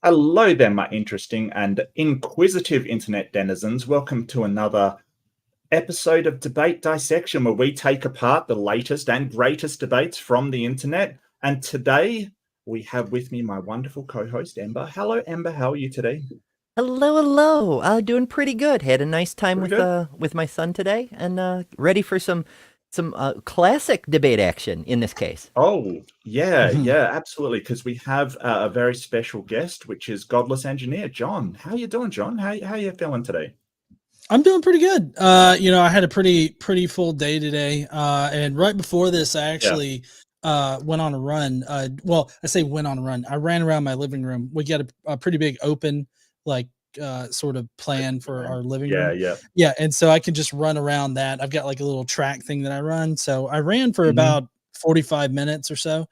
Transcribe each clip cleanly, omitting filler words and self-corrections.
Hello there, my interesting and inquisitive internet denizens. Welcome to another episode of Debate Dissection, where we take apart the latest and greatest debates from the internet. And today we have with me my wonderful co-host, Ember. Hello, Ember. How are you today? Hello. Doing pretty good. Had a nice time Pretty good. with my son today, and ready for some classic debate action in this case. Oh, yeah, Mhm. yeah, absolutely. Because we have a very special guest, which is Godless Engineer, John. How you doing, John? How you feeling today? I'm doing pretty good. I had a pretty full day today. And right before this, I Yeah, actually went on a run. I say went on a run. I ran around my living room. We got a pretty big open, like sort of plan for our living yeah, room. yeah. Yeah, and so I can just run around that. I've got like a little track thing that I run. So I ran for Hmm. about 45 minutes or so.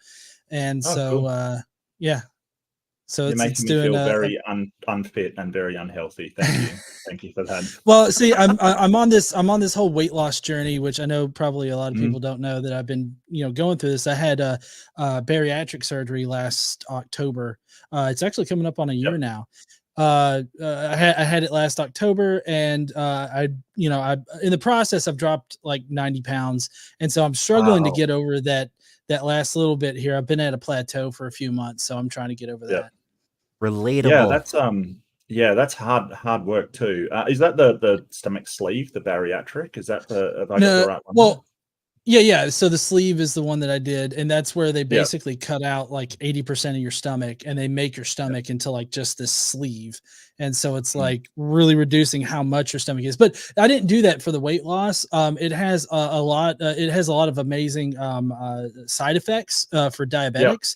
And Oh, so cool. yeah. So You're it's making me doing feel very unfit and very unhealthy. Thank you. Thank you for that. Well, see, I'm on this whole weight loss journey, which I know probably a lot of Mhm. people don't know that I've been going through this. I had a bariatric surgery last October. It's actually coming up on a Yep. year now. I had it last October, and I in the process I've dropped like 90 pounds, and so I'm struggling to Wow. get over that last little bit here. I've been at a plateau for a few months, so I'm trying to get over Yep. that. Yeah, Relatable. yeah, that's hard work too. Is that the stomach sleeve, the bariatric? Is that the have I got the No, right one there? well, yeah. So the sleeve is the one that I did, and that's where they Yeah. basically cut out like 80% of your stomach, and they make your Yep. stomach into like just this sleeve. And so it's Mm. like really reducing how much your stomach is. But I didn't do that for the weight loss. It has a lot. It has a lot of amazing side effects for Yep. diabetics.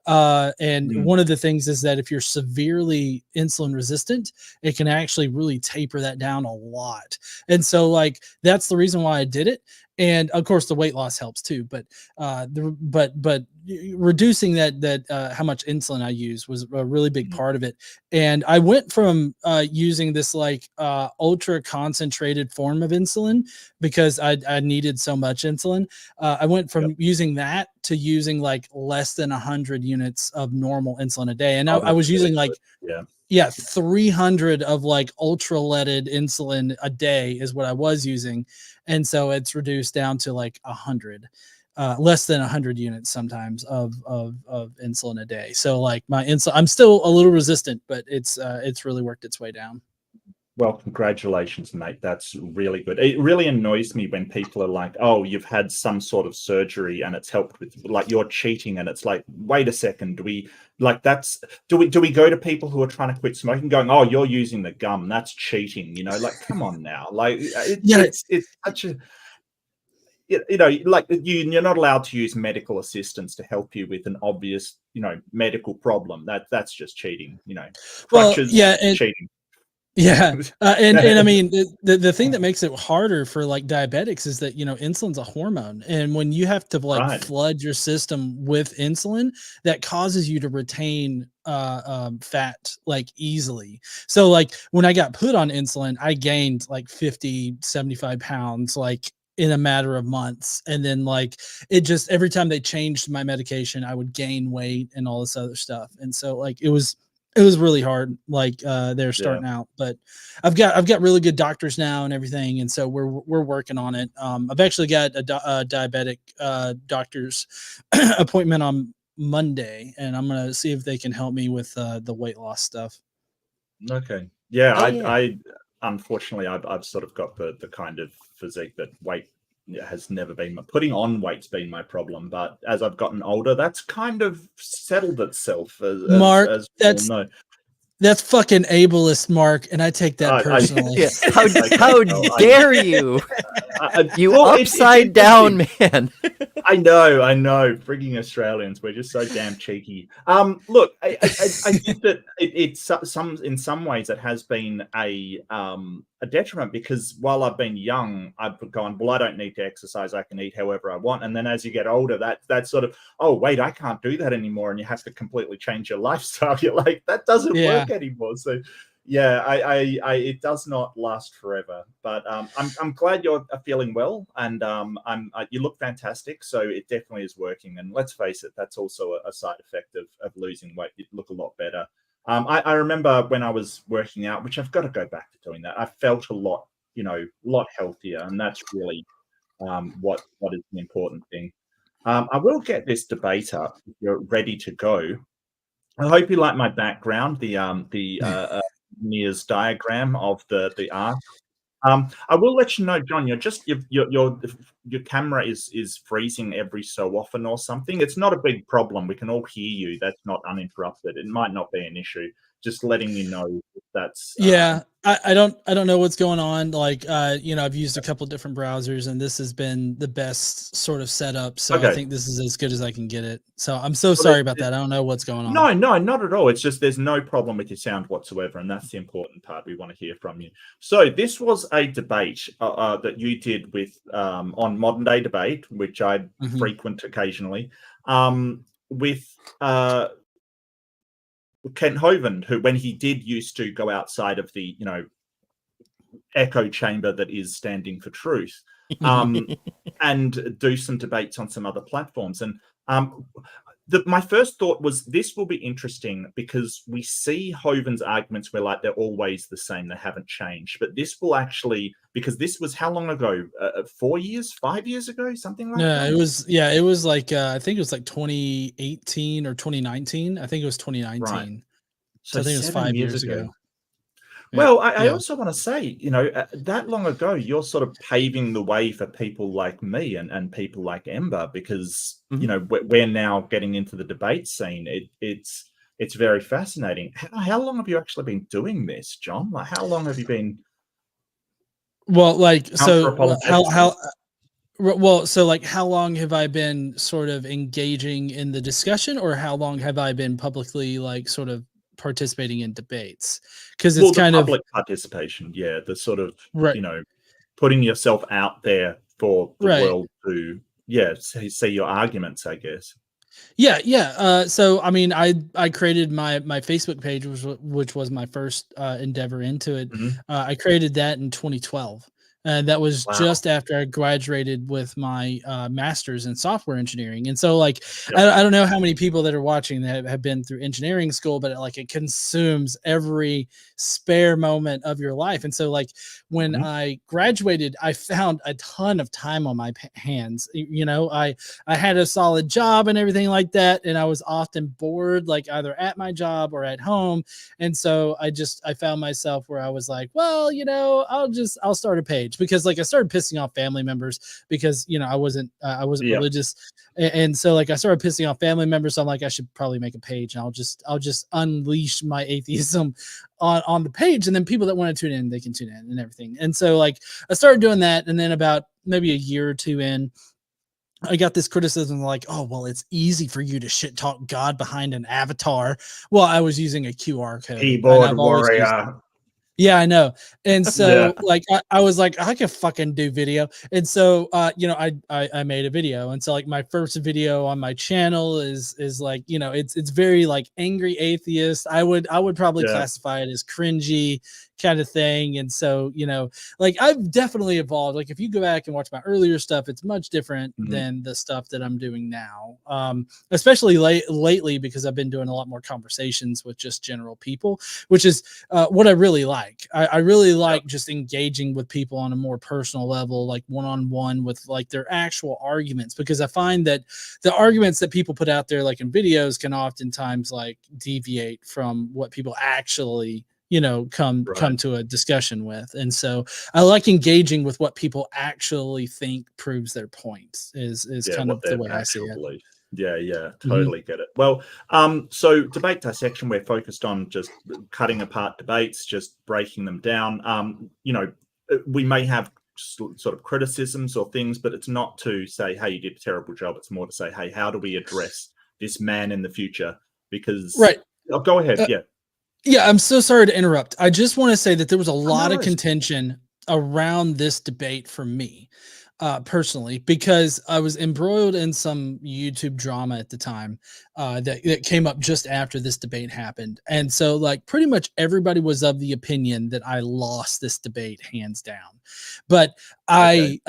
And Mm. one of the things is that if you're severely insulin resistant, it can actually really taper that down a lot. And so, like, that's the reason why I did it, and of course the weight loss helps too, but reducing that how much insulin I use was a really big Mm. part of it. And I went from using this like ultra concentrated form of insulin because I needed so much insulin. I went Yep. from using that to using like less than 100 units of normal insulin a day, and I, Oh, I that's was really using like, good. Yeah. yeah, 300 of like ultra leaded insulin a day is what I was using. And so it's reduced down to like 100, less than 100 units sometimes of insulin a day. So like my insulin, I'm still a little resistant, but it's really worked its way down. Well, congratulations, mate. That's really good. It really annoys me when people are like, "Oh, you've had some sort of surgery and it's helped with like you're cheating." And it's like, wait a second, do we like that's do we go to people who are trying to quit smoking going, "Oh, you're using the gum. That's cheating." Like, come on now. Like Yeah. it's such a like you're not allowed to use medical assistance to help you with an obvious, medical problem. That's just cheating. Well, Crutches, yeah. And cheating. yeah, and I Yeah. mean the thing that makes it harder for like diabetics is that insulin's a hormone, and when you have to like Right. flood your system with insulin, that causes you to retain fat like easily. So like when I got put on insulin, I gained like 50-75 pounds like in a matter of months, and then like it just every time they changed my medication, I would gain weight and all this other stuff, and so like it was really hard like they're Yeah. starting out, but I've got really good doctors now and everything, and so we're working on it. I've actually got a diabetic doctor's appointment on Monday, and I'm gonna see if they can help me with the weight loss stuff. Okay. Yeah, Oh yeah. I unfortunately I've sort of got the kind of physique that weight has never been putting on weight's been my problem, but as I've gotten older, that's kind of settled itself Mark, as we all that's know. that's fucking ableist, Mark, and I take that I personally. Yeah. How okay, how well, dare you? You well, it's upside down interesting. man. I know. Frigging Australians, we're just so damn cheeky. Look, I think that it's some in some ways it has been a detriment because while I've been young, I've gone, well, I don't need to exercise. I can eat however I want. And then as you get older, that's sort of, oh wait, I can't do that anymore, and you have to completely change your lifestyle. You're like, that doesn't Yeah. work anymore. So yeah, it does not last forever, but I'm glad you're feeling well, and you look fantastic. So it definitely is working. And let's face it, that's also a side effect of losing weight. You look a lot better. I remember when I was working out, which I've got to go back to doing that. I felt a lot, lot healthier, and that's really what is the important thing. I will get this debate up if you're ready to go. I hope you like my background, the Nia's diagram of the arc. I will let you know, John. Your camera is freezing every so often or something. It's not a big problem. We can all hear you. That's not uninterrupted. It might not be an issue. Just letting you know if that's Yeah, I don't know what's going on. Like, I've used a couple different browsers, and this has been the best sort of setup. So okay. I think this is as good as I can get it. So I'm so sorry about that. I don't know what's going on. No, not at all. It's just there's no problem with your sound whatsoever, and that's the important part. We want to hear from you. So this was a debate that you did with on Modern Day Debate, which I frequent occasionally, with Kent Hovind, who, when he did used to go outside of the echo chamber that is standing for truth, and do some debates on some other platforms. And my first thought was this will be interesting because we see Hovind's arguments where like they're always the same, they haven't changed. But this will actually, because this was how long ago? 4 years, 5 years ago, something like that. It was like I think it was like 2018 or 2019. I think it was 2019. Right. So I think it was 5 years ago. Well, I also want to say, that long ago, you're sort of paving the way for people like me and people like Ember, because, we're now getting into the debate scene. It's very fascinating. How long have you actually been doing this, John? Like, how long have you been? Well, like, so how long have I been sort of engaging in the discussion, or how long have I been publicly like sort of participating in debates? Because it's kind of public participation, the sort of putting yourself out there for the world to see your arguments, I guess. So I mean, I created my Facebook page, which was my first endeavor into it. I created that in 2012. That was just after I graduated with my master's in software engineering. And so like, I don't know how many people that are watching that have been through engineering school, but it consumes every spare moment of your life. And so like when I graduated, I found a ton of time on my hands. I had a solid job and everything like that. And I was often bored, like either at my job or at home. And so I found myself where I was like, well, I'll start a page, because like I started pissing off family members because, I wasn't religious. And so like I started pissing off family members. So I'm like, I should probably make a page, and I'll just unleash my atheism on the page. And then people that want to tune in, they can tune in and everything. And so like I started doing that. And then about maybe a year or two in, I got this criticism like, oh, well, it's easy for you to shit talk God behind an avatar. Well, I was using a QR code. Keyboard warrior. Yeah, I know. And so like I was like, I could fucking do video. And so I made a video. And so like my first video on my channel is like, it's very like angry atheist. I would probably classify it as cringy kind of thing. And so, like I've definitely evolved. Like if you go back and watch my earlier stuff, it's much different than the stuff that I'm doing now. Especially lately, because I've been doing a lot more conversations with just general people, which is what I really like. I really like just engaging with people on a more personal level, like one-on-one with like their actual arguments, because I find that the arguments that people put out there, like in videos, can oftentimes like deviate from what people actually come to a discussion with. And so I like engaging with what people actually think proves their point is kind of the way I see it. Belief. Yeah, totally get it. Well, so debate dissection, we're focused on just cutting apart debates, just breaking them down. We may have sort of criticisms or things, but it's not to say, hey, you did a terrible job. It's more to say, hey, how do we address this man in the future? Because go ahead. Yeah, I'm so sorry to interrupt. I just want to say that there was a lot of contention around this debate for me. personally, because I was embroiled in some YouTube drama at the time that came up just after this debate happened. And so like pretty much everybody was of the opinion that I lost this debate hands down. But I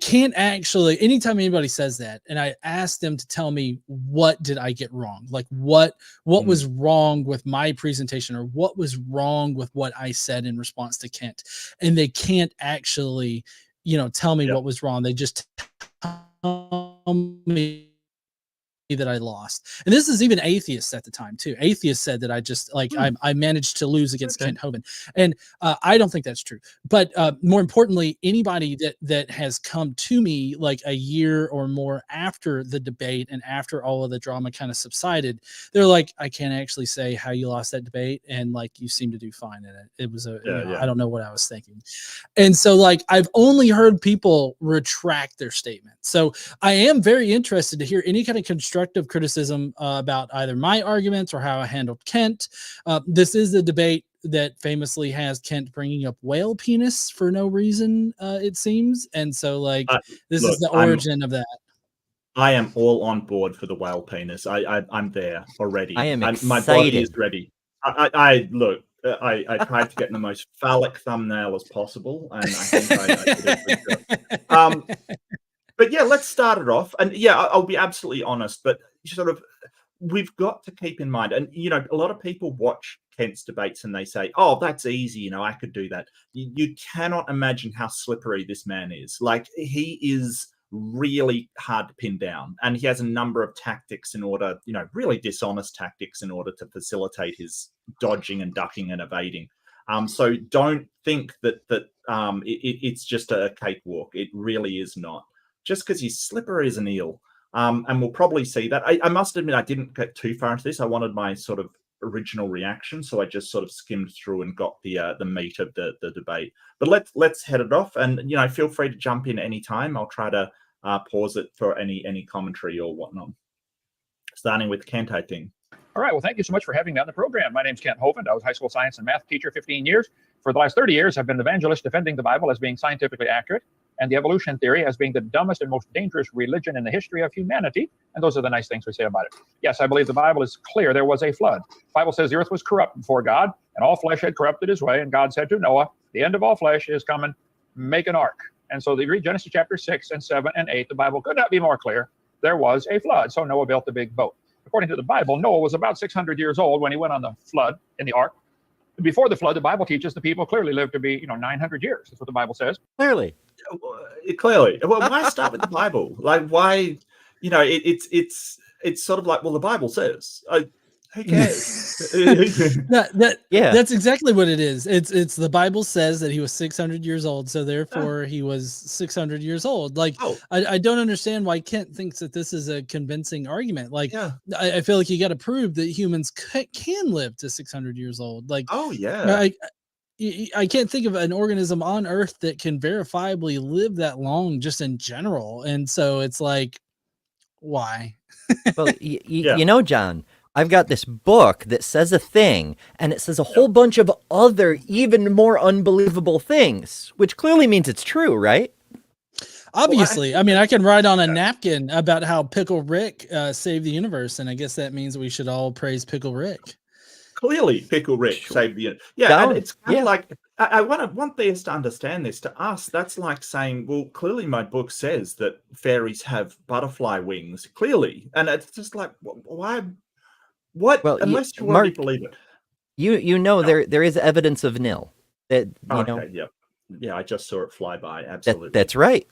can't actually, anytime anybody says that, and I ask them to tell me what did I get wrong, like what was wrong with my presentation, or what was wrong with what I said in response to Kent, and they can't actually, tell me what was wrong. They just tell me that I lost. And this is even atheists at the time too. Atheists said that I just I managed to lose against Kent Hovind. And I don't think that's true. But more importantly, anybody that has come to me like a year or more after the debate and after all of the drama kind of subsided, they're like, I can't actually say how you lost that debate. And like, you seem to do fine in it. It was I don't know what I was thinking. And so like, I've only heard people retract their statement. So I am very interested to hear any kind of constructive criticism about either my arguments or how I handled Kent. This is the debate that famously has Kent bringing up whale penis for no reason, it seems. And so like, this is the origin of that. I am all on board for the whale penis. I'm there already. I am excited. My body is ready. I tried to get the most phallic thumbnail as possible, and I think I did it. But yeah, let's start it off. And yeah, I'll be absolutely honest, but sort of we've got to keep in mind, and a lot of people watch Kent's debates and they say, oh, that's easy, I could do that. You cannot imagine how slippery this man is. Like, he is really hard to pin down, and he has a number of tactics in order, really dishonest tactics in order to facilitate his dodging and ducking and evading. So don't think that it's just a cakewalk. It really is not. Just because he's slippery as an eel. And we'll probably see that. I must admit, I didn't get too far into this. I wanted my sort of original reaction, so I just sort of skimmed through and got the meat of the debate. But let's head it off, and feel free to jump in anytime. I'll try to pause it for any commentary or whatnot. Starting with Kent, I think. All right. Well, thank you so much for having me on the program. My name's Kent Hovind. I was a high school science and math teacher 15 years. For the last 30 years, I've been an evangelist defending the Bible as being scientifically accurate, and the evolution theory as being the dumbest and most dangerous religion in the history of humanity. And those are the nice things we say about it. Yes, I believe the Bible is clear. There was a flood. The Bible says the earth was corrupt before God, and all flesh had corrupted his way. And God said to Noah, the end of all flesh is coming. Make an ark. And so they read Genesis chapter 6 and 7 and 8. The Bible could not be more clear. There was a flood. So Noah built a big boat. According to the Bible, Noah was about 600 years old when he went on the flood in the ark. Before the flood, the Bible teaches the people clearly lived to be, 900 years. That's what the Bible says. Clearly. Well, why start with the Bible? Like, why? It's sort of like, well, the Bible says. Who cares? That's exactly what it is. It's the Bible says that he was 600 years old, so therefore he was 600 years old. Like, I don't understand why Kent thinks that this is a convincing argument. Like, I feel like you got to prove that humans can live to 600 years old. Like, I can't think of an organism on Earth that can verifiably live that long, just in general. And so it's like, why? Well, John, I've got this book that says a thing, and it says a whole bunch of other, even more unbelievable things, which clearly means it's true, right? Obviously. I mean, I can write on a napkin about how Pickle Rick saved the universe, and I guess that means we should all praise Pickle Rick. Clearly, Pickle Rick saved the universe. Yeah, and it's kind of like, I want theists to understand this. To us, that's like saying, well, clearly my book says that fairies have butterfly wings, clearly. And it's just like, why? What? Well, unless you Mark, already believe it. There is evidence of nil. That Yeah, I just saw it fly by. Absolutely. That's right.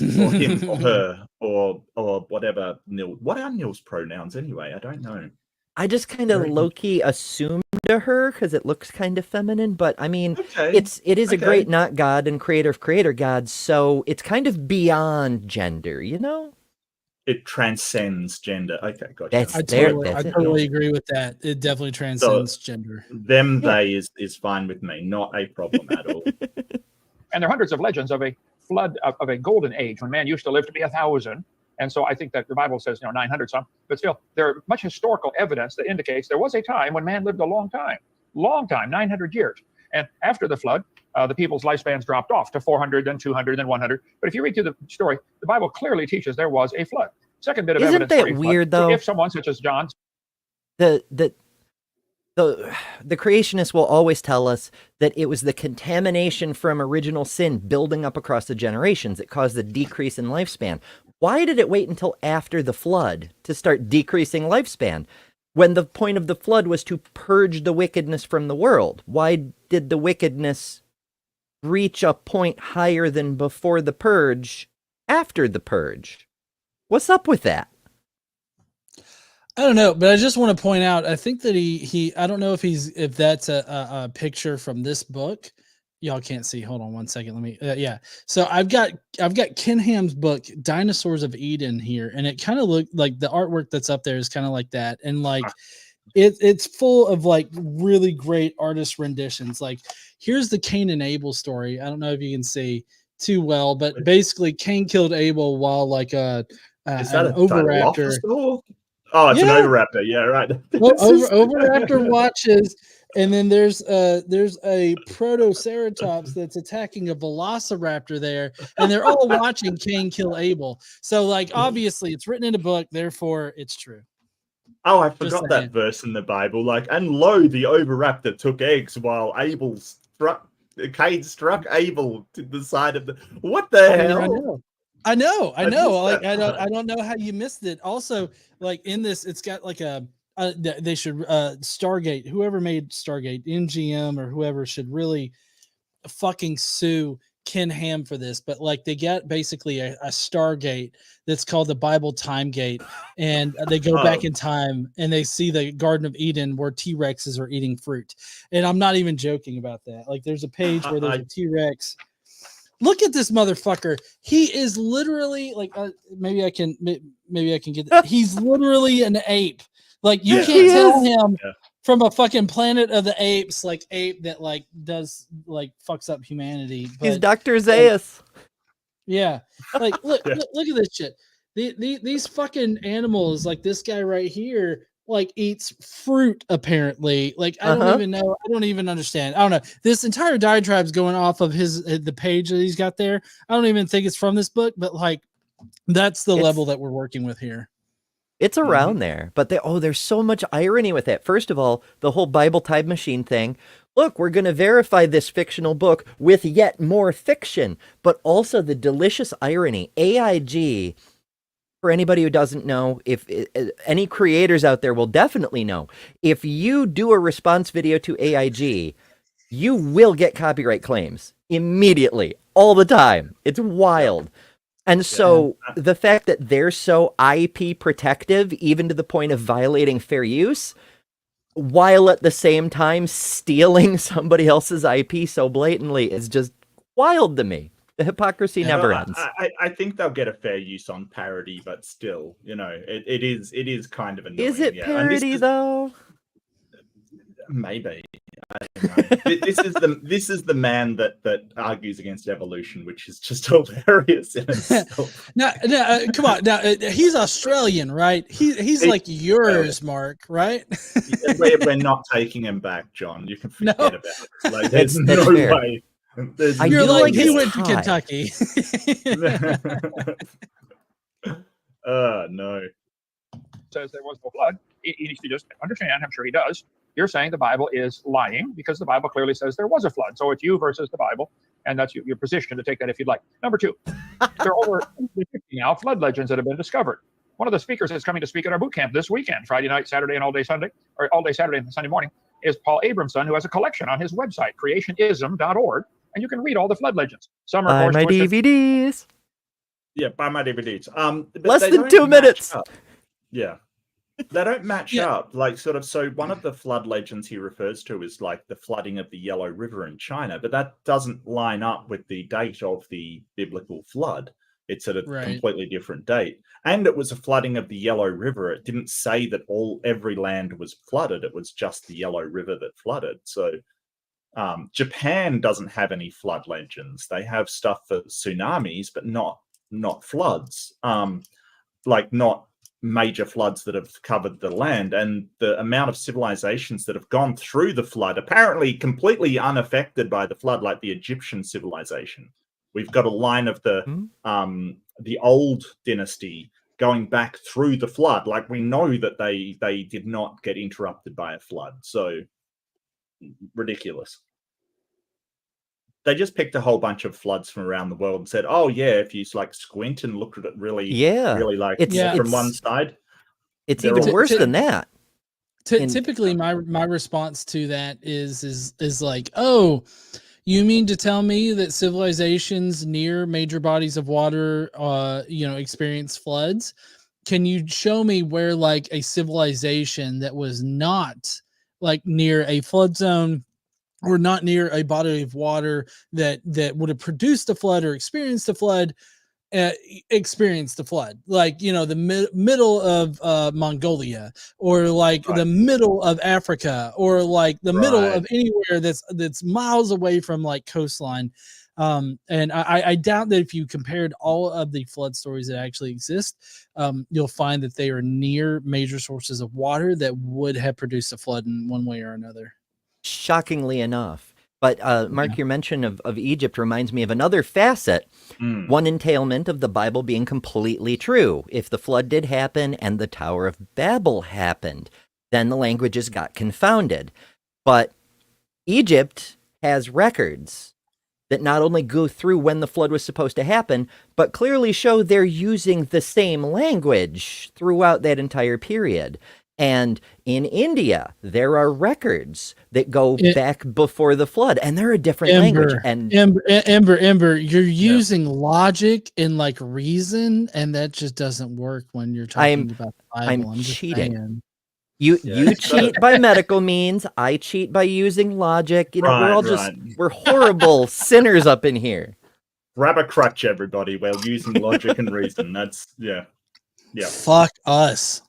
Or him or her or whatever. Nil. What are Nil's pronouns anyway? I don't know. I just kind of low-key assumed to her because it looks kind of feminine, but I mean, it is a great not God and creator of creator gods, so it's kind of beyond gender, It transcends gender. Okay, gotcha. I totally agree with that. It definitely transcends gender. Them, they is fine with me. Not a problem at all. And there are hundreds of legends of a flood, of a golden age when man used to live to be 1,000. And so I think that the Bible says, 900 some, but still there's much historical evidence that indicates there was a time when man lived a long time, 900 years. And after the flood, the people's lifespans dropped off to 400, then 200, then 100. But if you read through the story, the Bible clearly teaches there was a flood. Second bit of Isn't evidence. that for a flood, weird, though? If someone such as John. The creationists will always tell us that it was the contamination from original sin building up across the generations that caused the decrease in lifespan. Why did it wait until after the flood to start decreasing lifespan, when the point of the flood was to purge the wickedness from the world? Why did the wickedness reach a point higher than before the purge after the purge? What's up with that? I don't know, but I just want to point out, I think that he I don't know if that's a picture from this book. Y'all can't see. Hold on one second. Let me yeah. So I've got Ken Ham's book Dinosaurs of Eden here, and it kind of looked like the artwork that's up there is kind of like that, and like it's full of like really great artist renditions. Like here's the Cain and Abel story. I don't know if you can see too well, but basically Cain killed Abel while like is that an oviraptor. Oh, it's an oviraptor. Yeah, right. Oviraptor watches, and then there's a protoceratops that's attacking a velociraptor there, and they're all watching Cain kill Abel. So, like, obviously, it's written in a book, therefore, it's true. Oh, I forgot that verse in the Bible. Like, and lo, the oviraptor took eggs while Cain struck Abel to the side of the. What the hell? I know. Like I don't know how you missed it. Also, like in this, it's got like they should Stargate. Whoever made Stargate, MGM or whoever, should really fucking sue Ken Ham for this. But like they get basically a Stargate that's called the Bible Time Gate, and they go back in time and they see the Garden of Eden where T-Rexes are eating fruit. And I'm not even joking about that. Like there's a page where there's a T-Rex. Look at this motherfucker. He is literally like, maybe I can get that. He's literally an ape. Like you can't tell him from a fucking Planet of the Apes, like ape that like does like fucks up humanity. But, he's Dr. Zaius. Yeah. Like look at this shit. These fucking animals, like this guy right here, like eats fruit apparently. Like I don't even know. I don't even understand. I don't know. This entire diatribe's going off of the page that he's got there. I don't even think it's from this book, but like that's the level that we're working with here. It's around there, but there's so much irony with it. First of all, the whole Bible time machine thing. Look, we're going to verify this fictional book with yet more fiction, but also the delicious irony. AIG. For anybody who doesn't know, if any creators out there will definitely know, if you do a response video to AIG, you will get copyright claims immediately, all the time. It's wild. And so the fact that they're so IP protective, even to the point of violating fair use, while at the same time stealing somebody else's IP so blatantly, is just wild to me. The hypocrisy never ends. I think they'll get a fair use on parody, but still, it is kind of annoying. Is it parody though? Maybe. I don't know. This is the man that argues against evolution, which is just hilarious in itself. No, come on. Now he's Australian, right? He's like yours, Mark, right? We're not taking him back, John. You can forget about it. Like, there's no way. You're like he went to Kentucky. No. Says there was no flood. He needs to just understand. I'm sure he does. You're saying the Bible is lying because the Bible clearly says there was a flood. So it's you versus the Bible, and that's your position to take that if you'd like. Number two, there are over 50 now flood legends that have been discovered. One of the speakers that's coming to speak at our boot camp this weekend, Friday night, Saturday, and all day Sunday, or all day Saturday and Sunday morning, is Paul Abramson, who has a collection on his website, creationism.org. And you can read all the flood legends. Some are, buy my DVDs. Yeah, buy my DVDs. Less than 2 minutes. Yeah. They don't match up. Like, sort of, so one of the flood legends he refers to is like the flooding of the Yellow River in China, but that doesn't line up with the date of the biblical flood. It's at a completely different date. And it was a flooding of the Yellow River. It didn't say that every land was flooded. It was just the Yellow River that flooded. So Japan doesn't have any flood legends. They have stuff for tsunamis, but not floods. Like not major floods that have covered the land, and the amount of civilizations that have gone through the flood, apparently completely unaffected by the flood, like the Egyptian civilization. We've got a line of the old dynasty going back through the flood. Like, we know that they did not get interrupted by a flood. So ridiculous. They just picked a whole bunch of floods from around the world and said, "Oh yeah, if you like squint and look at it really, really like from one side, it's even worse than that." Typically, my response to that is like, "Oh, you mean to tell me that civilizations near major bodies of water, experience floods? Can you show me where like a civilization that was not like near a flood zone?" or not near a body of water that would have produced a flood or experienced a flood, like, the middle of Mongolia, or like the middle of Africa, or like the middle of anywhere that's miles away from like coastline. And I doubt that if you compared all of the flood stories that actually exist, you'll find that they are near major sources of water that would have produced a flood in one way or another. Shockingly enough. But Mark, your mention of Egypt reminds me of another facet, one entailment of the Bible being completely true. If the flood did happen and the Tower of Babel happened, then the languages got confounded. But Egypt has records that not only go through when the flood was supposed to happen, but clearly show they're using the same language throughout that entire period. And in India, there are records that go back before the flood, and they're a different language. And Ember, you're using logic and like reason, and that just doesn't work when you're talking about the Bible. I'm cheating. You cheat by medical means. I cheat by using logic. We're all we're horrible sinners up in here. Grab a crutch, everybody. We're using logic and reason. That's Fuck us.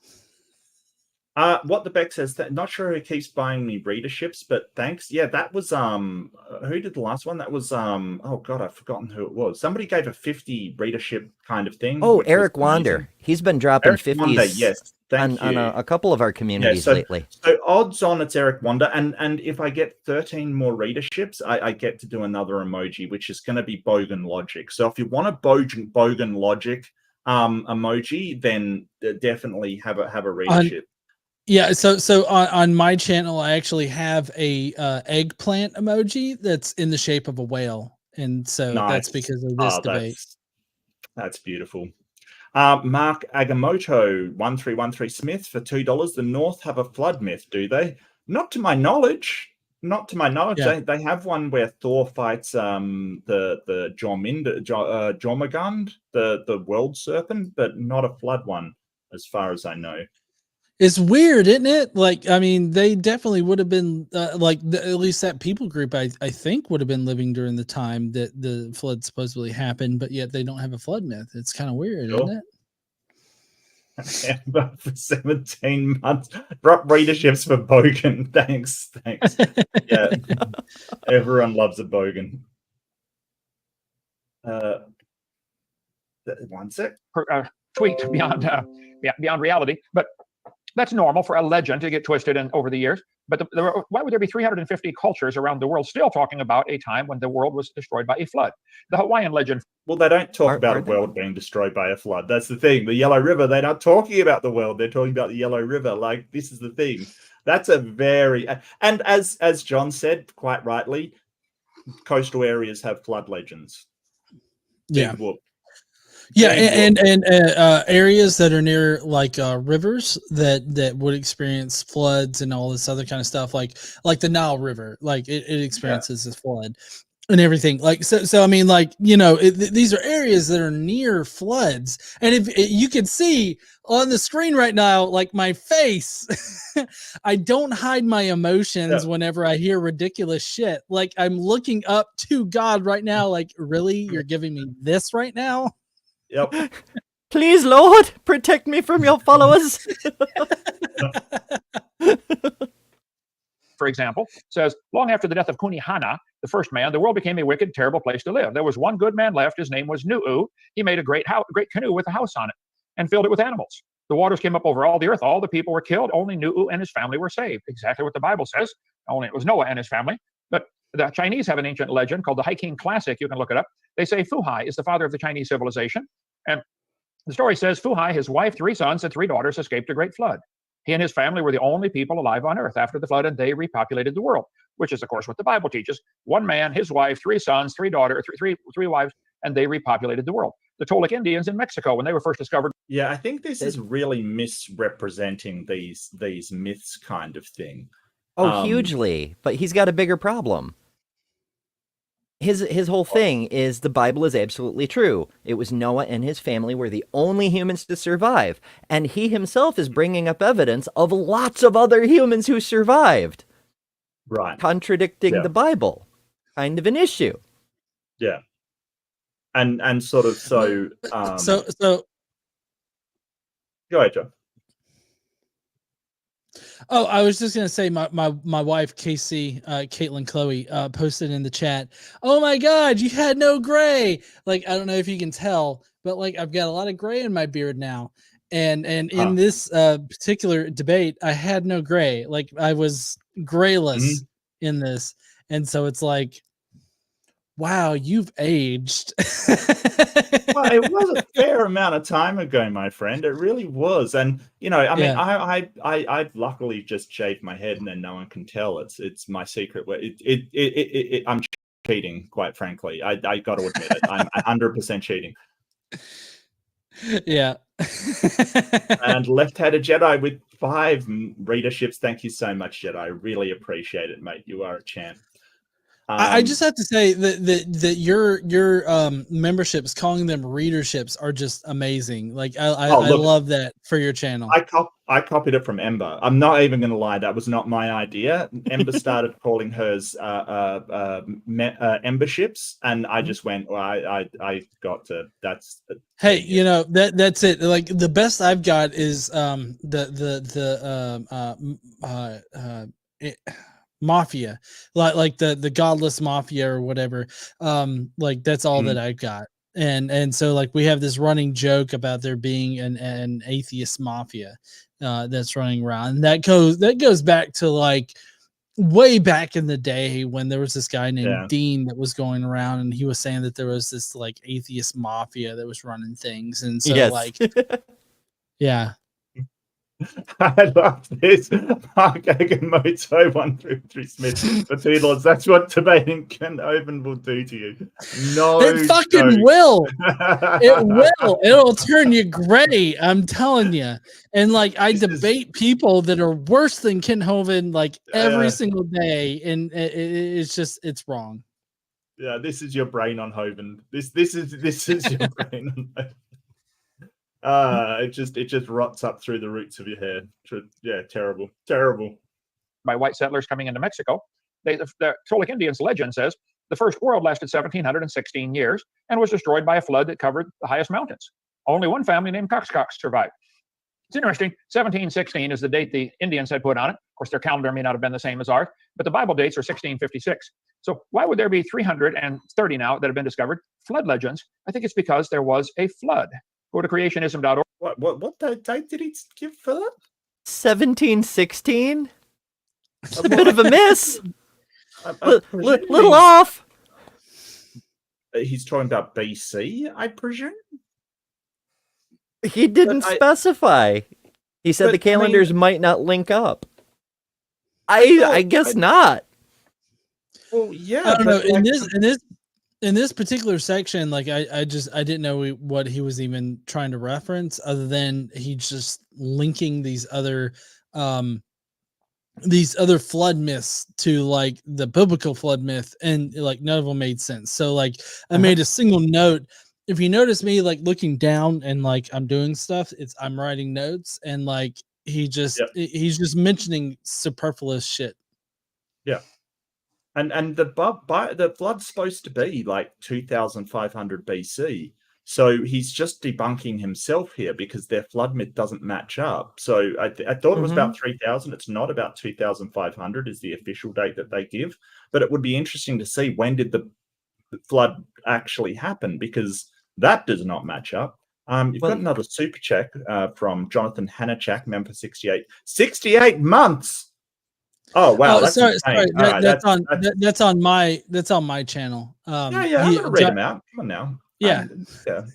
What the Beck says, that not sure who keeps buying me readerships, but thanks. Yeah, that was who did the last one? That was oh god, I've forgotten who it was. Somebody gave a 50 readership kind of thing. Oh, Eric Wander. He's been dropping 50s. Yes, on a couple of our communities lately. So odds on it's Eric Wander, and if I get 13 more readerships, I get to do another emoji, which is going to be Bogan Logic. So if you want a Bogan Logic emoji, then definitely have a readership. Yeah, so on my channel, I actually have a eggplant emoji that's in the shape of a whale, and so that's because of this debate. That's beautiful. Mark Agamotto 1313 Smith for $2. The North have a flood myth, do they? Not to my knowledge. Yeah. They have one where Thor fights the Jormungand, the world serpent, but not a flood one, as far as I know. It's weird, isn't it? Like, I mean, they definitely would have been at least that people group, I think, would have been living during the time that the flood supposedly happened, but yet they don't have a flood myth. It's kind of weird, isn't it? But for 17 months, drop readerships for Bogan. Thanks. Yeah, everyone loves a Bogan. One sec. Tweet beyond reality, but that's normal for a legend to get twisted over the years. But why would there be 350 cultures around the world still talking about a time when the world was destroyed by a flood? The Hawaiian legend. Well, they don't talk about a world being destroyed by a flood. That's the thing. The Yellow River, they're not talking about the world. They're talking about the Yellow River. Like, this is the thing. That's a very... And as John said, quite rightly, coastal areas have flood legends. Yeah. Yeah, and areas that are near like rivers that would experience floods and all this other kind of stuff, like the Nile River, like it experiences this flood and everything. Like so I mean, like, these are areas that are near floods, and if you can see on the screen right now, like my face, I don't hide my emotions whenever I hear ridiculous shit. Like, I'm looking up to God right now. Like, really, you're giving me this right now? Yep. Please, Lord, protect me from your followers. For example, says, long after the death of Kunihana, the first man, the world became a wicked, terrible place to live. There was one good man left. His name was Nu'u. He made a great canoe with a house on it and filled it with animals. The waters came up over all the earth. All the people were killed. Only Nuhu and his family were saved. Exactly what the Bible says. Only it was Noah and his family. But the Chinese have an ancient legend called the Hiking Classic. You can look it up. They say Fu Hai is the father of the Chinese civilization. And the story says Fu Hai, his wife, 3 sons, and 3 daughters escaped a great flood. He and his family were the only people alive on earth after the flood, and they repopulated the world, which is, of course, what the Bible teaches. 1 man, his wife, 3 sons, 3 daughters, three wives, and they repopulated the world. The Toltec Indians in Mexico, when they were first discovered. Yeah, I think this is really misrepresenting these myths kind of thing. Oh, hugely. But he's got a bigger problem. His whole thing is the Bible is absolutely true. It was Noah and his family were the only humans to survive. And he himself is bringing up evidence of lots of other humans who survived. Right. Contradicting the Bible. Kind of an issue. Yeah. And sort of so go ahead, John. Oh, I was just gonna say my wife Casey, Caitlin Chloe, posted in the chat. Oh my God, you had no gray. Like, I don't know if you can tell, but like I've got a lot of gray in my beard now. And in this particular debate, I had no gray. Like I was grayless in this, and so it's like, wow, you've aged. Well, it was a fair amount of time ago, my friend. It really was. And, you know, I mean, I luckily just shaved my head and then no one can tell. It's my secret way. I'm cheating, quite frankly. I got to admit it. I'm 100% cheating. Yeah. And left-handed Jedi with 5 readerships. Thank you so much, Jedi. I really appreciate it, mate. You are a champ. I just have to say that your memberships, calling them readerships, are just amazing. Like I love that for your channel. I copied it from Ember. I'm not even going to lie; that was not my idea. Ember started calling hers Emberships, and I just went. Well, I got to. That's. Hey, you know that's it. Like the best I've got is Mafia, like the godless mafia or whatever. Like that's all that I've got. And so like we have this running joke about there being an atheist mafia that's running around. And that goes back to like way back in the day when there was this guy named Dean that was going around and he was saying that there was this like atheist mafia that was running things. And so like yeah. I love this. Mark Agamotto 133 Smith for $2. That's what debating Ken Hovind will do to you. No, it fucking will. It will. It'll turn you gray. I'm telling you. And like I debate people that are worse than Ken Hovind like every single day, and it's wrong. Yeah, this is your brain on Hovind. This is your brain on Hovind. It just rots up through the roots of your hair. Yeah, terrible. By white settlers coming into Mexico. The Toltec Indians legend says the first world lasted 1,716 years and was destroyed by a flood that covered the highest mountains. Only one family named Cox survived. It's interesting. 1716 is the date the Indians had put on it. Of course, their calendar may not have been the same as ours, but the Bible dates are 1656. So why would there be 330 now that have been discovered flood legends? I think it's because there was a flood. Go to creationism.org. What date did he give for that? 1716? A bit of a miss. Little off. He's talking about BC, I presume? He didn't specify. He said the calendars might not link up. I guess not. Well, yeah. I don't know. In this particular section, like I didn't know what he was even trying to reference, other than he's just linking these other flood myths to like the biblical flood myth, and like none of them made sense. So like I made a single note. If you notice me like looking down and like I'm doing stuff, I'm writing notes, and like he's just mentioning superfluous shit. Yeah. And the flood's supposed to be like 2,500 BC. So he's just debunking himself here because their flood myth doesn't match up. So I thought it was about 3,000. It's not about 2,500 is the official date that they give. But it would be interesting to see when did the flood actually happen, because that does not match up. You've got another super check from Jonathan Hanachak, member 68. 68 months. Oh wow, that's sorry. insane. All right, That's on my channel. yeah, I'm gonna read them out. Come on now. Yeah. Yeah.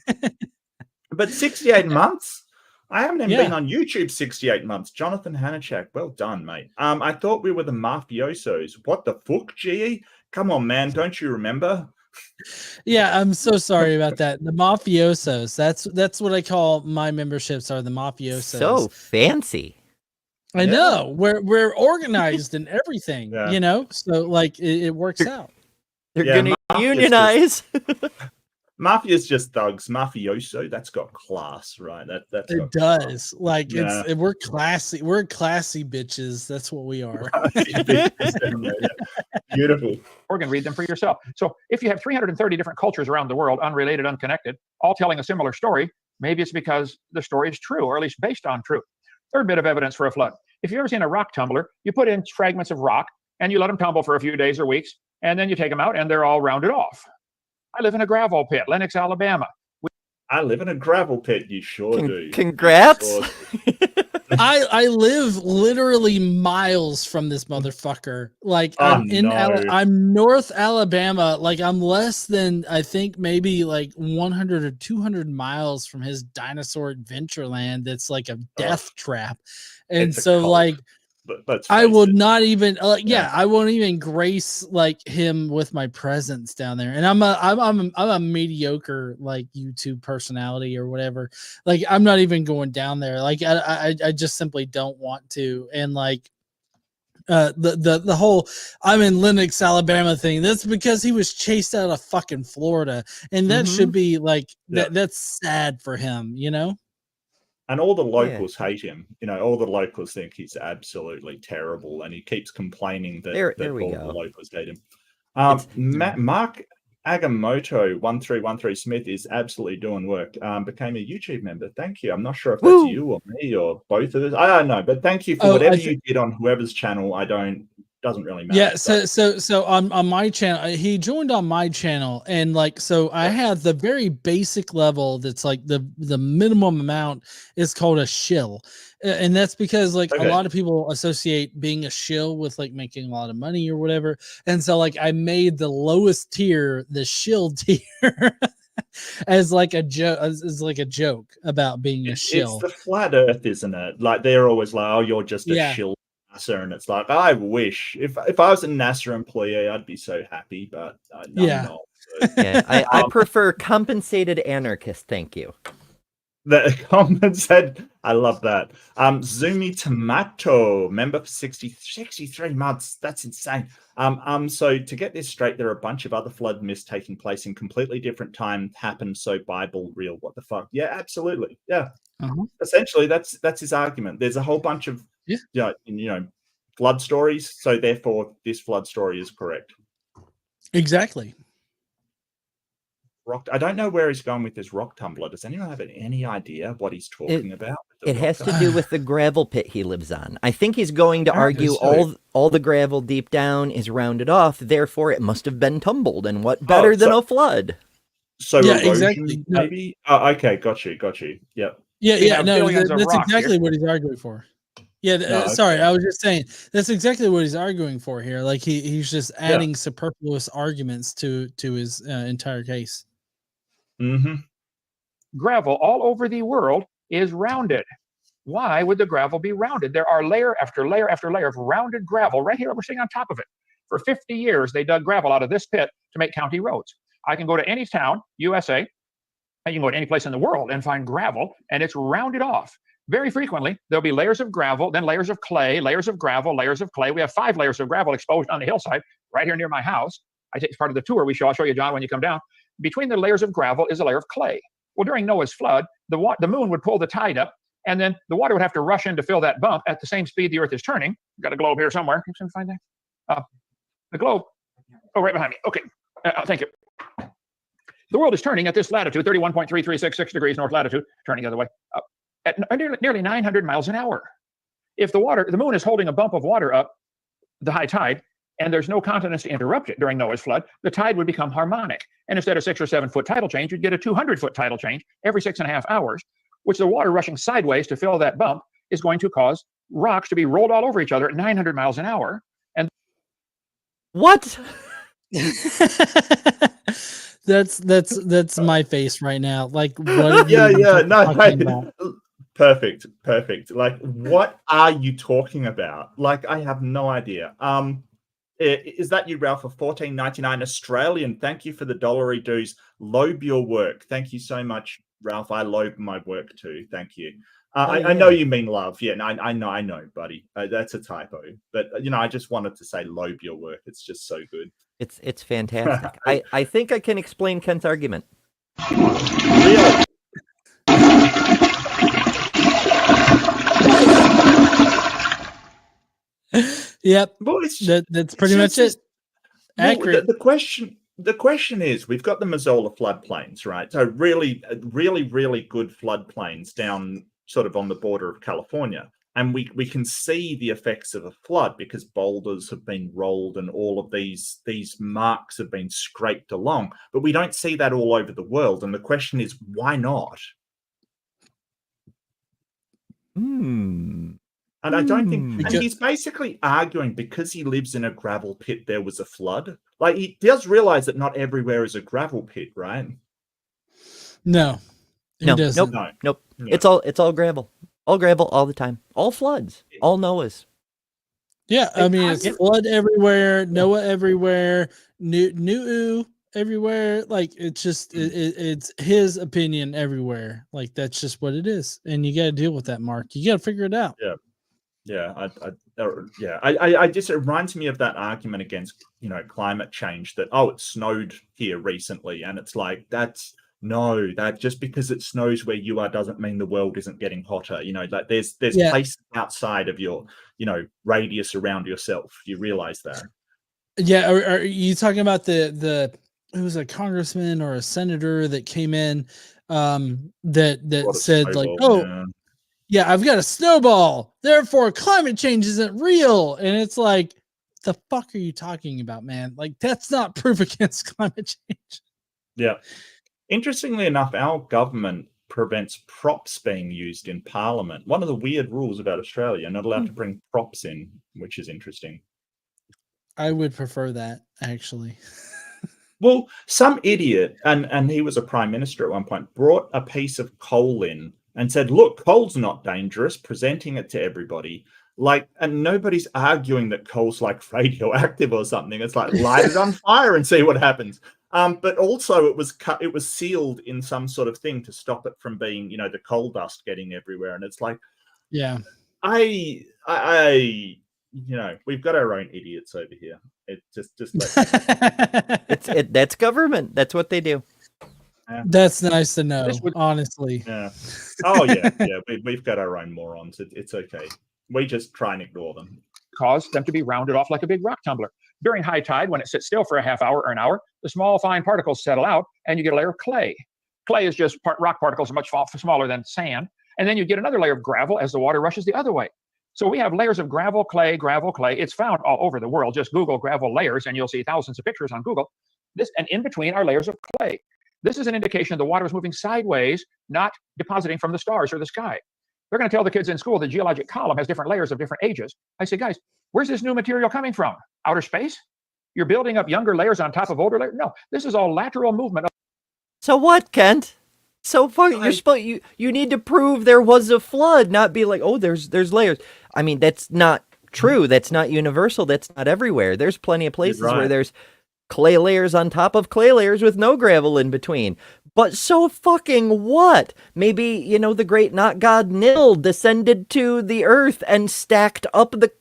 But 68 months? I haven't even been on YouTube 68 months. Jonathan Hanachak, well done, mate. I thought we were the mafiosos. What the fuck, GE? Come on, man. Don't you remember? Yeah, I'm so sorry about that. The mafiosos. That's what I call my memberships, are the mafiosos. So fancy. I know. We're organized and everything, you know? So like it works out. They're gonna unionize. Mafia's just thugs. Mafioso, that's got class, right? That's it does. Class. Like we're classy. We're classy bitches. That's what we are. Beautiful. Or you can read them for yourself. So if you have 330 different cultures around the world, unrelated, unconnected, all telling a similar story, maybe it's because the story is true, or at least based on truth. Third bit of evidence for a flood. If you've ever seen a rock tumbler, you put in fragments of rock and you let them tumble for a few days or weeks, and then you take them out and they're all rounded off. I live in a gravel pit, Lenox, Alabama. I live in a gravel pit. You sure do. Congrats. Sure do. I live literally miles from this motherfucker. Like I'm North Alabama. Like I'm less than, I think, maybe like 100 or 200 miles from his dinosaur adventure land. That's like a death trap. And so like, I will not even I won't even grace like him with my presence down there. And I'm a mediocre like YouTube personality or whatever. Like I'm not even going down there. Like I just simply don't want to. And like the whole I'm in Lenox, Alabama thing, that's because he was chased out of fucking Florida. And that should be like that's sad for him, you know? And all the locals hate him. You know, all the locals think he's absolutely terrible, and he keeps complaining that all the locals hate him. Mark Agamotto 1313 Smith is absolutely doing work. Became a YouTube member. Thank you. I'm not sure if that's you or me or both of us. I don't know, but thank you for whatever you did on whoever's channel. Doesn't really matter. Yeah, so on my channel, he joined on my channel, and like so I have the very basic level that's like the minimum amount is called a shill. And that's because like a lot of people associate being a shill with like making a lot of money or whatever. And so like I made the lowest tier, the shill tier, as like a joke about being a shill. It's the flat earth, isn't it? Like they're always like, oh, you're just a shill. And it's like, I wish if I was a NASA employee, I'd be so happy, but I'm not. So. I prefer compensated anarchist. Thank you. The compensated, I love that. Zumi Tomato, member for 63 months. That's insane. So to get this straight, there are a bunch of other flood myths taking place in completely different time happened. So Bible real. What the fuck? Yeah, absolutely. Yeah. Essentially, that's his argument. There's a whole bunch of flood stories, so therefore this flood story is correct. Exactly. I don't know where he's going with this rock tumbler. Does anyone have any idea what he's talking about? It has to do with the gravel pit he lives on. I think he's going to argue all the gravel deep down is rounded off, therefore it must have been tumbled, and what better than a flood? So erosion, exactly. Maybe. Okay, got you. Yep. Yeah. No, that's exactly what he's arguing for. Yeah, sorry, I was just saying that's exactly what he's arguing for here. Like he's just adding superfluous arguments to his entire case. Gravel all over the world is rounded. Why would the gravel be rounded? There are layer after layer after layer of rounded gravel right here. We're sitting on top of it. For 50 years, they dug gravel out of this pit to make county roads. I can go to any town, USA, and you can go to any place in the world and find gravel, and it's rounded off. Very frequently, there'll be layers of gravel, then layers of clay, layers of gravel, layers of clay. We have 5 layers of gravel exposed on the hillside right here near my house. It's part of the tour I'll show you, John, when you come down. Between the layers of gravel is a layer of clay. Well, during Noah's flood, the moon would pull the tide up, and then the water would have to rush in to fill that bump at the same speed the earth is turning. I've got a globe here somewhere. Can you find that? The globe. Oh, right behind me. Okay. Thank you. The world is turning at this latitude, 31.3366 degrees north latitude, turning the other way, at nearly 900 miles an hour. If the moon is holding a bump of water up, the high tide, and there's no continents to interrupt it during Noah's flood, the tide would become harmonic. And instead of 6 or 7 foot tidal change, you'd get a 200-foot tidal change every 6.5 hours, which the water rushing sideways to fill that bump is going to cause rocks to be rolled all over each other at 900 miles an hour. And What? That's my face right now. Like, what? Perfect. Like, what are you talking about? Like, I have no idea. Is that you, Ralph, for $14.99 Australian? Thank you for the $1 dues. Lobe your work. Thank you so much, Ralph. I lobe my work too. Thank you. I know you mean love. Yeah, no, I know, buddy. That's a typo. But I just wanted to say lobe your work. It's just so good. It's fantastic. I think I can explain Kent's argument. Really? Yep. Well, that's pretty much it. Accurate. The question is, we've got the Missoula floodplains, right? So really, really, really good floodplains down sort of on the border of California. And we can see the effects of a flood because boulders have been rolled and all of these marks have been scraped along. But we don't see that all over the world. And the question is, why not? And I don't think, and he's basically arguing because he lives in a gravel pit, there was a flood. Like, he does realize that not everywhere is a gravel pit, right? No. Nope. No. It's all gravel. All gravel all the time. All floods. All Noahs. Yeah, I mean, it's flood everywhere, Noah everywhere, New everywhere. Like, it's just it's his opinion everywhere. Like, that's just what it is, and you got to deal with that, Mark. You got to figure it out. I just, it reminds me of that argument against climate change that it snowed here recently, and it's like that just because it snows where you are doesn't mean the world isn't getting hotter. Like there's places outside of your radius around yourself. You realize that? Yeah. Are you talking about it was a congressman or a senator that came in that said like, yeah, I've got a snowball, therefore climate change isn't real. And it's like, the fuck are you talking about, man? Like, that's not proof against climate change. Yeah. Interestingly enough, our government prevents props being used in Parliament. One of the weird rules about Australia, not allowed to bring props in, which is interesting. I would prefer that, actually. Well, some idiot, and he was a prime minister at one point, brought a piece of coal in and said, look, coal's not dangerous, presenting it to everybody. Like, and nobody's arguing that coal's like radioactive or something. It's like, light it on fire and see what happens. But also it was sealed in some sort of thing to stop it from being, the coal dust getting everywhere. And it's like, yeah, we've got our own idiots over here. It just that's government. That's what they do. Yeah. That's nice to know, honestly. Yeah. Oh yeah. We've got our own morons. It's okay. We just try and ignore them. Cause them to be rounded off like a big rock tumbler. During high tide, when it sits still for a half hour or an hour, the small fine particles settle out and you get a layer of clay. Clay is just rock particles are much smaller than sand. And then you get another layer of gravel as the water rushes the other way. So we have layers of gravel, clay. It's found all over the world. Just Google gravel layers and you'll see thousands of pictures on Google. And in between are layers of clay. This is an indication the water is moving sideways, not depositing from the stars or the sky. They're going to tell the kids in school the geologic column has different layers of different ages. I say, guys, where's this new material coming from? Outer space? You're building up younger layers on top of older layers? No, this is all lateral movement. So what, Kent? So far, you need to prove there was a flood, not be like, oh, there's layers. I mean, that's not true. That's not universal. That's not everywhere. There's plenty of places where there's clay layers on top of clay layers with no gravel in between. But so fucking what? Maybe, the great not god Nil descended to the earth and stacked up the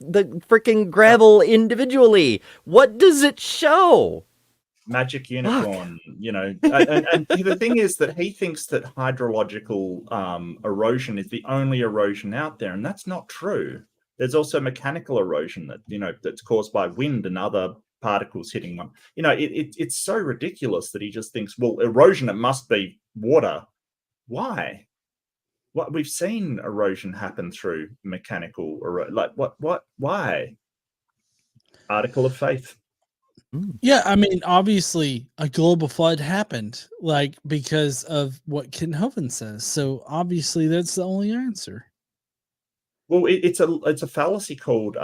freaking gravel individually. What does it show? Magic unicorn, and the thing is that he thinks that hydrological erosion is the only erosion out there, and that's not true. There's also mechanical erosion that, that's caused by wind and other particles hitting one. It's so ridiculous that he just thinks, well, erosion, it must be water. Why? What we've seen erosion happen through mechanical why? Article of faith. Yeah, I mean, obviously, a global flood happened, like because of what Ken Hovind says. So obviously, that's the only answer. Well, it's a fallacy called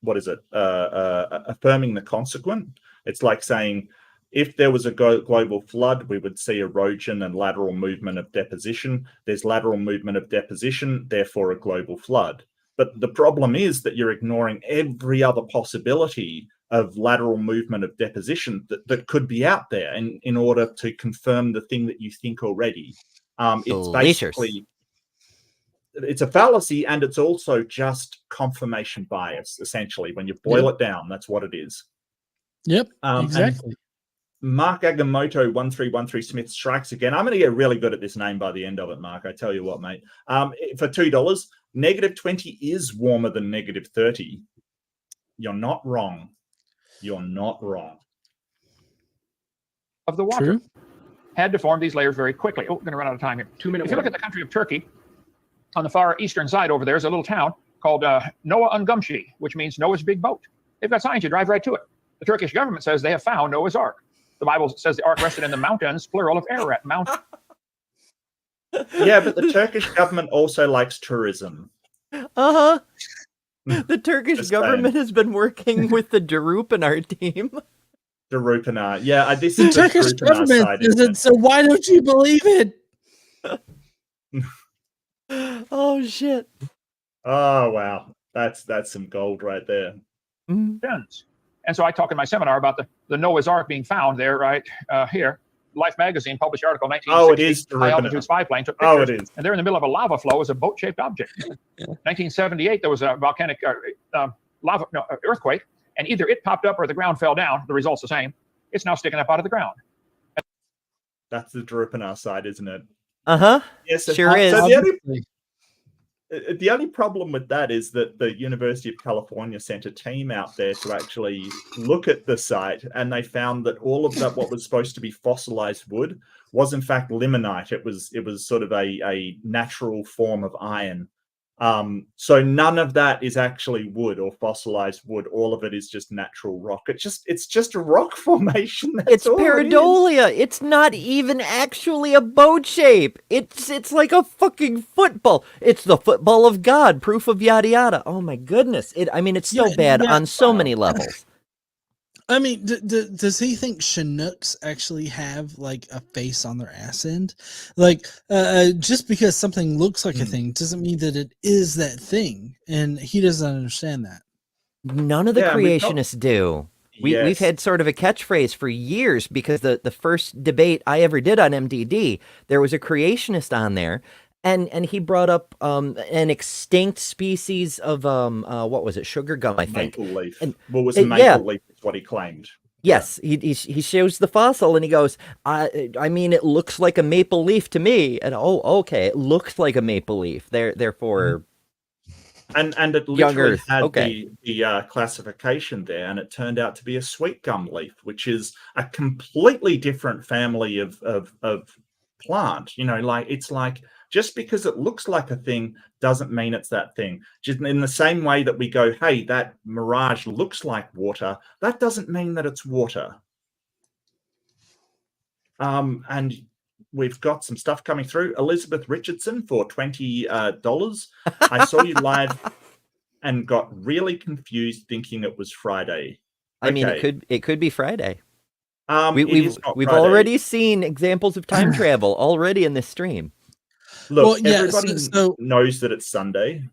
what is it? Affirming the consequent. It's like saying if there was a global flood, we would see erosion and lateral movement of deposition. There's lateral movement of deposition, therefore a global flood. But the problem is that you're ignoring every other possibility of lateral movement of deposition that could be out there in order to confirm the thing that you think already. It's basically, it's a fallacy, and it's also just confirmation bias, essentially. When you boil it down, that's what it is. Yep, exactly. Mark Agamotto 1313 Smith strikes again. I'm going to get really good at this name by the end of it, Mark. I tell you what, mate. For $2, -20 is warmer than -30. You're not wrong. You're not wrong. Of the water had to form these layers very quickly. Oh, we're going to run out of time here. 2 minutes. If you look at the country of Turkey, on the far eastern side over there is a little town called Noah Ungumshi, which means Noah's big boat. They've got signs, you drive right to it. The Turkish government says they have found Noah's Ark. The Bible says the Ark rested in the mountains, plural of Ararat, mountain. Yeah, but the Turkish government also likes tourism. Uh-huh. The Turkish government has been working with the Darupanar team. Darupanar. Yeah, this the is Turkish government isn't, so why don't you believe it? Oh, shit. Oh, wow. That's some gold right there. And so I talk in my seminar about the Noah's Ark being found there, right here. Life magazine published the article 1960. Oh, it is. High altitude spy plane took pictures. Oh, it is. And there in the middle of a lava flow is a boat-shaped object. 1978, there was a volcanic earthquake, and either it popped up or the ground fell down. The result's the same. It's now sticking up out of the ground. That's the Darupanar side, isn't it? Uh-huh. Yes, sure is. So the only problem with that is that the University of California sent a team out there to actually look at the site, and they found that all of that, what was supposed to be fossilized wood, was in fact limonite. It was sort of a natural form of iron. So none of that is actually wood or fossilized wood. All of it is just natural rock. It's just a rock formation. It's pareidolia. It's not even actually a boat shape. It's like a fucking football. It's the football of God. Proof of yada yada. Oh my goodness. It's so bad on so many levels. I mean, does he think Chinooks actually have like a face on their ass end? Like, just because something looks like a thing doesn't mean that it is that thing, and he doesn't understand that. None of the creationists do. We've had sort of a catchphrase for years, because the first debate I ever did on MDD, there was a creationist on there. And he brought up an extinct species of what was it, sugar gum, I think. Maple leaf. Maple leaf is what he claimed. Yes, he shows the fossil and he goes, I mean, it looks like a maple leaf to me. And okay, it looks like a maple leaf. Therefore, and it literally had the classification there, and it turned out to be a sweet gum leaf, which is a completely different family of plant. It's like, just because it looks like a thing doesn't mean it's that thing. Just in the same way that we go, hey, that mirage looks like water, that doesn't mean that it's water. And we've got some stuff coming through. Elizabeth Richardson for $20. I saw you live and got really confused thinking it was Friday. I mean, it could be Friday. We've already seen examples of time travel already in this stream. Look, everybody knows that it's Sunday.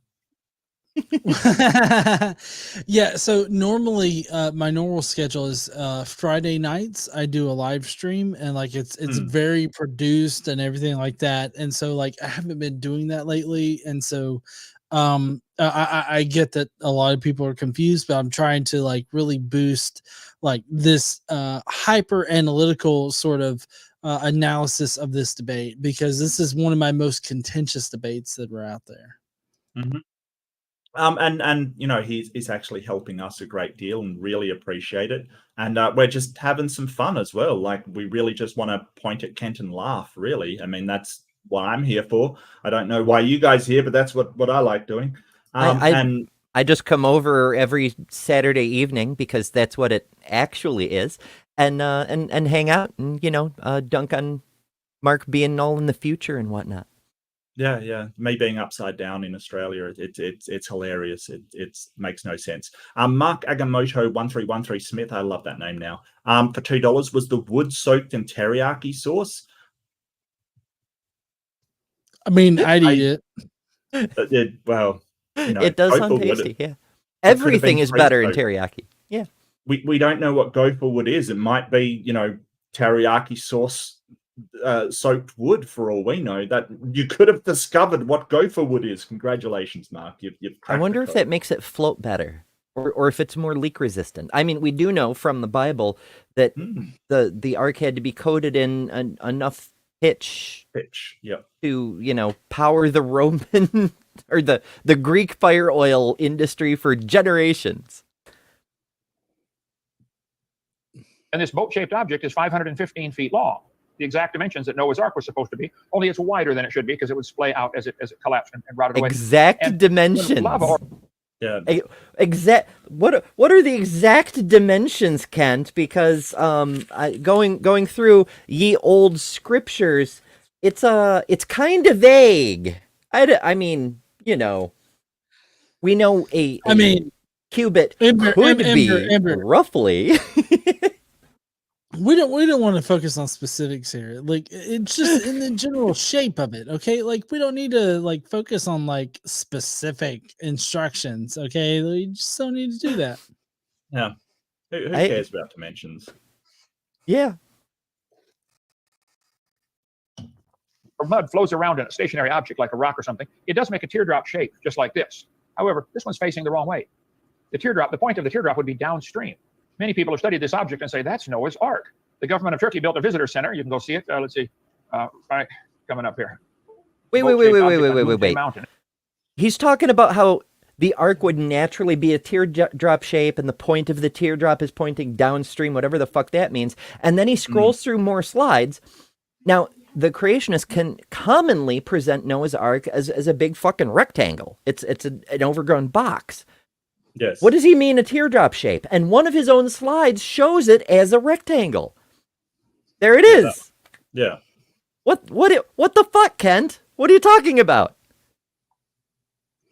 Yeah, so normally my normal schedule is Friday nights I do a live stream, and like it's very produced and everything like that. And so like I haven't been doing that lately, and so I get that a lot of people are confused, but I'm trying to like really boost like this hyper analytical sort of analysis of this debate, because this is one of my most contentious debates that were out there. And he's actually helping us a great deal, and really appreciate it. And we're just having some fun as well. Like, we really just want to point at Kent and laugh, really. I mean, that's what I'm here for. I don't know why you guys are here, but that's what I like doing. I just come over every Saturday evening because that's what it actually is, and hang out and dunk on Mark being all in the future and whatnot. Yeah. Me being upside down in Australia, it's hilarious. It makes no sense. Mark Agamotto 1313 Smith, I love that name now. For $2, was the wood soaked in teriyaki sauce? I mean, I'd eat it. Well, it does sound tasty. Yeah, everything is better in teriyaki. Yeah, we don't know what gopher wood is. It might be teriyaki sauce soaked wood for all we know. That you could have discovered what gopher wood is. Congratulations, Mark. You've I wonder if that makes it float better, or if it's more leak resistant. I mean, we do know from the Bible that the ark had to be coated in enough pitch, yeah, to power the Roman or the Greek fire oil industry for generations. And this boat-shaped object is 515 feet long. The exact dimensions that Noah's Ark was supposed to be, only it's wider than it should be because it would splay out as it collapsed and rotted away. Exact dimensions. Yeah. What are the exact dimensions, Kent? Because going through ye old scriptures, it's kind of vague. I mean, we know a cubit could be roughly. We don't want to focus on specifics here. Like, it's just in the general shape of it, okay? Like, we don't need to focus on specific instructions, okay? We just don't need to do that. Yeah. Who cares about dimensions? Yeah. Or mud flows around in a stationary object like a rock or something. It does make a teardrop shape, just like this. However, this one's facing the wrong way. The point of the teardrop would be downstream. Many people have studied this object and say, that's Noah's Ark. The government of Turkey built a visitor center. You can go see it. Let's see. Right, coming up here. Wait. Mountain. He's talking about how the ark would naturally be a teardrop shape, and the point of the teardrop is pointing downstream, whatever the fuck that means. And then he scrolls through more slides. Now, the creationists can commonly present Noah's Ark as a big fucking rectangle. It's an overgrown box. Yes. What does he mean a teardrop shape? And one of his own slides shows it as a rectangle. There it is. Yeah. What the fuck, Kent? What are you talking about?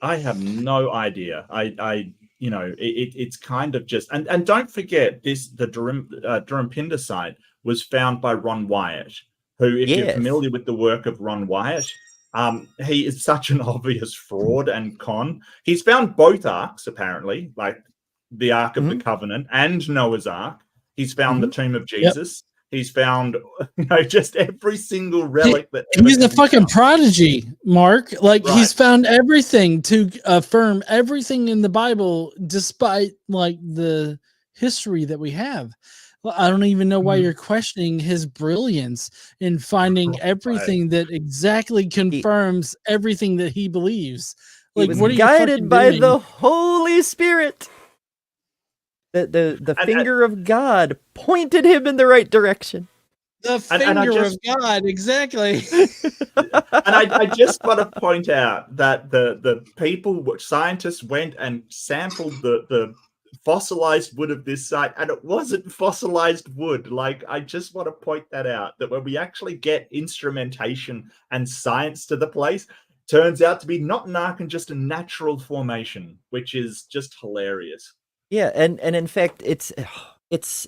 I have no idea. It's kind of just and don't forget the Dhurmapinda site was found by Ron Wyatt, who, if you're familiar with the work of Ron Wyatt, he is such an obvious fraud and con. He's found both arks, apparently, like the Ark of the Covenant and Noah's Ark. He's found the tomb of Jesus. Yep. He's found, just every single relic that. He's a fucking prodigy, Mark. He's found everything to affirm everything in the Bible, despite the history that we have. Well, I don't even know why you're questioning his brilliance in finding everything that exactly confirms everything that he believes. He was guided by the Holy Spirit. The finger of God pointed him in the right direction. The finger of God, exactly. And I just want to point out that the scientists went and sampled the fossilized wood of this site, and it wasn't fossilized wood. I just want to point that out, that when we actually get instrumentation and science to the place, turns out to be not an ark and just a natural formation, which is just hilarious. Yeah, and in fact, it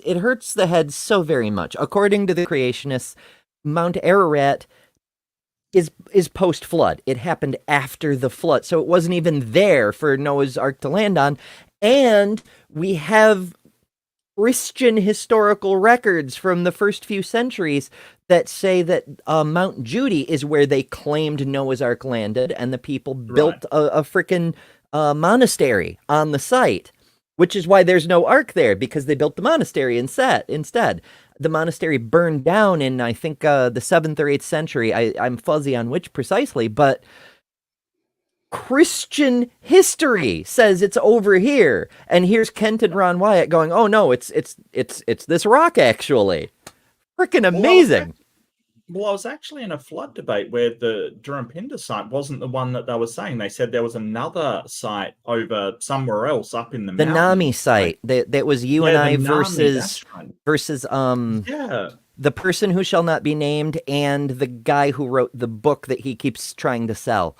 hurts the head so very much. According to the creationists, Mount Ararat is post-flood. It happened after the flood, so it wasn't even there for Noah's Ark to land on. And we have Christian historical records from the first few centuries that say that Mount Judy is where they claimed Noah's Ark landed, and the people built a freaking monastery on the site, which is why there's no ark there, because they built the monastery instead. The monastery burned down in, I think, the 7th or 8th century. I'm fuzzy on which precisely, but Christian history says it's over here. And here's Kent and Ron Wyatt going, oh no, it's this rock actually. Freaking amazing. Well, I was actually in a flood debate where the Durham-Pinder site wasn't the one that they were saying. They said there was another site over somewhere else up in the The mountains. Nami site that was you and Yeah, I the Nami, that's right. versus Yeah. the person who shall not be named and the guy who wrote the book that he keeps trying to sell.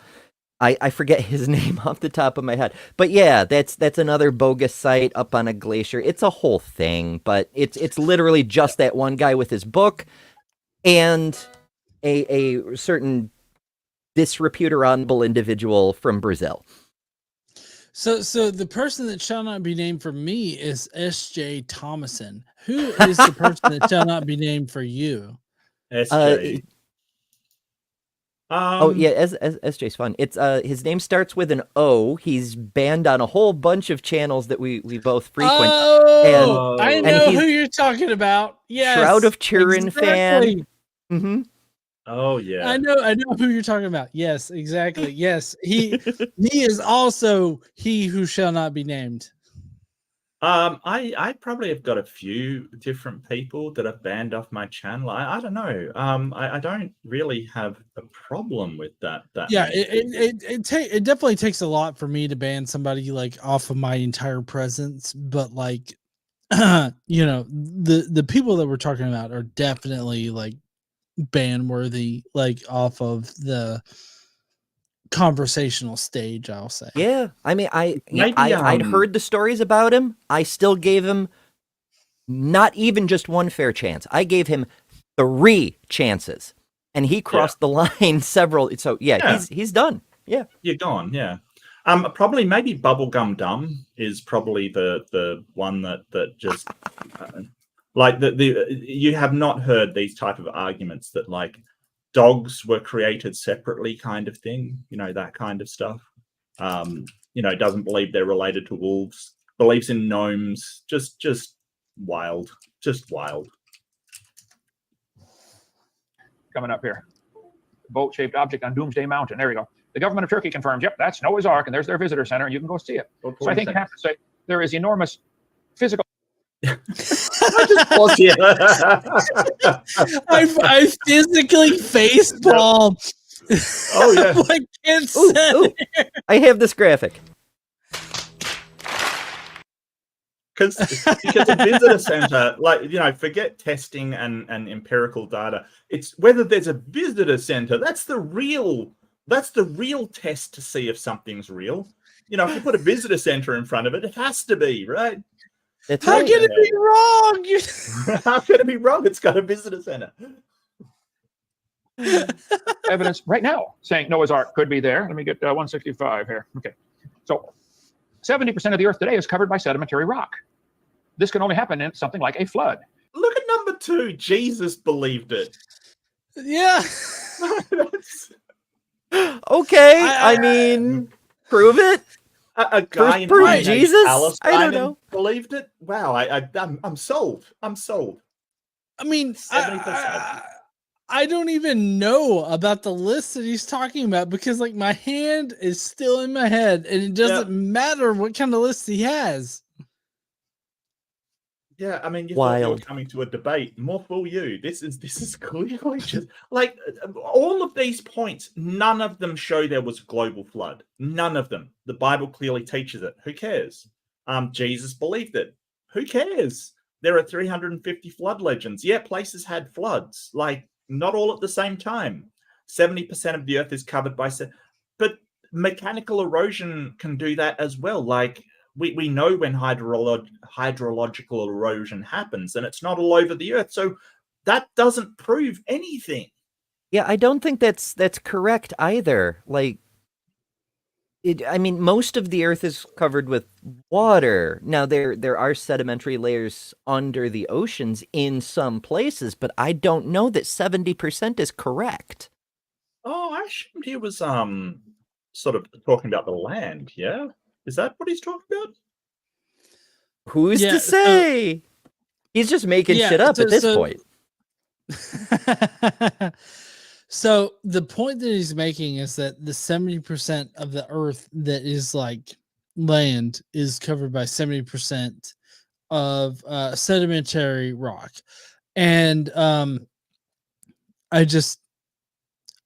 I forget his name off the top of my head. But yeah, that's another bogus site up on a glacier. It's a whole thing, but it's literally just that one guy with his book and a certain disrepute or honorable individual from Brazil. So the person that shall not be named for me is S.J. Thomason. Who is the person that shall not be named for you? SJ. Oh yeah, SJ's fun. It's his name starts with an O. He's banned on a whole bunch of channels that we both frequent. Oh, I and know he's who you're talking about. Yes, Shroud of Turin exactly. fan. Mm-hmm. Oh yeah. I know who you're talking about. Yes, exactly. Yes, he is also he who shall not be named. I probably have got a few different people that are banned off my channel. I don't know. I don't really have a problem with that. Yeah, many people. it definitely takes a lot for me to ban somebody like off of my entire presence, but like you know, the people that we're talking about are definitely like ban worthy, like off of the conversational stage, I'll say. Yeah, I mean, Maybe, I'd heard the stories about him. I still gave him not even just one fair chance. I gave him 3 chances, and he crossed the line several. So yeah, he's done. Yeah, you're gone. Yeah. Probably maybe Bubblegum Dumb is probably the one that just like the you have not heard these type of arguments that like dogs were created separately kind of thing, you know, that kind of stuff. You know, doesn't believe they're related to wolves, believes in gnomes, just wild. Coming up here. Boat-shaped object on Doomsday Mountain. There you go. The government of Turkey confirms, yep, that's Noah's Ark, and there's their visitor center, and you can go see it. So I think you have to say there is enormous physical... I just pause here. I physically face palm. Oh yeah. I can't ooh. I have this graphic. Because a visitor center, like, you know, forget testing and empirical data. It's whether there's a visitor center. That's the real test to see if something's real. You know, if you put a visitor center in front of it, it has to be, right? How can it be wrong? How can it be wrong? It's got a visitor center. Evidence right now saying Noah's Ark could be there. Let me get 165 here. Okay. So 70% of the Earth today is covered by sedimentary rock. This can only happen in something like a flood. Look at number 2. Jesus believed it. Yeah. Okay. I mean, prove it. A guy in Jesus? Palestine I don't know. Believed it. Wow. I'm sold. I'm sold. I mean, 70%. I don't even know about the list that he's talking about because like my hand is still in my head and it doesn't matter what kind of list he has. Yeah, I mean, you thought you were coming to a debate. More fool you. This is clearly just like all of these points. None of them show there was a global flood. None of them. The Bible clearly teaches it. Who cares? Jesus believed it. Who cares? There are 350 flood legends. Yeah, places had floods. Like not all at the same time. 70% of the Earth is covered by, but mechanical erosion can do that as well. Like. We know when hydrological erosion happens, and it's not all over the Earth. So that doesn't prove anything. Yeah, I don't think that's correct either. Like, I mean, most of the Earth is covered with water. Now, there are sedimentary layers under the oceans in some places, but I don't know that 70% is correct. Oh, I assumed he was sort of talking about the land, yeah? Is that what he's talking about? Who's to say? He's just making shit up at this point. So the point that he's making is that the 70% of the Earth that is like land is covered by 70% of sedimentary rock. And I just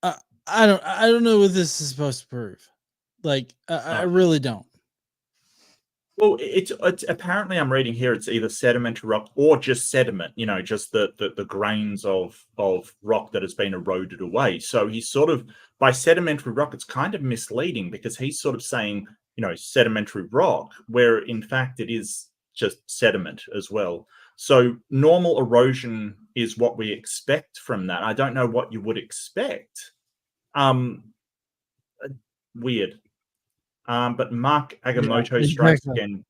I don't know what this is supposed to prove. Like I really don't. Well, it's apparently I'm reading here it's either sedimentary rock or just sediment, just the grains of rock that has been eroded away. So he's sort of, by sedimentary rock, it's kind of misleading because he's sort of saying, sedimentary rock, where in fact it is just sediment as well. So normal erosion is what we expect from that. I don't know what you would expect. Weird. But Mark Agamotto strikes again.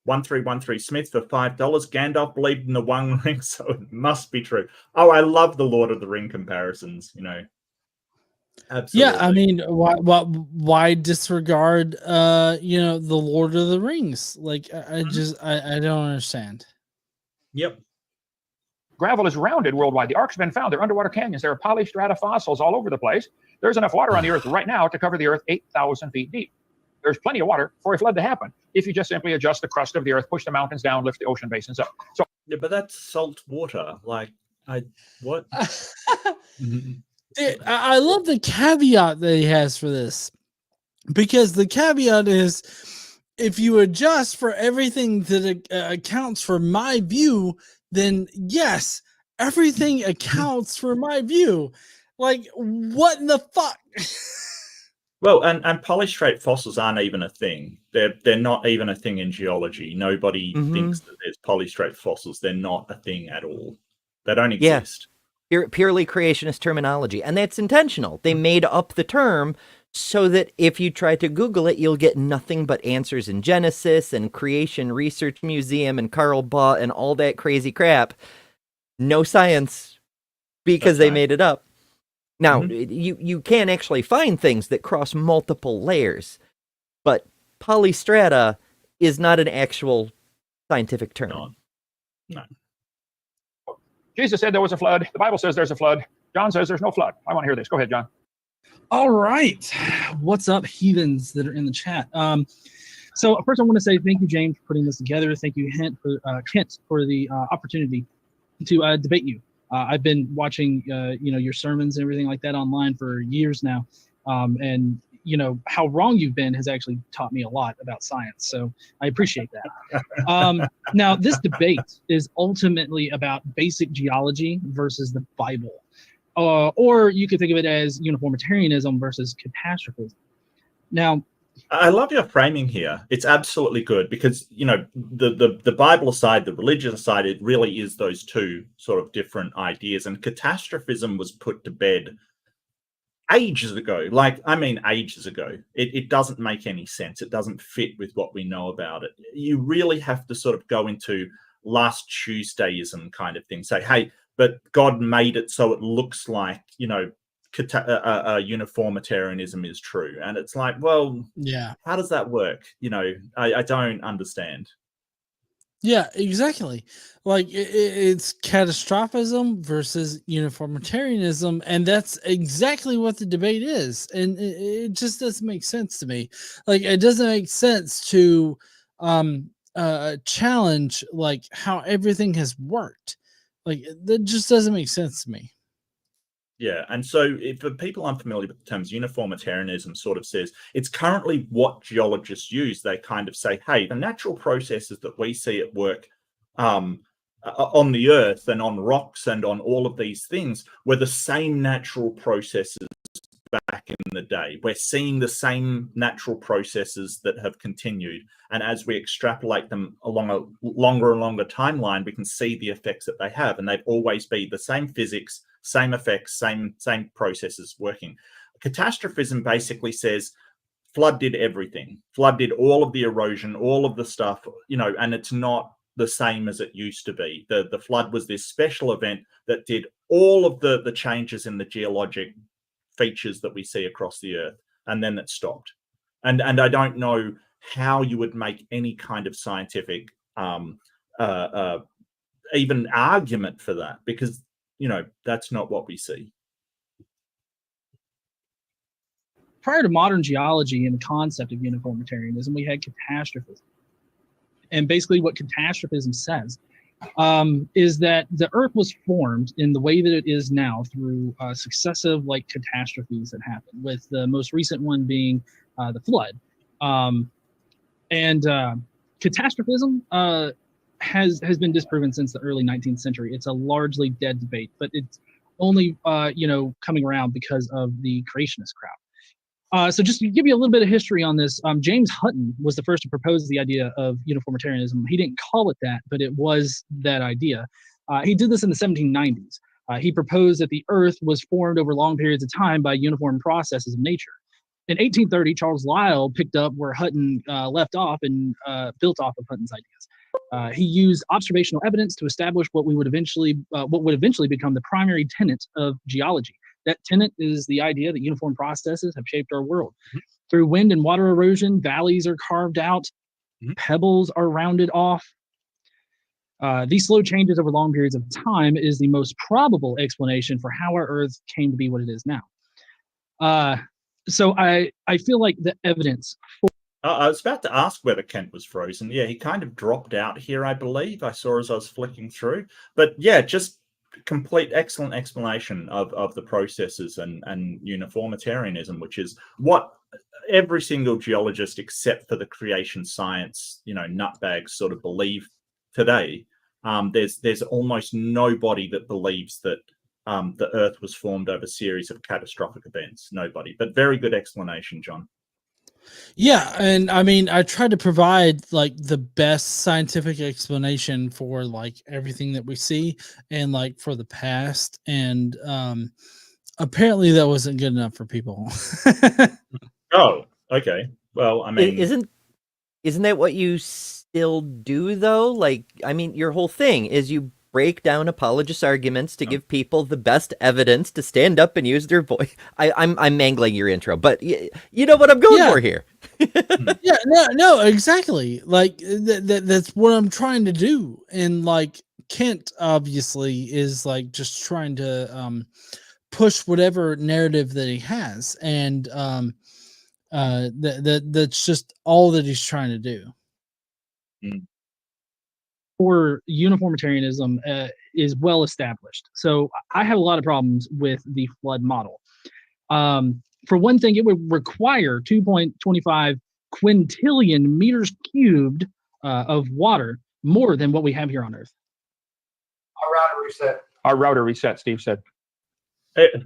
1313 Smith for $5. Gandalf believed in the One Ring, so it must be true. Oh, I love the Lord of the Ring comparisons. Absolutely. Yeah, I mean, why disregard the Lord of the Rings? Like, I don't understand. Yep. Gravel is rounded worldwide. The ark's been found. There are underwater canyons. There are polystrata fossils all over the place. There's enough water on the Earth right now to cover the Earth 8,000 feet deep. There's plenty of water for a flood to happen if you just simply adjust the crust of the Earth, push the mountains down, lift the ocean basins up. So yeah, but that's salt water. Like, what? I love the caveat that he has for this, because the caveat is, if you adjust for everything that accounts for my view, then yes, everything accounts for my view. Like, what in the fuck? Well, and polystrate fossils aren't even a thing. They're not even a thing in geology. Nobody thinks that there's polystrate fossils. They're not a thing at all. They don't exist. Yeah. Purely creationist terminology. And that's intentional. They made up the term so that if you try to Google it, you'll get nothing but answers in Genesis and Creation Research Museum and Carl Baugh and all that crazy crap. No science, because they made it up. Now, you can actually find things that cross multiple layers, but polystrata is not an actual scientific term. No. Jesus said there was a flood. The Bible says there's a flood. John says there's no flood. I want to hear this. Go ahead, John. All right. What's up, heathens that are in the chat? So first I want to say thank you, James, for putting this together. Thank you, Kent, for the opportunity to debate you. I've been watching, your sermons and everything like that online for years now. And, how wrong you've been has actually taught me a lot about science. So I appreciate that. Now, this debate is ultimately about basic geology versus the Bible. Or you could think of it as uniformitarianism versus catastrophism. Now, I love your framing here. It's absolutely good because, the Bible aside, the religion aside, it really is those two sort of different ideas. And catastrophism was put to bed ages ago. Ages ago. It doesn't make any sense. It doesn't fit with what we know about it. You really have to sort of go into last Tuesdayism kind of thing. Say, hey, but God made it so it looks like, uniformitarianism is true. And it's like, well, yeah, how does that work? I don't understand. Yeah, exactly. Like it's catastrophism versus uniformitarianism, and that's exactly what the debate is. And it just doesn't make sense to me. Like it doesn't make sense to challenge like how everything has worked. Like that just doesn't make sense to me. Yeah, and so for people unfamiliar with the terms, uniformitarianism sort of says it's currently what geologists use. They kind of say, hey, the natural processes that we see at work on the Earth and on rocks and on all of these things were the same natural processes back in the day. We're seeing the same natural processes that have continued. And as we extrapolate them along a longer and longer timeline, we can see the effects that they have. And they've always been the same physics, same effects, same processes working. Catastrophism basically says flood did everything. Flood did all of the erosion, all of the stuff, and it's not the same as it used to be. The flood was this special event that did all of the changes in the geologic features that we see across the Earth, and then it stopped. And I don't know how you would make any kind of scientific even argument for that, because that's not what we see. Prior to modern geology and the concept of uniformitarianism, we had catastrophism. And basically what catastrophism says is that the Earth was formed in the way that it is now through successive like catastrophes that happened, with the most recent one being the flood. And catastrophism has been disproven since the early 19th century. It's a largely dead debate, but it's only coming around because of the creationist crowd. So just to give you a little bit of history on this, James Hutton was the first to propose the idea of uniformitarianism. He didn't call it that, but it was that idea. He did this in the 1790s. He proposed that the Earth was formed over long periods of time by uniform processes of nature. In 1830, Charles Lyell picked up where Hutton left off and built off of Hutton's ideas. He used observational evidence to establish what would eventually become the primary tenet of geology. That tenet is the idea that uniform processes have shaped our world. Through wind and water erosion, valleys are carved out, pebbles are rounded off. These slow changes over long periods of time is the most probable explanation for how our Earth came to be what it is now. So I feel like the evidence for I was about to ask whether Kent was frozen. Yeah, he kind of dropped out here, I believe. I saw as I was flicking through. But yeah, just complete excellent explanation of the processes and uniformitarianism, which is what every single geologist except for the creation science, nutbags sort of believe today. There's almost nobody that believes that the Earth was formed over a series of catastrophic events. Nobody. But very good explanation, John. Yeah, and I mean, I tried to provide like the best scientific explanation for like everything that we see and like for the past, and apparently that wasn't good enough for people. Oh, okay. Well, I mean, isn't that what you still do though? Like, I mean, your whole thing is you break down apologist arguments to give people the best evidence to stand up and use their voice. I'm mangling your intro, but you know what I'm going for here. Yeah, no, exactly. Like that's what I'm trying to do. And like Kent obviously is like just trying to push whatever narrative that he has, and that's just all that he's trying to do. for uniformitarianism is well established. So I have a lot of problems with the flood model. For one thing, it would require 2.25 quintillion meters cubed of water, more than what we have here on Earth. Our router reset, Steve said.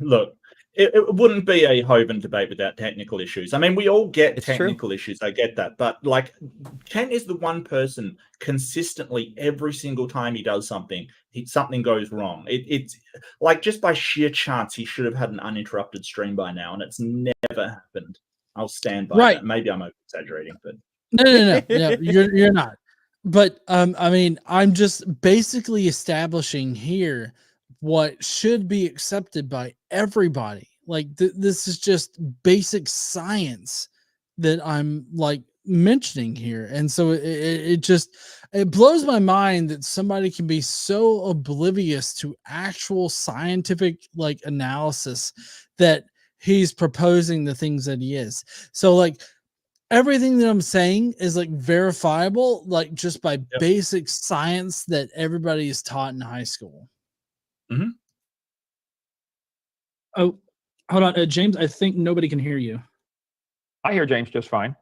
Look, it wouldn't be a Hovind debate without technical issues. I mean, we all get technical issues. I get that. But like, Kent is the one person consistently every single time he does something, something goes wrong. It's like just by sheer chance, he should have had an uninterrupted stream by now, and it's never happened. I'll stand by that. Maybe I'm exaggerating, but no, you're not. But I mean, I'm just basically establishing here what should be accepted by everybody. Like this is just basic science that I'm like mentioning here. And so it blows my mind that somebody can be so oblivious to actual scientific like analysis that he's proposing the things that he is. So like everything that I'm saying is like verifiable, like just by basic science that everybody is taught in high school. Mm-hmm. Oh, hold on, James. I think nobody can hear you. I hear James just fine.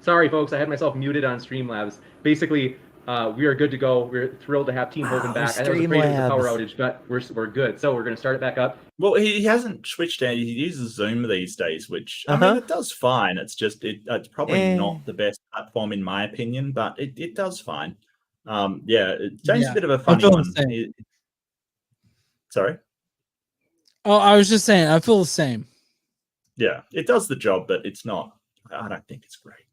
Sorry, folks. I had myself muted on Streamlabs. Basically, we are good to go. We're thrilled to have Team Hovind back. I was afraid of the power outage, but we're good. So we're going to start it back up. Well, he hasn't switched out. He uses Zoom these days, which I mean, it does fine. It's just it's probably not the best platform in my opinion, but it does fine. James is a bit of a funny one. Sorry. Oh, I was just saying, I feel the same. Yeah, it does the job, but it's not. I don't think it's great.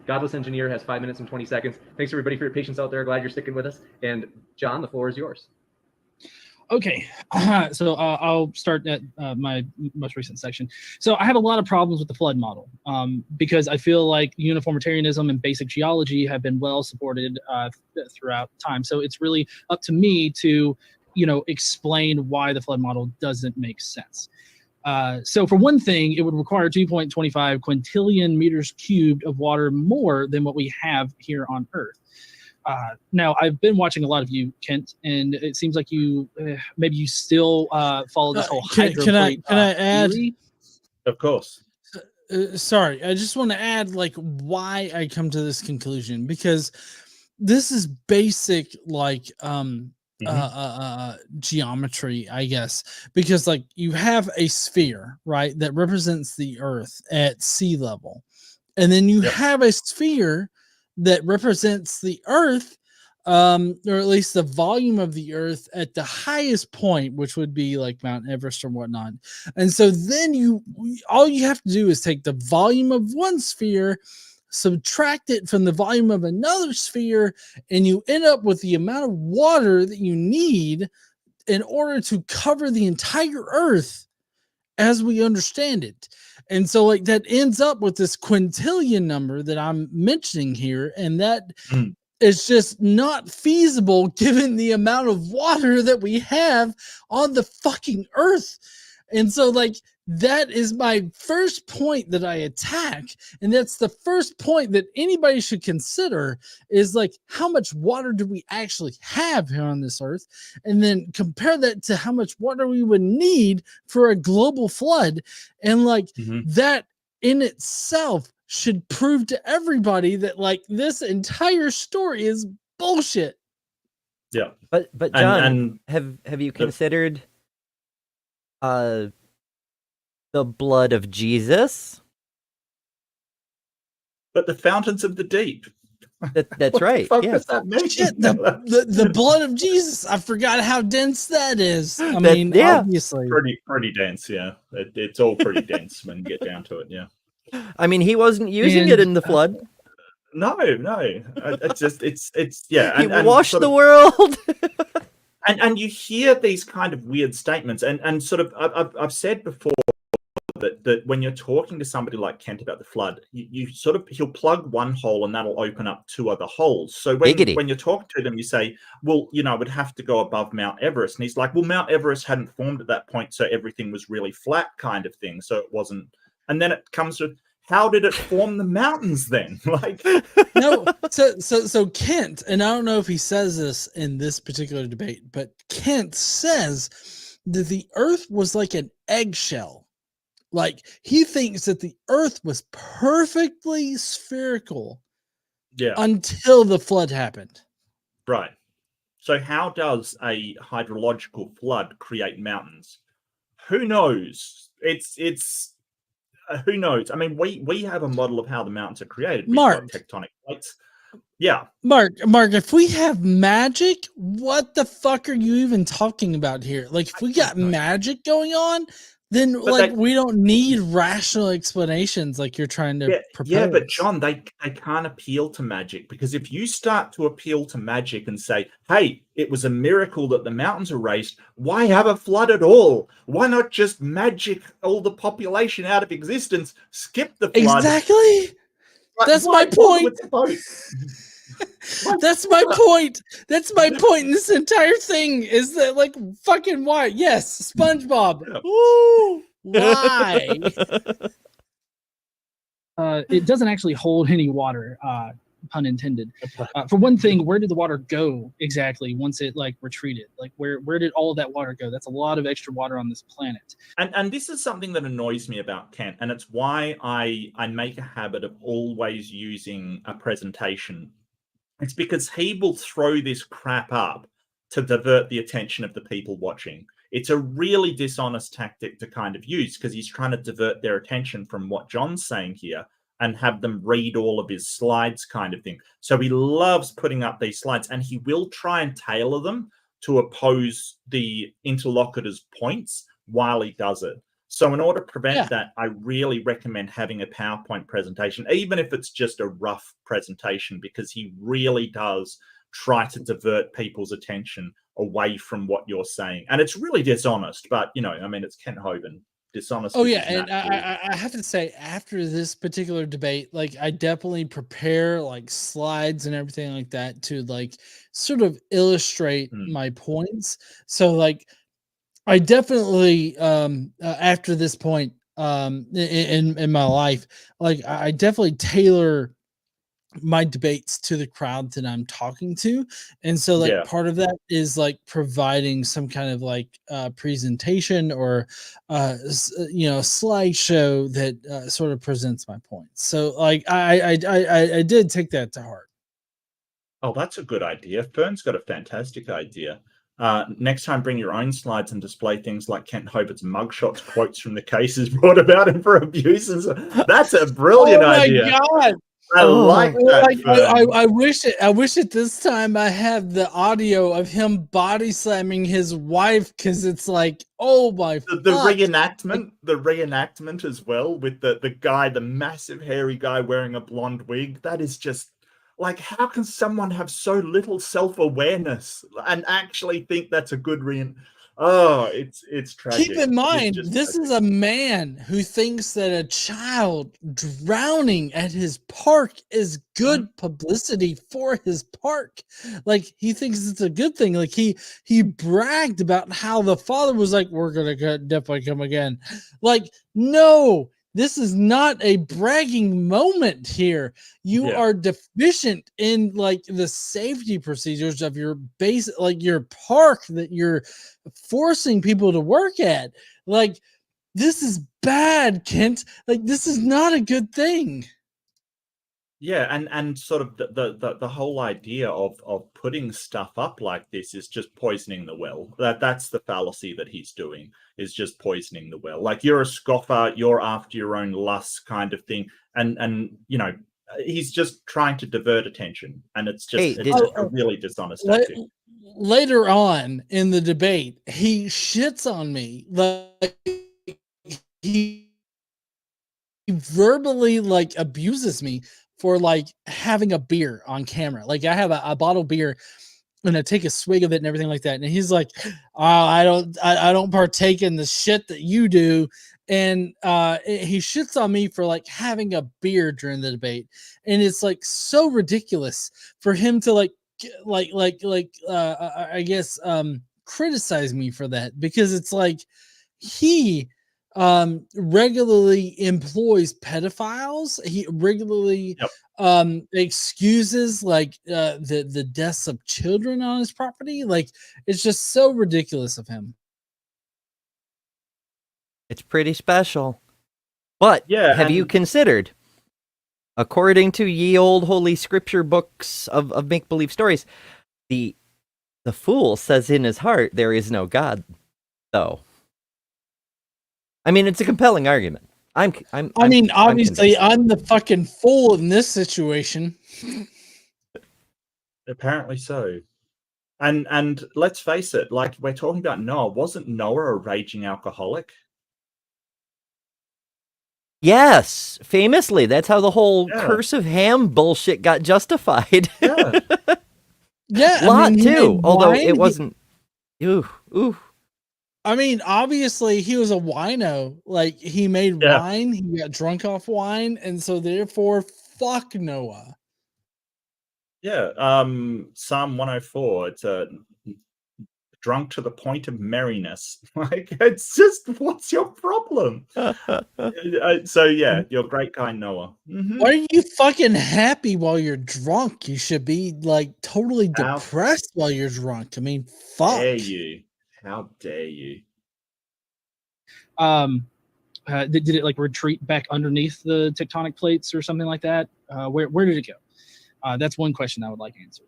Godless Engineer has 5 minutes and 20 seconds. Thanks everybody for your patience out there. Glad you're sticking with us. And John, the floor is yours. Okay, so I'll start at my most recent section. So I have a lot of problems with the flood model because I feel like uniformitarianism and basic geology have been well supported throughout time. So it's really up to me to, explain why the flood model doesn't make sense. So for one thing, it would require 2.25 quintillion meters cubed of water more than what we have here on Earth. Now, I've been watching a lot of you, Kent, and it seems like you maybe you still follow this whole hydroplate can I add? theory. Of course. Sorry, I just want to add like why I come to this conclusion, because this is basic like geometry, I guess, because like you have a sphere, right, that represents the Earth at sea level, and then you have a sphere that represents the Earth, or at least the volume of the Earth at the highest point, which would be like Mount Everest or whatnot. And so then all you have to do is take the volume of one sphere, subtract it from the volume of another sphere, and you end up with the amount of water that you need in order to cover the entire Earth as we understand it. And so like that ends up with this quintillion number that I'm mentioning here, and that is just not feasible given the amount of water that we have on the fucking Earth. And so like that is my first point that I attack, and that's the first point that anybody should consider, is like, how much water do we actually have here on this Earth, and then compare that to how much water we would need for a global flood, and like that in itself should prove to everybody that like this entire story is bullshit. Yeah, but John, have you considered the blood of Jesus? But the fountains of the deep. That's right. What the fuck Yeah. does that mean? Shit, the blood of Jesus. I forgot how dense that is. I mean, yeah. obviously. Pretty dense, yeah. It's all pretty dense when you get down to it, yeah. I mean, he wasn't using it in the flood. No. It's yeah. He washed the world. and you hear these kind of weird statements, and sort of I've said before that when you're talking to somebody like Kent about the flood, you sort of, he'll plug one hole and that'll open up two other holes. So when you're talking to them, you say, well, you know, it would have to go above Mount Everest. And he's like, well, Mount Everest hadn't formed at that point, so everything was really flat kind of thing. So it wasn't. And then it comes to, how did it form the mountains then? Like, no, so Kent, and I don't know if he says this in this particular debate, but Kent says that the Earth was like an eggshell. Like, he thinks that the Earth was perfectly spherical until the flood happened. Right. So how does a hydrological flood create mountains? Who knows? It's who knows? I mean, we have a model of how the mountains are created. We've got tectonic plates. Yeah. Mark, if we have magic, what the fuck are you even talking about here? Like, if we got magic going on, then we don't need rational explanations like you're trying to propose. Yeah, but John, they can't appeal to magic, because if you start to appeal to magic and say, hey, it was a miracle that the mountains were raised, why have a flood at all? Why not just magic all the population out of existence, skip the flood? Exactly. Like, that's my point. That's my point. That's my point in this entire thing, is that like, fucking why? Yes, SpongeBob. Ooh, why? It doesn't actually hold any water, pun intended. For one thing, where did the water go exactly once it like retreated? Like, where did all of that water go? That's a lot of extra water on this planet. And this is something that annoys me about Kent, and it's why I make a habit of always using a presentation. It's because he will throw this crap up to divert the attention of the people watching. It's a really dishonest tactic to kind of use, because he's trying to divert their attention from what John's saying here and have them read all of his slides kind of thing. So he loves putting up these slides, and he will try and tailor them to oppose the interlocutor's points while he does it. So in order to prevent that, I really recommend having a PowerPoint presentation, even if it's just a rough presentation, because he really does try to divert people's attention away from what you're saying. And it's really dishonest, but, you know, I mean, it's Kent Hovind. Dishonest. Oh, yeah. And I have to say, after this particular debate, like, I definitely prepare like slides and everything like that to like sort of illustrate my points. So like, I definitely after this point in my life, like, I definitely tailor my debates to the crowd that I'm talking to. And so like part of that is like providing some kind of like presentation or slideshow that sort of presents my points. So like I did take that to heart. Oh, that's a good idea. Fern's got a fantastic idea. Next time, bring your own slides and display things like Kent Hovind's mugshots, quotes from the cases brought about him for abuse. That's a brilliant idea. Oh my God. I like that. I wish at this time I have the audio of him body slamming his wife, because it's like, oh my the reenactment as well, with the guy, the massive hairy guy wearing a blonde wig. That is just like, how can someone have so little self-awareness and actually think that's a good it's tragic. Keep in mind, this is a man who thinks that a child drowning at his park is good publicity for his park. Like, he thinks it's a good thing. Like, he bragged about how the father was like, we're gonna definitely come again. Like, no, this is not a bragging moment here. You are deficient in like the safety procedures of your base, like your park that you're forcing people to work at. Like, this is bad, Kent. Like, this is not a good thing. Yeah, and sort of the whole idea of putting stuff up like this is just poisoning the well. That's the fallacy that he's doing, is just poisoning the well. Like, you're a scoffer, you're after your own lusts kind of thing, and he's just trying to divert attention, and it's just a really dishonest tactic. Later on in the debate, he shits on me. Like, he verbally like abuses me for like having a beer on camera. Like, I have a bottle of beer and I take a swig of it and everything like that. And he's like, I don't partake in the shit that you do. And he shits on me for like having a beer during the debate. And it's like so ridiculous for him to I guess criticize me for that, because it's like he regularly employs pedophiles. He regularly excuses like the deaths of children on his property. Like, it's just so ridiculous of him. It's pretty special. But have you considered, according to ye old holy scripture books of make-believe stories, the fool says in his heart there is no God, though. I mean, it's a compelling argument. Obviously, I'm the fucking fool in this situation. Apparently so. And let's face it, like, we're talking about Noah. Wasn't Noah a raging alcoholic? Yes, famously. That's how the whole curse of Ham bullshit got justified. Yeah. Yeah, Lot too, although it wasn't. Ooh. I mean, obviously, he was a wino. Like, he made wine. He got drunk off wine, and so therefore, fuck Noah. Yeah. Psalm 104. It's a drunk to the point of merriness. Like, it's just, what's your problem? So yeah, your great guy Noah. Mm-hmm. Why are you fucking happy while you're drunk? You should be like totally depressed while you're drunk. I mean, fuck. How dare you? Did it like retreat back underneath the tectonic plates or something like that? Where did it go? That's one question I would like answered.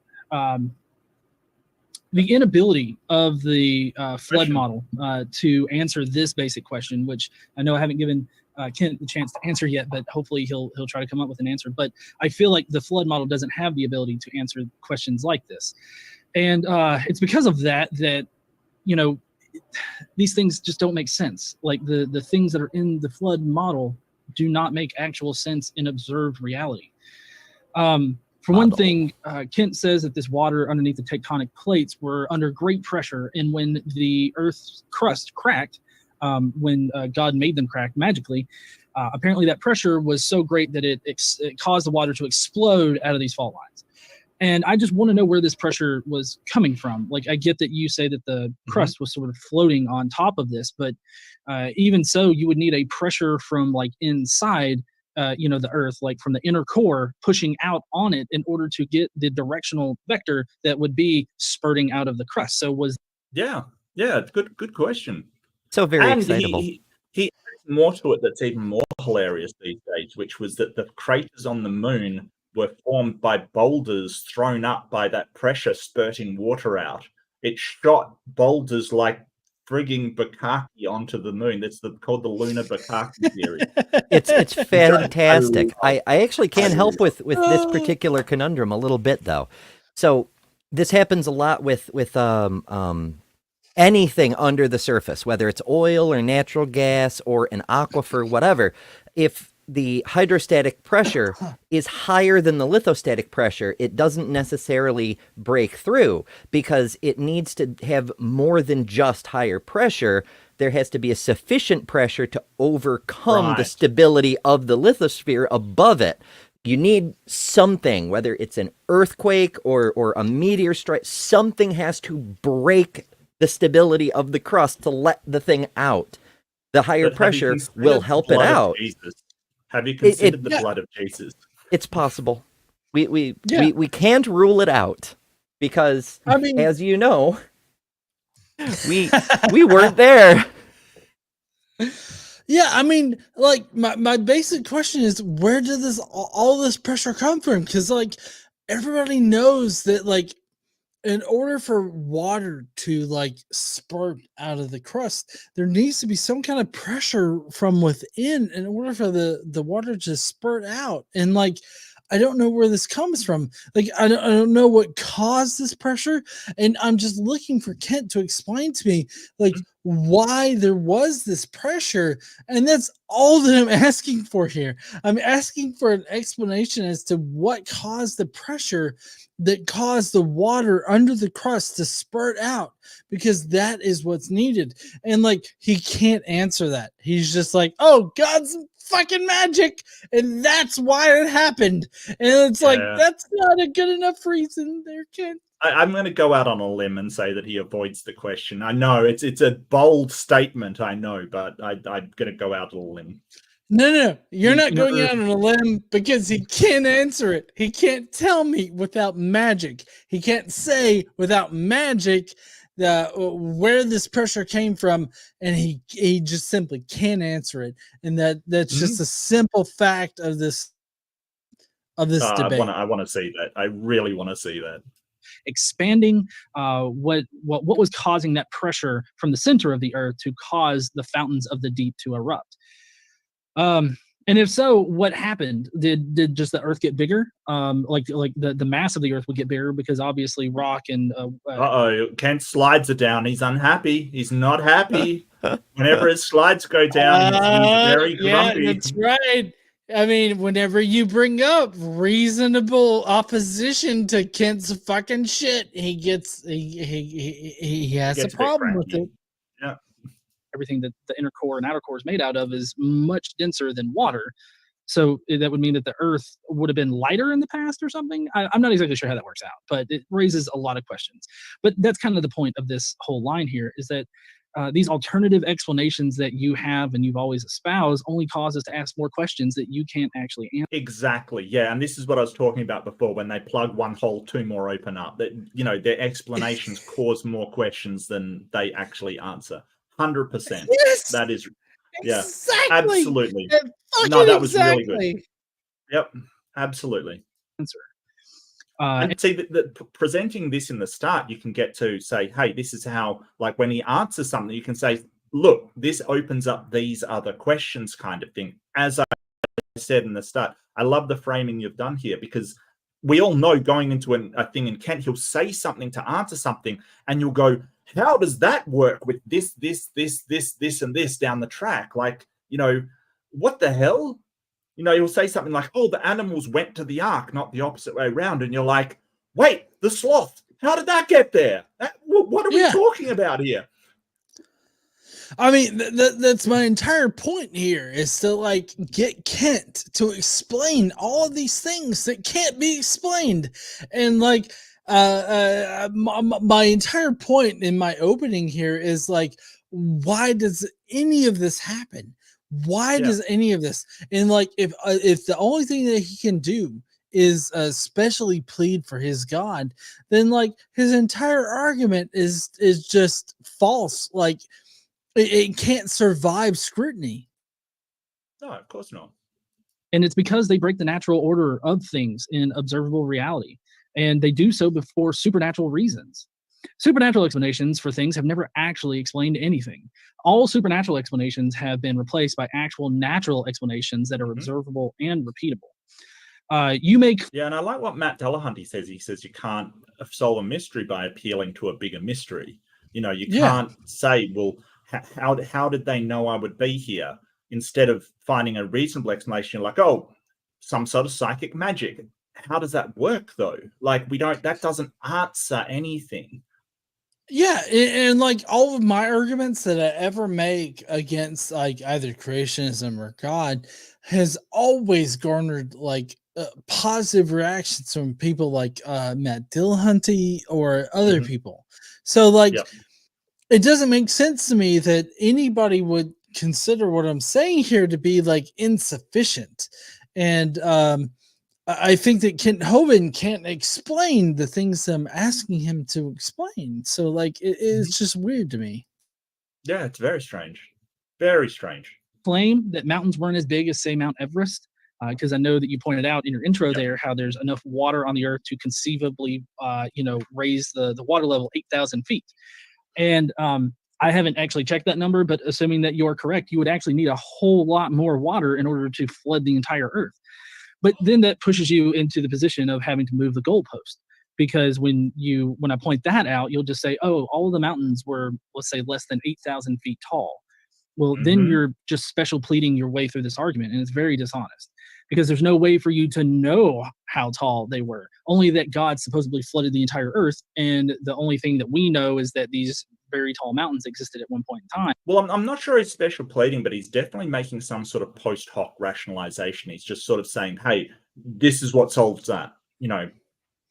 The inability of the flood model to answer this basic question, which I know I haven't given Kent the chance to answer yet, but hopefully he'll try to come up with an answer. But I feel like the flood model doesn't have the ability to answer questions like this, and it's because of that these things just don't make sense. Like, the things that are in the flood model do not make actual sense in observed reality. For one thing, Kent says that this water underneath the tectonic plates were under great pressure, and when the Earth's crust cracked, when God made them crack magically, apparently that pressure was so great that it caused the water to explode out of these fault lines. And I just want to know where this pressure was coming from. Like, I get that you say that the crust was sort of floating on top of this, but even so, you would need a pressure from like inside the Earth, like from the inner core, pushing out on it in order to get the directional vector that would be spurting out of the crust. So was Yeah, good question. So very And excitable. he adds more to it that's even more hilarious these days, which was that the craters on the moon were formed by boulders thrown up by that pressure spurting water out. It shot boulders like frigging bukkake onto the moon. That's called the lunar bukkake theory. It's fantastic. I actually can't help with this particular conundrum a little bit though. So this happens a lot with anything under the surface, whether it's oil or natural gas or an aquifer, whatever. If the hydrostatic pressure is higher than the lithostatic pressure, it doesn't necessarily break through because it needs to have more than just higher pressure. There has to be a sufficient pressure to overcome the stability of the lithosphere above it. You need something, whether it's an earthquake or a meteor strike, something has to break the stability of the crust to let the thing out. The higher pressure will help it out. Have you considered the blood of Jesus? It's possible. We can't rule it out because, as you know, we weren't there. Yeah, I mean, like my basic question is, where did all this pressure come from? Because like everybody knows that like in order for water to like spurt out of the crust, there needs to be some kind of pressure from within in order for the water to spurt out. And like, I don't know where this comes from. Like, I don't know what caused this pressure. And I'm just looking for Kent to explain to me like why there was this pressure. And that's all that I'm asking for here. I'm asking for an explanation as to what caused the pressure that caused the water under the crust to spurt out, because that is what's needed. And like, he can't answer that. He's just like, oh, God's fucking magic, and that's why it happened. And it's like, that's not a good enough reason there, Ken. I'm going to go out on a limb and say that he avoids the question. I know it's a bold statement, I know, but I'm going to go out on a limb. No, you're not going out on a limb because he can't answer it. He can't tell me without magic. He can't say without magic where this pressure came from, and he just simply can't answer it. And that's just a simple fact of this debate. I want to see that. I really want to see that. Expanding what was causing that pressure from the center of the earth to cause the fountains of the deep to erupt. And if so, what happened? Did just the earth get bigger? Like the mass of the earth would get bigger because obviously rock and Kent slides it down. He's unhappy. He's not happy. Whenever his slides go down, he's very grumpy. Yeah, that's right. I mean, whenever you bring up reasonable opposition to Kent's fucking shit, he has a problem with it. Yeah. Everything that the inner core and outer core is made out of is much denser than water. So that would mean that the earth would have been lighter in the past or something. I'm not exactly sure how that works out, but it raises a lot of questions. But that's kind of the point of this whole line here, is that these alternative explanations that you have and you've always espoused only cause us to ask more questions that you can't actually answer. Exactly. Yeah. And this is what I was talking about before. When they plug one hole, two more open up. That, their explanations cause more questions than they actually answer. 100%. Yes, that is, exactly. Absolutely. That was really good. Yep, absolutely. Answer. And see, presenting this in the start, you can get to say, hey, this is how, like when he answers something, you can say, look, this opens up these other questions kind of thing. As I said in the start, I love the framing you've done here, because we all know going into a thing in Kent, he'll say something to answer something, and you'll go, how does that work with this, and this down the track? Like, what the hell? He'll say something like, oh, the animals went to the ark, not the opposite way around. And you're like, wait, the sloth, how did that get there? What are we talking about here? I mean, that's my entire point here, is to like get Kent to explain all of these things that can't be explained. And like, my entire point in my opening here is like, why does any of this happen? Why does any of this? And like, if the only thing that he can do is specially plead for his God, then like his entire argument is just false. Like it can't survive scrutiny. No, of course not. And it's because they break the natural order of things in observable reality, and they do so before supernatural reasons. Supernatural explanations for things have never actually explained anything. All supernatural explanations have been replaced by actual natural explanations that are observable and repeatable. Yeah, and I like what Matt Delahunty says. He says you can't solve a mystery by appealing to a bigger mystery. You know, you can't say, well, how did they know I would be here? Instead of finding a reasonable explanation, like, oh, some sort of psychic magic. How does that work, though? Like, that doesn't answer anything. Yeah, and like all of my arguments that I ever make against like either creationism or God has always garnered like positive reactions from people like Matt Dillahunty or other people. So like, it doesn't make sense to me that anybody would consider what I'm saying here to be like insufficient. And I think that Kent Hovind can't explain the things I'm asking him to explain. So like it's just weird to me. Yeah, it's very strange. Very strange. Claim that mountains weren't as big as, say, Mount Everest, because I know that you pointed out in your intro there how there's enough water on the earth to conceivably, raise the water level 8,000 feet. And I haven't actually checked that number, but assuming that you're correct, you would actually need a whole lot more water in order to flood the entire earth. But then that pushes you into the position of having to move the goalpost, because when I point that out, you'll just say, oh, all of the mountains were, let's say, less than 8,000 feet tall. Well, then you're just special pleading your way through this argument, and it's very dishonest, because there's no way for you to know how tall they were. Only that God supposedly flooded the entire earth, and the only thing that we know is that these very tall mountains existed at one point in time. Well, I'm not sure he's special pleading, but he's definitely making some sort of post hoc rationalization. He's just sort of saying, hey, this is what solves that. You know,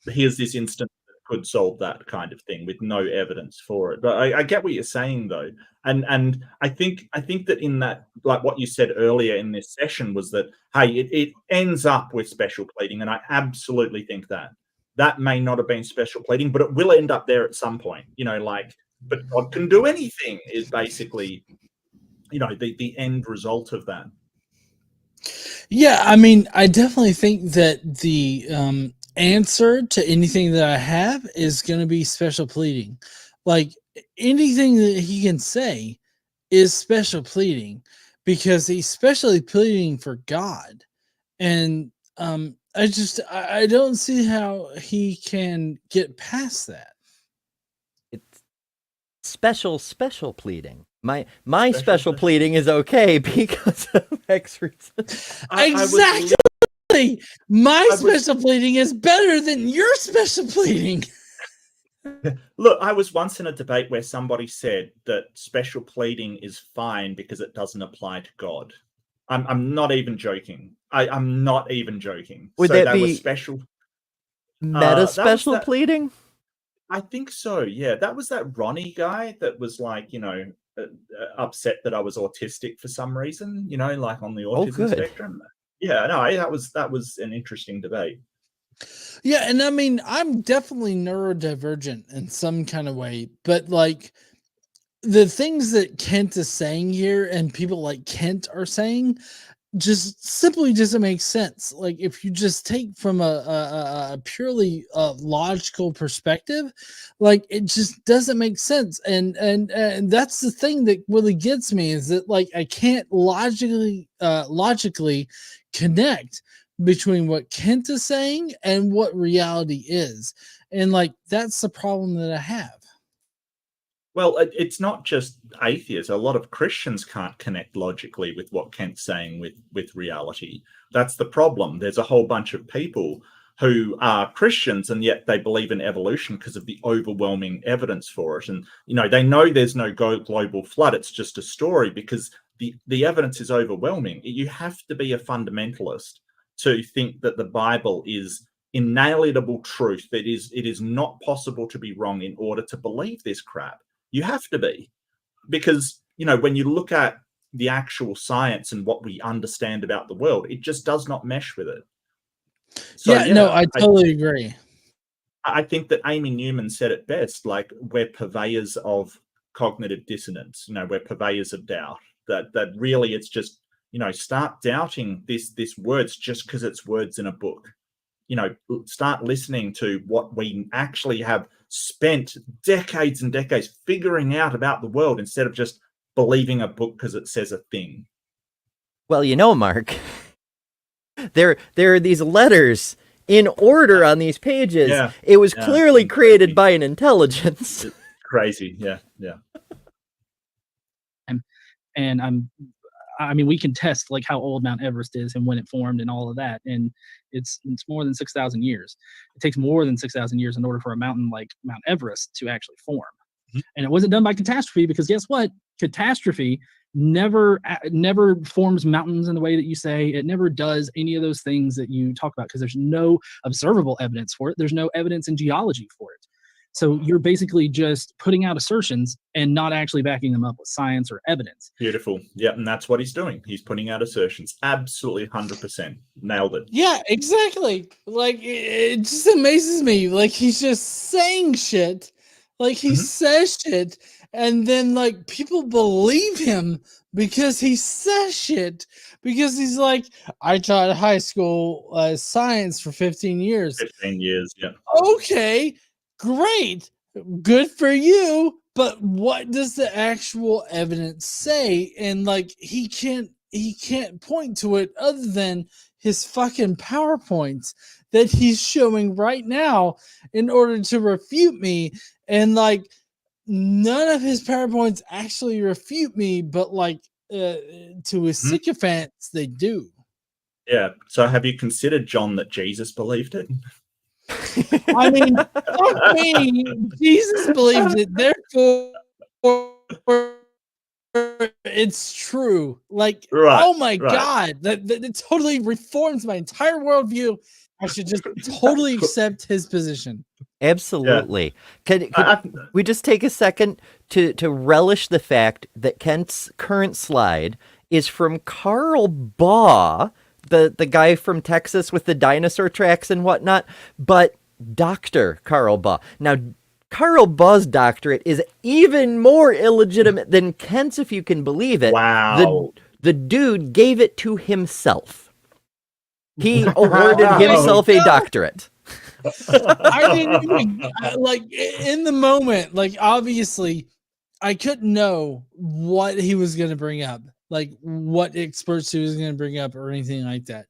here's this instance that could solve that kind of thing with no evidence for it. But I get what you're saying, though. And I think that in that, like what you said earlier in this session was that, hey, it ends up with special pleading. And I absolutely think that may not have been special pleading, but it will end up there at some point, but God can do anything is basically, the end result of that. Yeah, I mean, I definitely think that the answer to anything that I have is going to be special pleading. Like anything that he can say is special pleading, because he's specially pleading for God. And I don't see how he can get past that. It's special pleading. My special pleading is okay because of X reason. Exactly. My special pleading is better than your special pleading. Look, I was once in a debate where somebody said that special pleading is fine because it doesn't apply to God. I'm not even joking. I'm not even joking. Would so that be was special special pleading? I think so. Yeah, that was that Ronnie guy that was like, upset that I was autistic for some reason. Like on the autism spectrum. Yeah, no, that was an interesting debate. Yeah, and I mean, I'm definitely neurodivergent in some kind of way, but like the things that Kent is saying here and people like Kent are saying just simply doesn't make sense. Like if you just take from a purely logical perspective, like it just doesn't make sense. And that's the thing that really gets me, is that like I can't logically connect between what Kent is saying and what reality is. And like that's the problem that I have. Well, it's not just atheists. A lot of Christians can't connect logically with what Kent's saying with reality. That's the problem. There's a whole bunch of people who are Christians and yet they believe in evolution because of the overwhelming evidence for it. And, they know there's no global flood. It's just a story because the evidence is overwhelming. You have to be a fundamentalist to think that the Bible is inalienable truth. That it is not possible to be wrong in order to believe this crap. You have to be, because, when you look at, the actual science and what we understand about the world. It just does not mesh with it. So, no, I totally agree. I think that Amy Newman said it best, like, we're purveyors of cognitive dissonance, we're purveyors of doubt, that really it's just, start doubting this words just because it's words in a book. Start listening to what we actually have spent decades and decades figuring out about the world instead of just believing a book because it says a thing. Well, Mark, there are these letters in order on these pages. Yeah. It was clearly created by an intelligence. It's crazy. Yeah. And I mean, we can test like how old Mount Everest is and when it formed and all of that. And it's more than 6,000 years. It takes more than 6,000 years in order for a mountain like Mount Everest to actually form. Mm-hmm. And it wasn't done by catastrophe, because guess what? Catastrophe never forms mountains in the way that you say. It never does any of those things that you talk about, because there's no observable evidence for it. There's no evidence in geology for it. So you're basically just putting out assertions and not actually backing them up with science or evidence. Beautiful. Yeah, and that's what he's doing. He's putting out assertions. Absolutely 100%. Nailed it. Yeah, exactly. Like, it just amazes me. Like, he's just saying shit. Like, he says shit, and then, like, people believe him because he says shit. Because he's like, I taught high school science for 15 years. 15 years, yeah. Okay. Great, good for you, but what does the actual evidence say? And like, he can't point to it other than his fucking PowerPoints that he's showing right now in order to refute me. And like, none of his PowerPoints actually refute me, but like, to his sycophants, they do. Yeah. So have you considered, John, that Jesus believed it? I mean, fuck me. Jesus believed it, therefore it's true. Like, oh my God, that totally reforms my entire worldview. I should just totally accept his position. Absolutely. Yeah. Could we just take a second to relish the fact that Kent's current slide is from Carl Baugh, the guy from Texas with the dinosaur tracks and whatnot, but Dr. Carl Baugh. Now, Carl Baugh's doctorate is even more illegitimate than Kent's, if you can believe it. Wow. The dude gave it to himself. He awarded himself a doctorate. I didn't even, like, in the moment, like, obviously, I couldn't know what he was going to bring up, like what experts he was going to bring up or anything like that.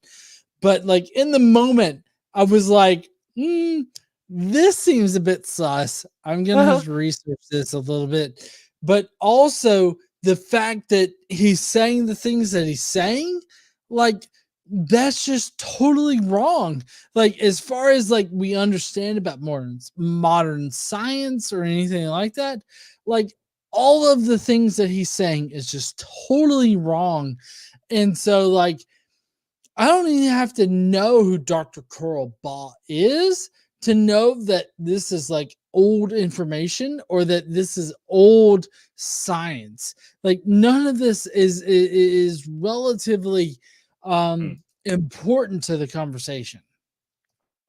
But like, in the moment, I was like, this seems a bit sus. I'm going to have to research this a little bit. But also the fact that he's saying the things that he's saying, like, that's just totally wrong. Like, as far as like we understand about modern science or anything like that, like, all of the things that he's saying is just totally wrong. And so, like, I don't even have to know who Dr. Carl Baugh is to know that this is like old information or that this is old science. Like, none of this is relatively important to the conversation.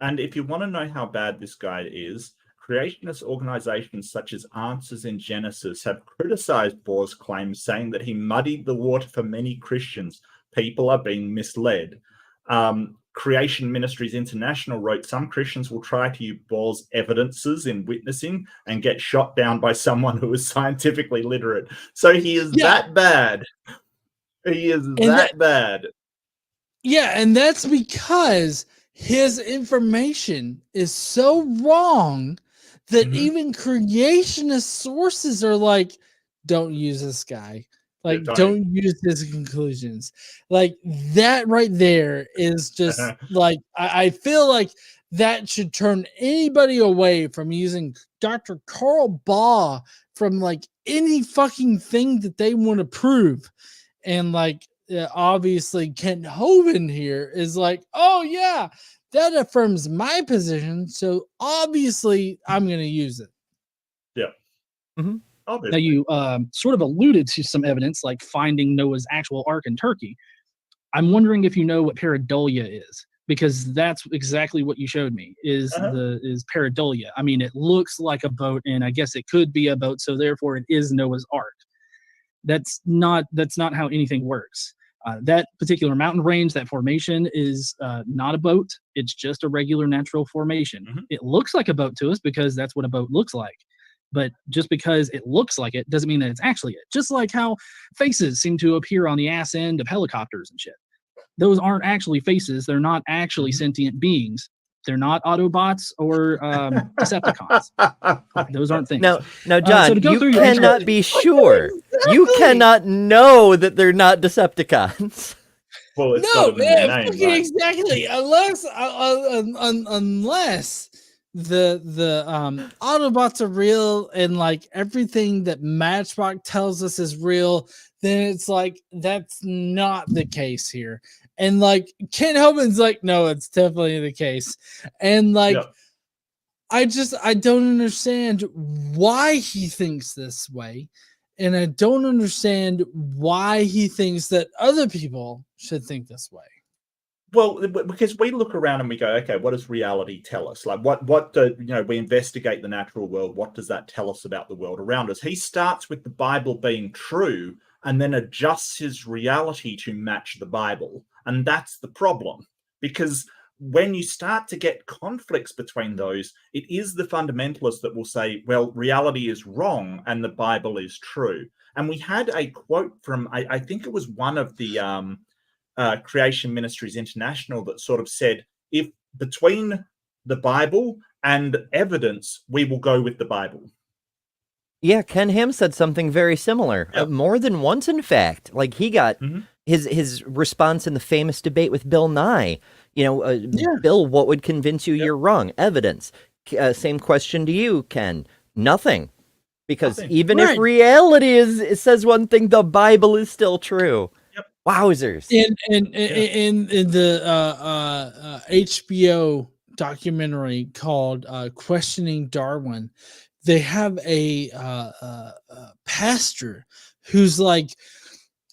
And if you want to know how bad this guy is, creationist organizations such as Answers in Genesis have criticized Baugh's claims, saying that he muddied the water for many Christians. People are being misled. Creation Ministries International wrote, some Christians will try to use Baugh's evidences in witnessing and get shot down by someone who is scientifically literate. So he is that bad. He is that bad. Yeah, and that's because his information is so wrong that even creationist sources are like, don't use this guy. Like, don't use his conclusions. Like, that right there is just like, I feel like that should turn anybody away from using Dr. Carl Baugh from like any fucking thing that they want to prove. And like, obviously Kent Hovind here is like, oh yeah, that affirms my position, so obviously I'm going to use it. Yeah. Now Obviously. you sort of alluded to some evidence like finding Noah's actual ark in Turkey. I'm wondering if you know what pareidolia is, because that's exactly what you showed me is pareidolia. I mean, it looks like a boat, and I guess it could be a boat, so therefore it is Noah's ark. That's not how anything works. That particular mountain range, that formation is not a boat. It's just a regular natural formation. It looks like a boat to us because that's what a boat looks like. But just because it looks like it doesn't mean that it's actually it. Just like how faces seem to appear on the ass end of helicopters and shit. Those aren't actually faces. They're not actually sentient beings. They're not Autobots or Decepticons. Those aren't things. Now, John, so you cannot be sure. Exactly. You cannot know that they're not Decepticons. Well, it's No, got it in their man, name, fucking right? exactly. Unless the Autobots are real and like everything that Matchbox tells us is real, then it's like that's not the case here. And like Ken Hovind's like, no, it's definitely the case. And like I don't understand why he thinks this way. And I don't understand why he thinks that other people should think this way. Well, because we look around and we go, okay, what does reality tell us? Like, what do we investigate the natural world? What does that tell us about the world around us? He starts with the Bible being true and then adjusts his reality to match the Bible. And that's the problem, because when you start to get conflicts between those, it is the fundamentalists that will say, well, reality is wrong and the Bible is true. And we had a quote from, I think it was one of the Creation Ministries International that sort of said, if between the Bible and evidence, we will go with the Bible. Yeah, Ken Ham said something very similar. More than once, in fact. Like, he got his response in the famous debate with Bill Nye. Bill, what would convince you you're wrong? Evidence. Same question to you, Ken. Nothing. Because even if reality says one thing, the Bible is still true. Wowzers. In the HBO documentary called Questioning Darwin, they have a pastor who's like,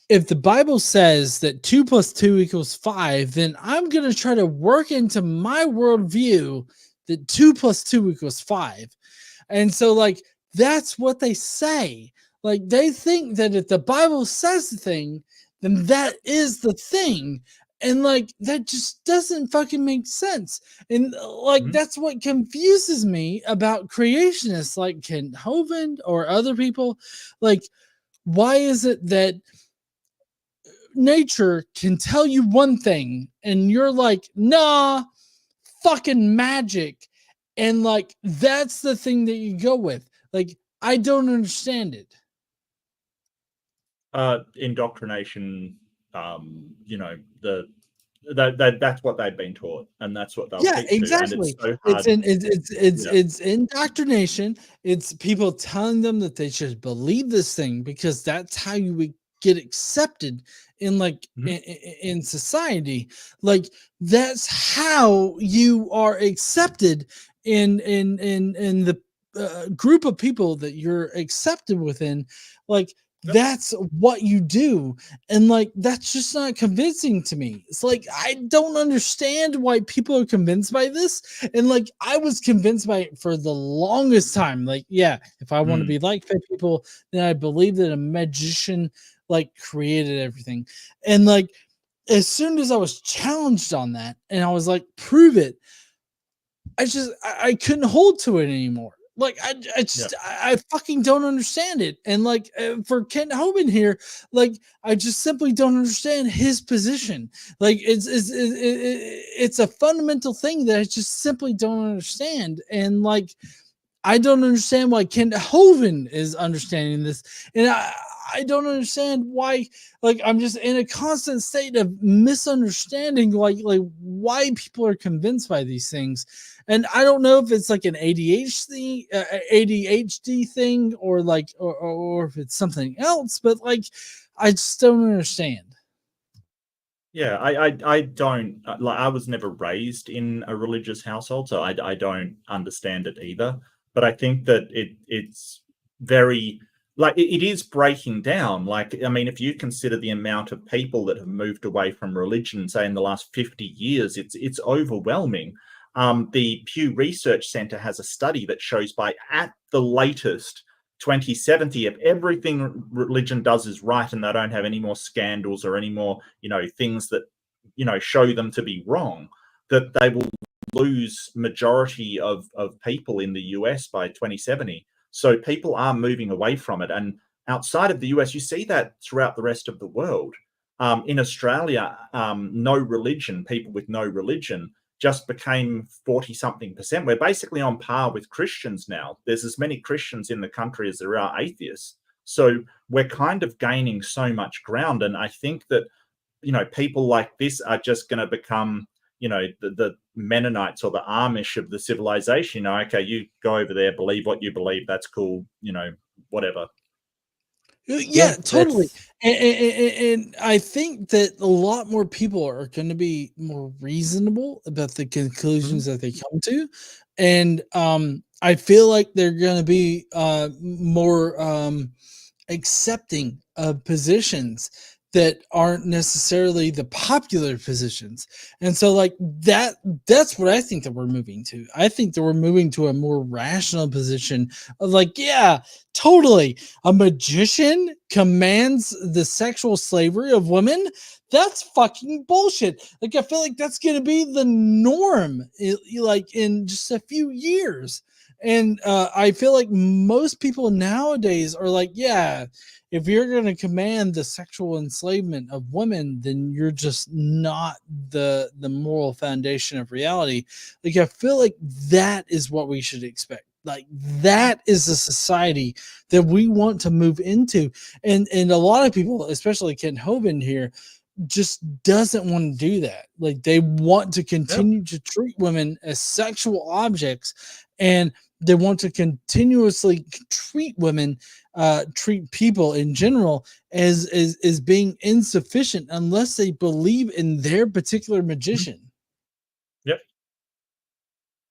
if the Bible says that 2 + 2 = 5, then I'm going to try to work into my worldview that 2 + 2 = 5. And so, like, that's what they say. Like, they think that if the Bible says the thing, then that is the thing. And, like, that just doesn't fucking make sense. And, like, that's what confuses me about creationists like Ken Hovind or other people. Like, why is it that nature can tell you one thing and you're like, nah, fucking magic, and like that's the thing that you go with? Like, I don't understand it. Indoctrination, that's what they've been taught, and that's what they'll keep exactly. to. And it's indoctrination. It's people telling them that they should believe this thing because that's how you would get accepted in in society. Like, that's how you are accepted in the group of people that you're accepted within. Like, that's what you do. And like, that's just not convincing to me. It's like, I don't understand why people are convinced by this. And like, I was convinced by it for the longest time. Like, yeah, if I want to be like fat people, then I believe that a magician like created everything. And like, as soon as I was challenged on that and I was like, prove it, I couldn't hold to it anymore. Like, I fucking don't understand it. And like, for Ken Hovind here, like, I just simply don't understand his position. Like, it's a fundamental thing that I just simply don't understand. And like, I don't understand why Ken Hovind is understanding this. And I don't understand why, like, I'm just in a constant state of misunderstanding, like why people are convinced by these things. And I don't know if it's like an ADHD thing or like, or if it's something else, but like, I just don't understand. Yeah, I don't, like, I was never raised in a religious household, so I don't understand it either. But I think that it's very like it is breaking down. Like, I mean, if you consider the amount of people that have moved away from religion, say in the last 50 years, it's overwhelming. The Pew Research Center has a study that shows by at the latest 2070, if everything religion does is right and they don't have any more scandals or any more, things that, show them to be wrong, that they will lose majority of people in the US by 2070. So people are moving away from it. And outside of the US, you see that throughout the rest of the world. In Australia, people with no religion just became 40-something%. We're basically on par with Christians now. There's as many Christians in the country as there are atheists. So we're kind of gaining so much ground. And I think that, people like this are just going to become, the Mennonites or the Amish of the civilization. Okay, you go over there, believe what you believe. That's cool. Whatever. Yeah, totally. And I think that a lot more people are going to be more reasonable about the conclusions that they come to. And I feel like they're going to be more accepting of positions that aren't necessarily the popular positions. And so like that's what I think that we're moving to. I think that we're moving to a more rational position of like, yeah, totally. A magician commands the sexual slavery of women. That's fucking bullshit. Like, I feel like that's going to be the norm like in just a few years. And I feel like most people nowadays are like, yeah, if you're going to command the sexual enslavement of women, then you're just not the moral foundation of reality. Like, I feel like that is what we should expect. Like, that is the society that we want to move into. And a lot of people, especially Kent Hovind here, just doesn't want to do that. Like, they want to continue to treat women as sexual objects, and they want to continuously treat women, treat people in general as being insufficient unless they believe in their particular magician. Yep,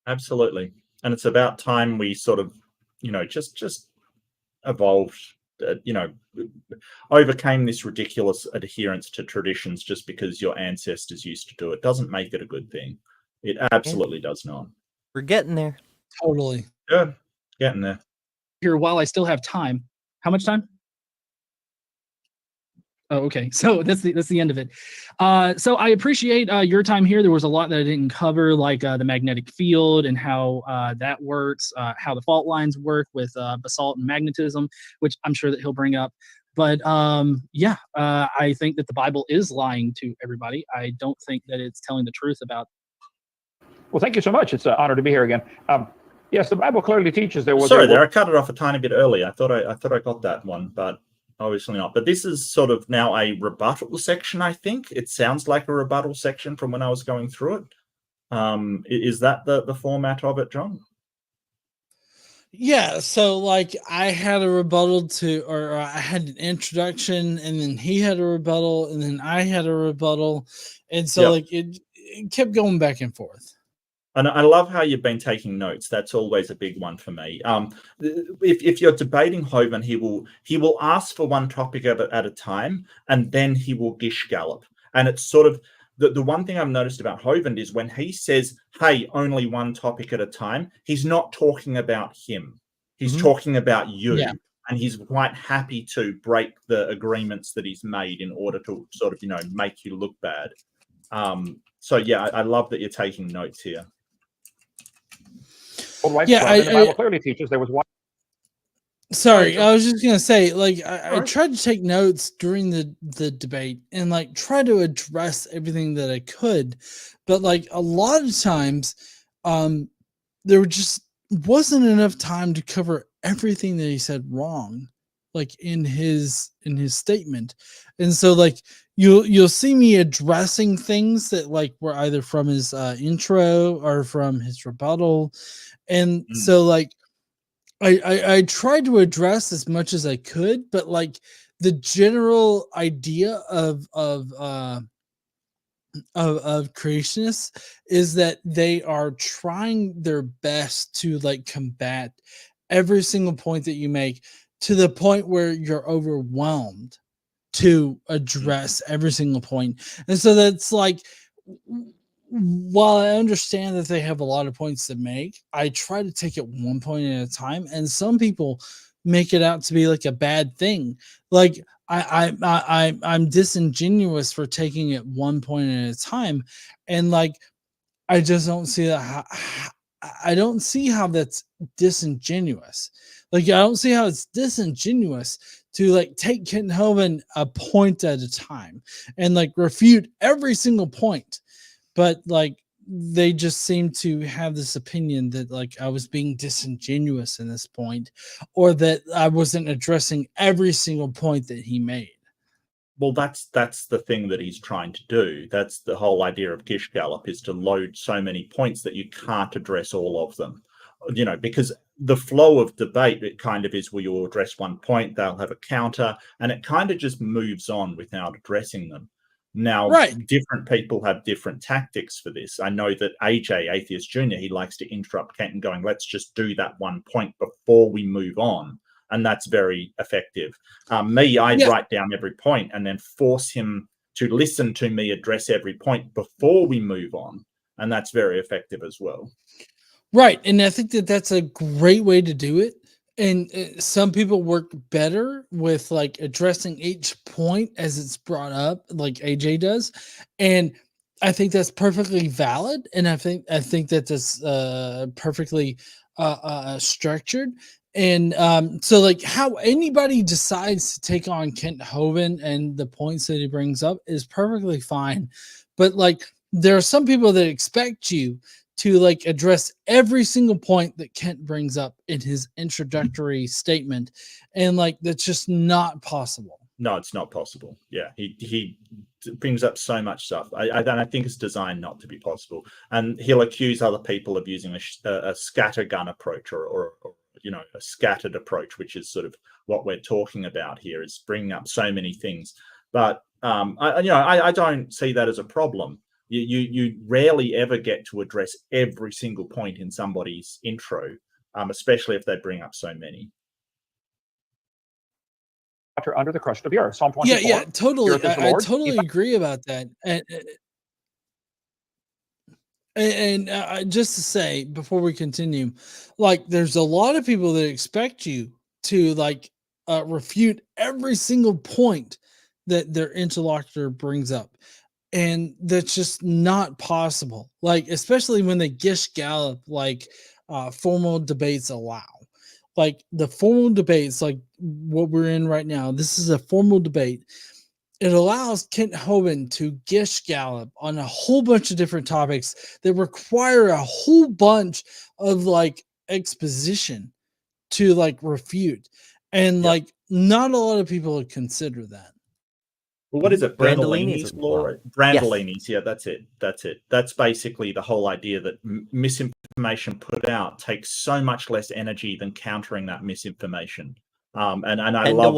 absolutely. And it's about time we sort of, just evolved, overcame this ridiculous adherence to traditions just because your ancestors used to do it. Doesn't make it a good thing. It absolutely does not. We're getting there. Totally. Good. Getting there. Here, while I still have time. How much time? Oh, okay. So that's the end of it. So I appreciate your time here. There was a lot that I didn't cover, like the magnetic field and how that works, how the fault lines work with basalt and magnetism, which I'm sure that he'll bring up. But I think that the Bible is lying to everybody. I don't think that it's telling the truth about. Well, thank you so much. It's an honor to be here again. Yes, the Bible clearly teaches there was. Sorry, there I cut it off a tiny bit early. I thought I got that one, but obviously not. But this is sort of now a rebuttal section. I think it sounds like a rebuttal section from when I was going through it. Is that the format of it, John? Yeah, so like I had a rebuttal or I had an introduction, and then he had a rebuttal, and then I had a rebuttal, and so like it kept going back and forth. And I love how you've been taking notes. That's always a big one for me. If you're debating Hovind, he will ask for one topic at a time, and then he will gish gallop. And it's sort of the one thing I've noticed about Hovind is when he says, "Hey, only one topic at a time," he's not talking about him. He's talking about you. Yeah. And he's quite happy to break the agreements that he's made in order to sort of, make you look bad. So yeah, I love that you're taking notes here. Well, right, the Bible clearly teaches there was one. Sorry, I was just gonna say, like, I tried to take notes during the debate and like try to address everything that I could, but like a lot of times, there just wasn't enough time to cover everything that he said wrong, like in his statement, and so like you'll see me addressing things that like were either from his intro or from his rebuttal. And so like I tried to address as much as I could, but like the general idea of creationists is that they are trying their best to like combat every single point that you make to the point where you're overwhelmed to address every single point. And so that's like, while I understand that they have a lot of points to make, I try to take it one point at a time. And some people make it out to be like a bad thing. Like I'm disingenuous for taking it one point at a time. And like, I just don't see that. I don't see how that's disingenuous. Like, I don't see how it's disingenuous to like take Kent Hovind a point at a time and like refute every single point. But like, they just seem to have this opinion that like I was being disingenuous in this point, or that I wasn't addressing every single point that he made. Well, that's the thing that he's trying to do. That's the whole idea of Gish Gallop, is to load so many points that you can't address all of them. You know, because the flow of debate, it kind of is, well, you'll address one point, they'll have a counter, and it kind of just moves on without addressing them. Now, different people have different tactics for this. I know that AJ, Atheist Jr., he likes to interrupt Kent and going, let's just do that one point before we move on. And that's very effective. I'd write down every point and then force him to listen to me address every point before we move on. And that's very effective as well. Right. And I think that that's a great way to do it. And some people work better with like addressing each point as it's brought up, like AJ does. And I think that's perfectly valid. And I think that that's perfectly structured. And so like how anybody decides to take on Kent Hovind and the points that he brings up is perfectly fine. But like, there are some people that expect you to like address every single point that Kent brings up in his introductory statement. And like, that's just not possible. No, it's not possible. Yeah, he brings up so much stuff. I think it's designed not to be possible. And he'll accuse other people of using a scattergun approach or you know, a scattered approach, which is sort of what we're talking about here, is bringing up so many things. But I don't see that as a problem. You rarely ever get to address every single point in somebody's intro, especially if they bring up so many. Under the crust of the earth. Psalm 24. Yeah, totally. I totally agree about that. And just to say before we continue, like, there's a lot of people that expect you to like refute every single point that their interlocutor brings up, and that's just not possible. Like, especially when they gish gallop like formal debates allow. Like the formal debates, like what we're in right now, this is a formal debate. It allows Kent Hovind to gish gallop on a whole bunch of different topics that require a whole bunch of like exposition to like refute. And like, not a lot of people would consider that. Well, what is it? Brandolini's law? Brandolini's, yeah, that's it. That's basically the whole idea that misinformation put out takes so much less energy than countering that misinformation. And I love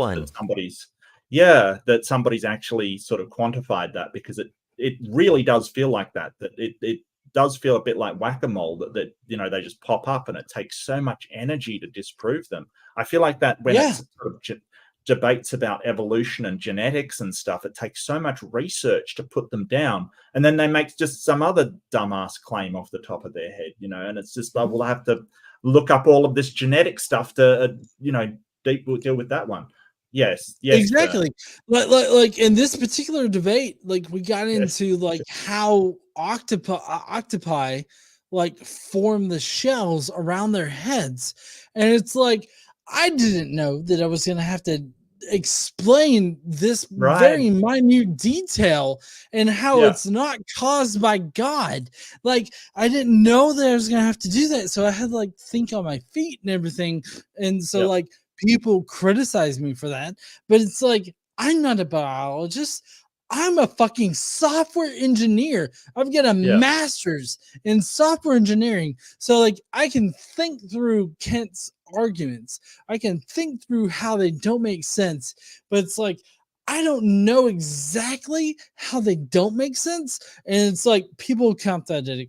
that somebody's actually sort of quantified that, because it really does feel like that it does feel a bit like whack-a-mole, that you know, they just pop up and it takes so much energy to disprove them. I feel like that when it's sort of debates about evolution and genetics and stuff, it takes so much research to put them down, and then they make just some other dumbass claim off the top of their head, you know, and it's just like, well, I have to look up all of this genetic stuff to deal with that one. Yes, exactly. Like in this particular debate, like we got into like how octopi like form the shells around their heads, and it's like, I didn't know that I was going to have to explain this very minute detail and how it's not caused by God. Like, I didn't know that I was going to have to do that. So I had to like think on my feet and everything. And so like, people criticize me for that, but it's like, I'm not a biologist. I'm a fucking software engineer. I've got a master's in software engineering. So like, I can think through Kent's arguments. I can think through how they don't make sense, but it's like, I don't know exactly how they don't make sense. And it's like, people count that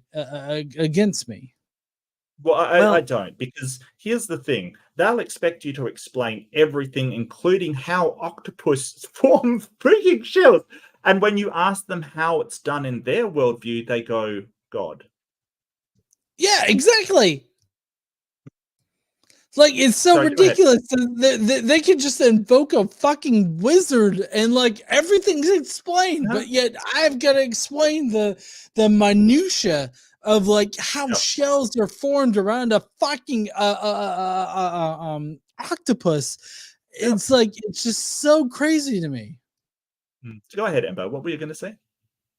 against me. Well, Well- I don't, because here's the thing. They'll expect you to explain everything, including how octopus form freaking shells. And when you ask them how it's done in their worldview, they go, God. Yeah, exactly. Like, it's so Sorry, go ahead. ridiculous. They could just invoke a fucking wizard and like everything's explained, but yet I've got to explain the minutia of like how Yep. shells are formed around a fucking octopus. It's like, it's just so crazy to me. Go ahead, Ember. What were you going to say?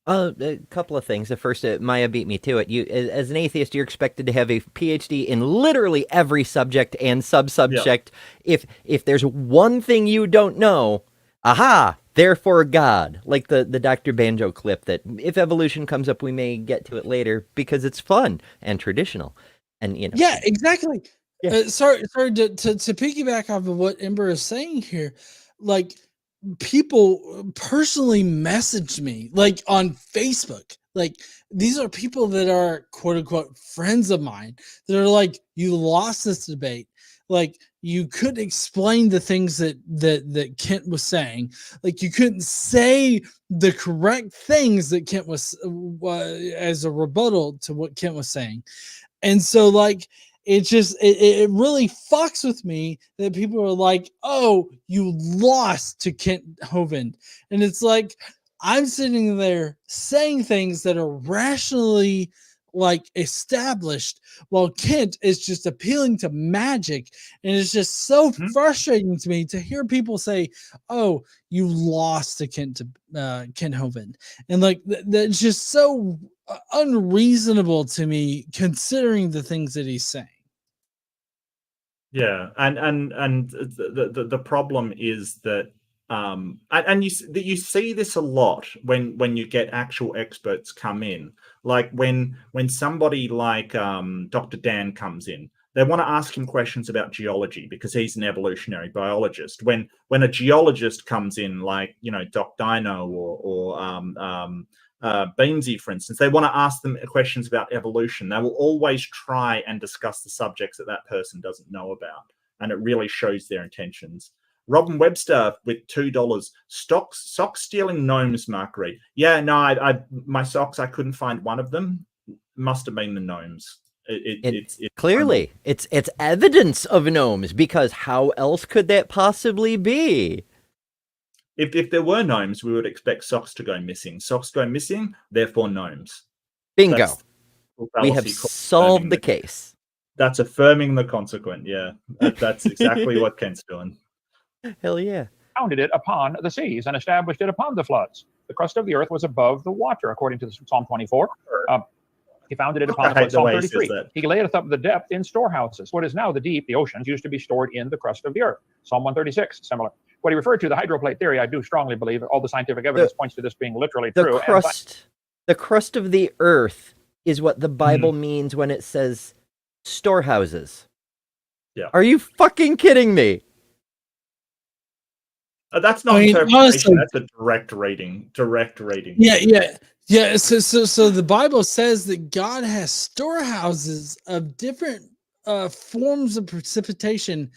A couple of things. The first, Maya beat me to it. You, as an atheist, you're expected to have a PhD in literally every subject and subsubject. Yeah. If there's one thing you don't know, aha, therefore God. Like the Dr. Banjo clip that if evolution comes up, we may get to it later because it's fun and traditional. And you know. Yeah, exactly. Yeah. Sorry to piggyback off of what Ember is saying here. Like, people personally messaged me like on Facebook. Like, these are people that are quote unquote friends of mine that are like, you lost this debate. Like, you couldn't explain the things that Kent was saying. Like, you couldn't say the correct things that Kent was as a rebuttal to what Kent was saying. And so like, it really fucks with me that people are like, oh, you lost to Kent Hovind. And it's like, I'm sitting there saying things that are rationally like established, while Kent is just appealing to magic. And it's just so frustrating to me to hear people say, oh, you lost to Kent Hovind. And like, that's just so unreasonable to me, considering the things that he's saying. Yeah, and the problem is that and you see this a lot when you get actual experts come in, like when somebody like Dr. Dan comes in, they want to ask him questions about geology because he's an evolutionary biologist. When a geologist comes in, like, you know, Doc Dino or Beamsy, for instance, they want to ask them questions about evolution. They will always try and discuss the subjects that person doesn't know about, and it really shows their intentions. Robin Webster with $2. Socks stealing gnomes, Mark Reed. Yeah, no, I my socks, I couldn't find one of them. Must have been the gnomes. It's clearly it's evidence of gnomes, because how else could that possibly be? If there were gnomes, we would expect socks to go missing. Socks go missing, therefore gnomes. Bingo. We have solved the case. That's affirming the consequent. Yeah, that's exactly what Kent's doing. Hell yeah. Founded it upon the seas and established it upon the floods. The crust of the earth was above the water, according to Psalm 24. He founded it upon the floods. Psalm 33. He layeth up the depth in storehouses. What is now the deep, the oceans, used to be stored in the crust of the earth. Psalm 136, similar. What he referred to, the hydroplate theory, I do strongly believe all the scientific evidence points to this being literally true. The crust of the earth is what the Bible means when it says storehouses. Yeah. Are you fucking kidding me? That's not interpretation. Honestly, that's a direct reading. Direct reading. Yeah. So the Bible says that God has storehouses of different forms of precipitation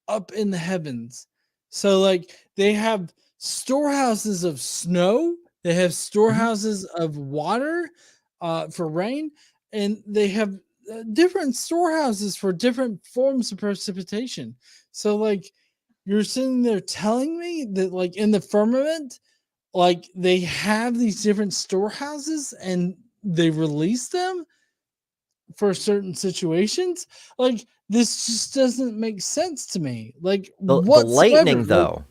up in the heavens. So like, they have storehouses of snow, they have storehouses of water for rain, and they have different storehouses for different forms of precipitation. So like, you're sitting there telling me that like in the firmament, like they have these different storehouses and they release them for certain situations? Like, this just doesn't make sense to me. Like, the lightning, though.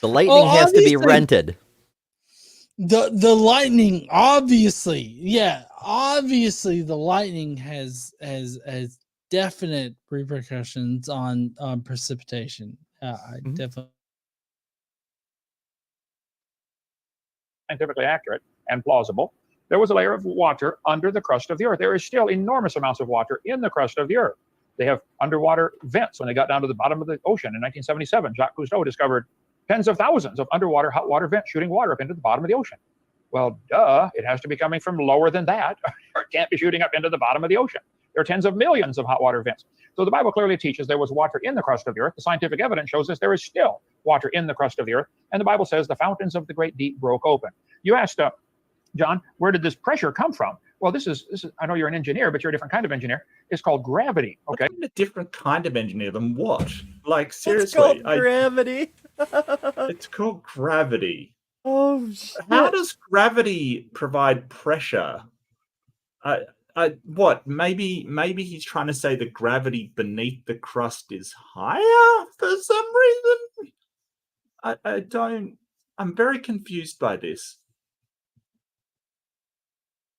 The lightning has to be rented. The lightning, obviously, obviously the lightning has definite repercussions on precipitation. I definitely. Scientifically accurate and plausible. There was a layer of water under the crust of the earth. There is still enormous amounts of water in the crust of the earth. They have underwater vents. When they got down to the bottom of the ocean in 1977, Jacques Cousteau discovered tens of thousands of underwater hot water vents shooting water up into the bottom of the ocean. Well, duh, it has to be coming from lower than that, or it can't be shooting up into the bottom of the ocean. There are tens of millions of hot water vents. So the Bible clearly teaches there was water in the crust of the earth. The scientific evidence shows us there is still water in the crust of the earth. And the Bible says the fountains of the great deep broke open. You asked, John, where did this pressure come from? Well, this is. I know you're an engineer, but you're a different kind of engineer. It's called gravity. Okay. A different kind of engineer than what? Like, seriously. It's called gravity. It's called gravity. Oh, shit. How does gravity provide pressure? What? Maybe he's trying to say the gravity beneath the crust is higher for some reason. I don't. I'm very confused by this.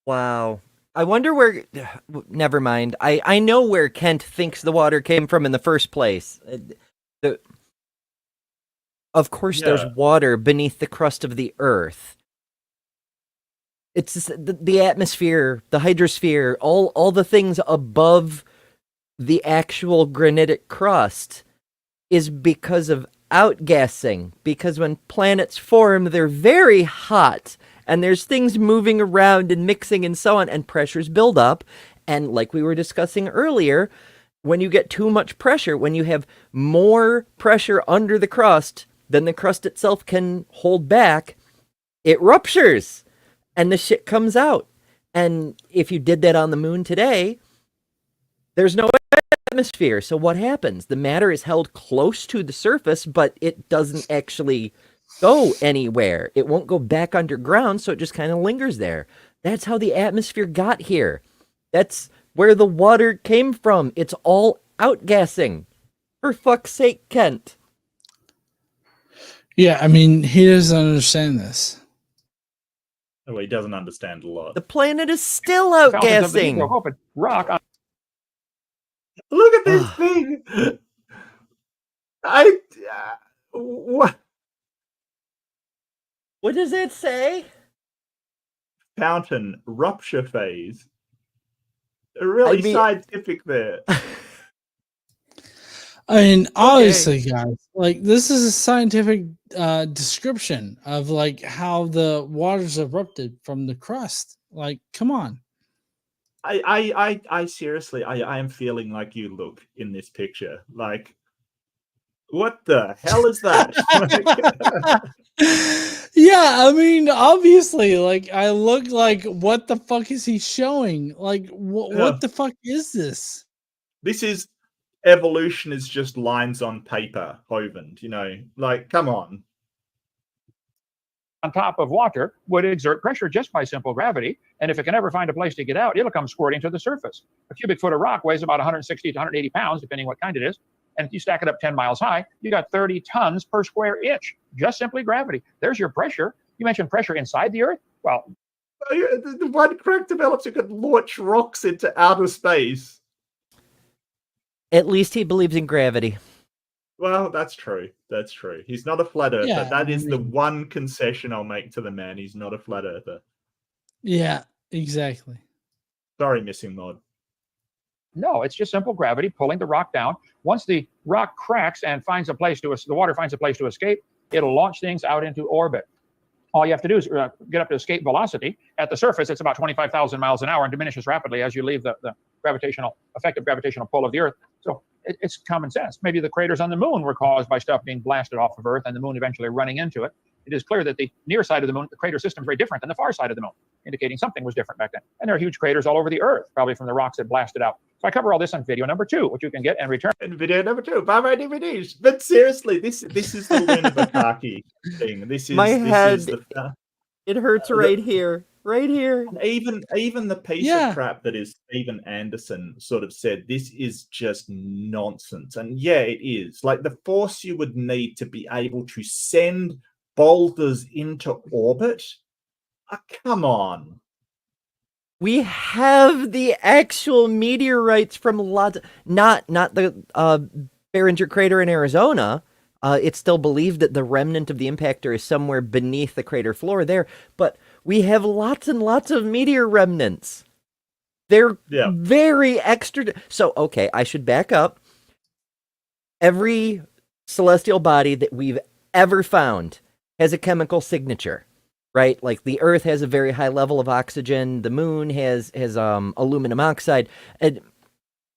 Wow. I wonder where. Never mind. I know where Kent thinks the water came from in the first place. Of course, there's water beneath the crust of the earth. It's the atmosphere, the hydrosphere, all the things above the actual granitic crust is because of outgassing. Because when planets form, they're very hot, and there's things moving around and mixing and so on, and pressures build up. And like we were discussing earlier, when you get too much pressure, when you have more pressure under the crust than the crust itself can hold back, it ruptures and the shit comes out. And if you did that on the moon today, there's no atmosphere. So what happens? The matter is held close to the surface, but it doesn't actually go anywhere. It won't go back underground, so it just kind of lingers there. That's how the atmosphere got here. That's where the water came from. It's all outgassing. For fuck's sake, Kent. Yeah, I mean, he doesn't understand this. Oh, he doesn't understand a lot. The planet is still Fountains of the deep outgassing. broke open. Rock on. Look at this thing. What? What does it say? Fountain rupture phase. Really scientific there. I mean, obviously, guys, like this is a scientific description of like how the waters erupted from the crust. Like, come on. I seriously, I am feeling like you look in this picture. Like, what the hell is that? Yeah, I mean, obviously, like I look like, what the fuck is he showing? Like, what the fuck is this? This is evolution is just lines on paper, Hovind. You know, like, come on. On top of water would exert pressure just by simple gravity. And if it can ever find a place to get out, it'll come squirting to the surface. A cubic foot of rock weighs about 160 to 180 pounds, depending what kind it is. And if you stack it up 10 miles high, you got 30 tons per square inch. Just simply gravity. There's your pressure. You mentioned pressure inside the earth. Well, the one crack develops, you could launch rocks into outer space. At least he believes in gravity. Well, that's true. That's true. He's not a flat earther. Yeah, that is the one concession I'll make to the man. He's not a flat earther. Yeah, exactly. Sorry, missing mod. no, it's just simple gravity pulling the rock down. Once the rock cracks and finds a place to, the water finds a place to escape, it'll launch things out into orbit. All you have to do is get up to escape velocity. At the surface, it's about 25,000 miles an hour and diminishes rapidly as you leave the effective gravitational pull of the Earth. So it's common sense. Maybe the craters on the moon were caused by stuff being blasted off of Earth and the moon eventually running into it. It is clear that the near side of the moon, the crater system is very different than the far side of the moon, indicating something was different back then. And there are huge craters all over the Earth, probably from the rocks that blasted out. So I cover all this on video number 2, which you can get and return. In video number 2, buy my DVDs. But seriously, this is the Luna Bukaki thing. This is my head. Is the, it hurts right here. Right here. Even the piece of crap that is Steven Anderson sort of said, this is just nonsense. And yeah, it is. Like the force you would need to be able to send boulders into orbit. Come on. We have the actual meteorites from not the Barringer crater in Arizona. It's still believed that the remnant of the impactor is somewhere beneath the crater floor there, but we have lots and lots of meteor remnants. They're very extra. So, okay, I should back up. Every celestial body that we've ever found has a chemical signature, right? Like the Earth has a very high level of oxygen. The moon has aluminum oxide. And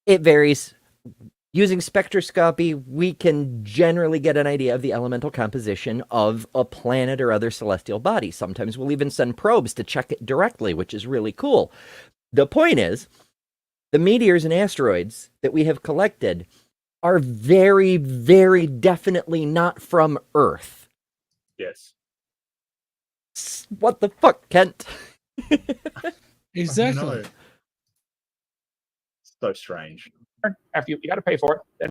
It varies. Using spectroscopy, we can generally get an idea of the elemental composition of a planet or other celestial body. Sometimes we'll even send probes to check it directly, which is really cool. The point is, the meteors and asteroids that we have collected are very, very definitely not from Earth. Yes. What the fuck, Kent? Exactly. No. So strange. After you got to pay for it, then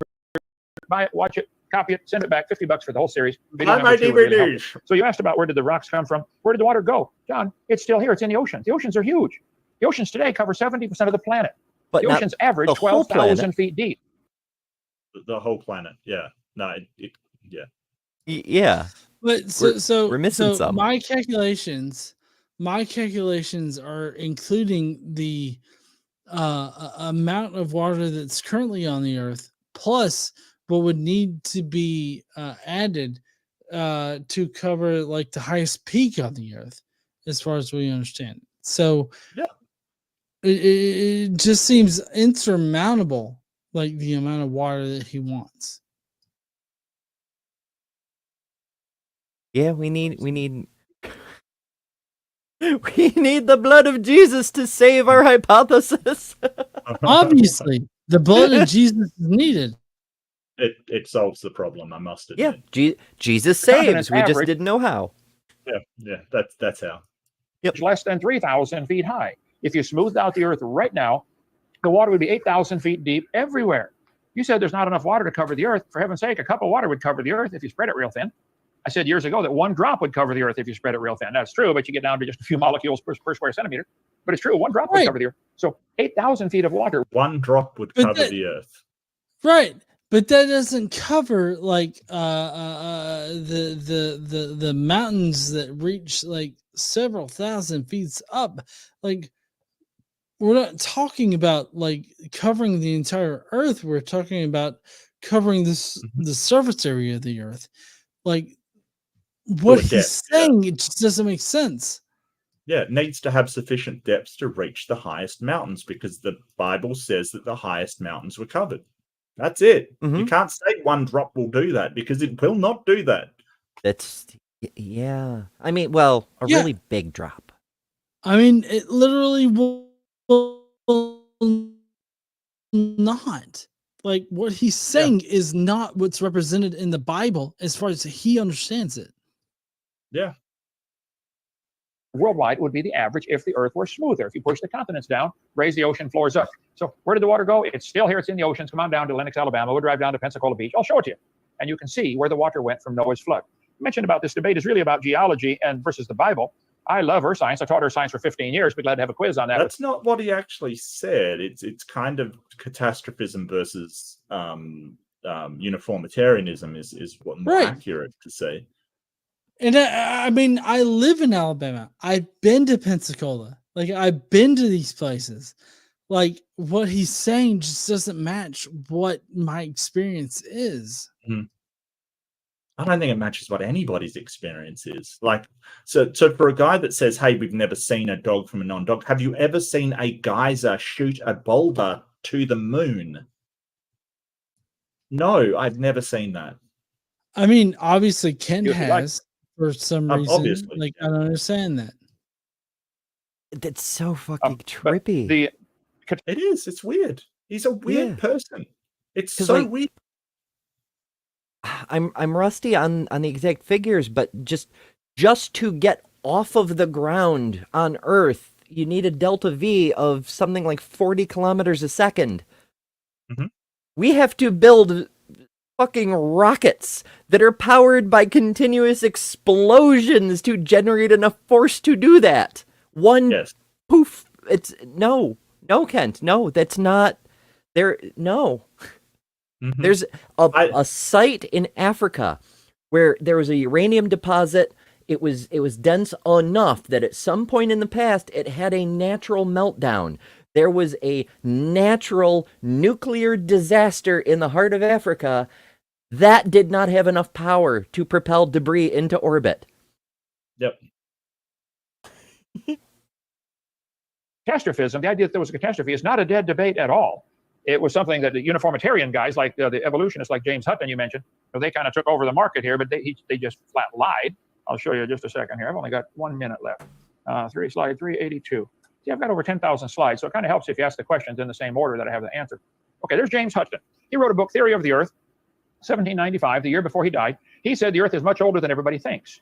buy it, watch it, copy it, send it back. $50 for the whole series. Buy my DVDs. So you asked about where did the rocks come from? Where did the water go? John, it's still here. It's in the ocean. The oceans are huge. The oceans today cover 70% of the planet. But the oceans average 12,000 feet deep. The whole planet. Yeah. No. Yeah. Yeah. But We're missing some. My calculations are including the amount of water that's currently on the Earth, plus what would need to be added to cover like the highest peak on the Earth, as far as we understand. So yeah, it just seems insurmountable, like the amount of water that he wants. Yeah, we need we need the blood of Jesus to save our hypothesis. Obviously, the blood of Jesus is needed. It solves the problem, I must admit. Yeah, Jesus saves. We just didn't know how. Yeah, that's how. Yep. Less than 3,000 feet high. If you smoothed out the Earth right now, the water would be 8,000 feet deep everywhere. You said there's not enough water to cover the Earth. For heaven's sake, a cup of water would cover the Earth if you spread it real thin. I said years ago that one drop would cover the Earth if you spread it real thin. That's true, but you get down to just a few molecules per square centimeter. But it's true, one drop would cover the Earth. So 8,000 feet of water. One drop would cover the Earth. Right. But that doesn't cover like the mountains that reach like several thousand feet up. Like, we're not talking about like covering the entire Earth. We're talking about covering the surface area of the Earth. Like, what he's saying, it just doesn't make sense. Yeah, it needs to have sufficient depth to reach the highest mountains, because the Bible says that the highest mountains were covered. That's it. You can't say one drop will do that, because it will not do that. That's, yeah. I mean, well, a really big drop. I mean, it literally will not. Like, what he's saying is not what's represented in the Bible as far as he understands it. Yeah. Worldwide would be the average if the Earth were smoother. If you push the continents down, raise the ocean floors up. So where did the water go? It's still here. It's in the oceans. Come on down to Lenox, Alabama. We'll drive down to Pensacola Beach. I'll show it to you. And you can see where the water went from Noah's flood. You mentioned about this debate is really about geology and versus the Bible. I love earth science. I taught earth science for 15 years. Be glad to have a quiz on that. That's not what he actually said. It's kind of catastrophism versus uniformitarianism is what more accurate to say. And I mean, I live in Alabama. I've been to Pensacola. Like, I've been to these places. Like, what he's saying just doesn't match what my experience is. I don't think it matches what anybody's experience is. Like, so for a guy that says, hey, we've never seen a dog from a non-dog, have you ever seen a geyser shoot a boulder to the moon? No, I've never seen that. I mean, obviously Ken has, for some reason. Obviously. Like, I don't understand that. That's so fucking trippy. It is. It's weird. He's a weird person. It's so weird. I'm rusty on the exact figures, but just to get off of the ground on Earth, you need a delta V of something like 40 kilometers a second. We have to build fucking rockets that are powered by continuous explosions to generate enough force to do that. Poof. It's no, Kent. No, that's not there. No. There's a site in Africa where there was a uranium deposit. It was dense enough that at some point in the past it had a natural meltdown. There was a natural nuclear disaster in the heart of Africa that did not have enough power to propel debris into orbit. Yep. Catastrophism, the idea that there was a catastrophe, is not a dead debate at all. it was something that the uniformitarian guys, like the evolutionists, like James Hutton, you mentioned, they kind of took over the market here, but they just flat lied. I'll show you just a second here. I've only got 1 minute left. Slide 382. See, I've got over 10,000 slides, so it kind of helps if you ask the questions in the same order that I have the answer. Okay, there's James Hutton. He wrote a book, Theory of the Earth, 1795, the year before he died. He said the Earth is much older than everybody thinks.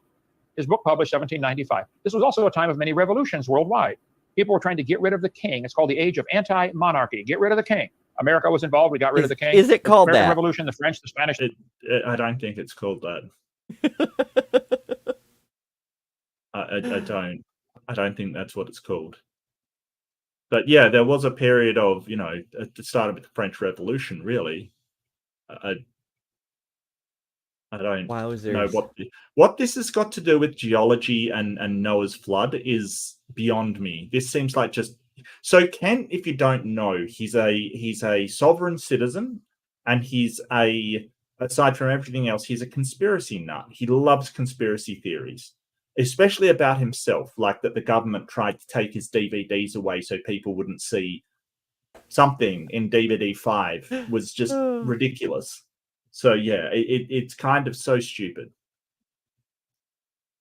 His book published 1795. This was also a time of many revolutions worldwide. People were trying to get rid of the king. It's called the age of anti-monarchy. Get rid of the king. America was involved. We got rid of the king. Is it called American that? Revolution, the French, the Spanish. I don't think it's called that. I don't think that's what it's called. But yeah, there was a period of, it started with the French Revolution, really. I don't know what this has got to do with geology and Noah's flood is beyond me. This seems like just so. Ken, if you don't know, he's a sovereign citizen, and aside from everything else, he's a conspiracy nut. He loves conspiracy theories, especially about himself, like that the government tried to take his DVDs away so people wouldn't see something in DVD 5 was just ridiculous. So yeah, it's kind of so stupid.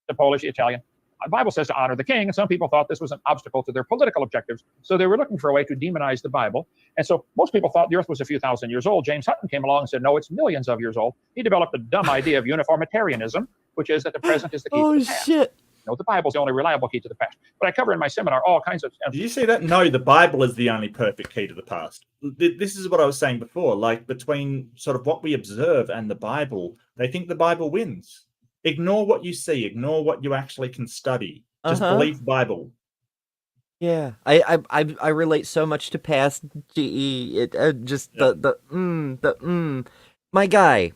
The Polish, the Italian. The Bible says to honor the king, and some people thought this was an obstacle to their political objectives. So they were looking for a way to demonize the Bible. And so most people thought the earth was a few thousand years old. James Hutton came along and said, no, it's millions of years old. He developed a dumb idea of uniformitarianism, which is that the present is the key to the past. Shit. No, the Bible's the only reliable key to the past. But I cover in my seminar all kinds of... Did you see that? No, the Bible is the only perfect key to the past. This is what I was saying before. Like, between sort of what we observe and the Bible, they think the Bible wins. Ignore what you see. Ignore what you actually can study. Just believe the Bible. Yeah, I relate so much to past GE. My guy,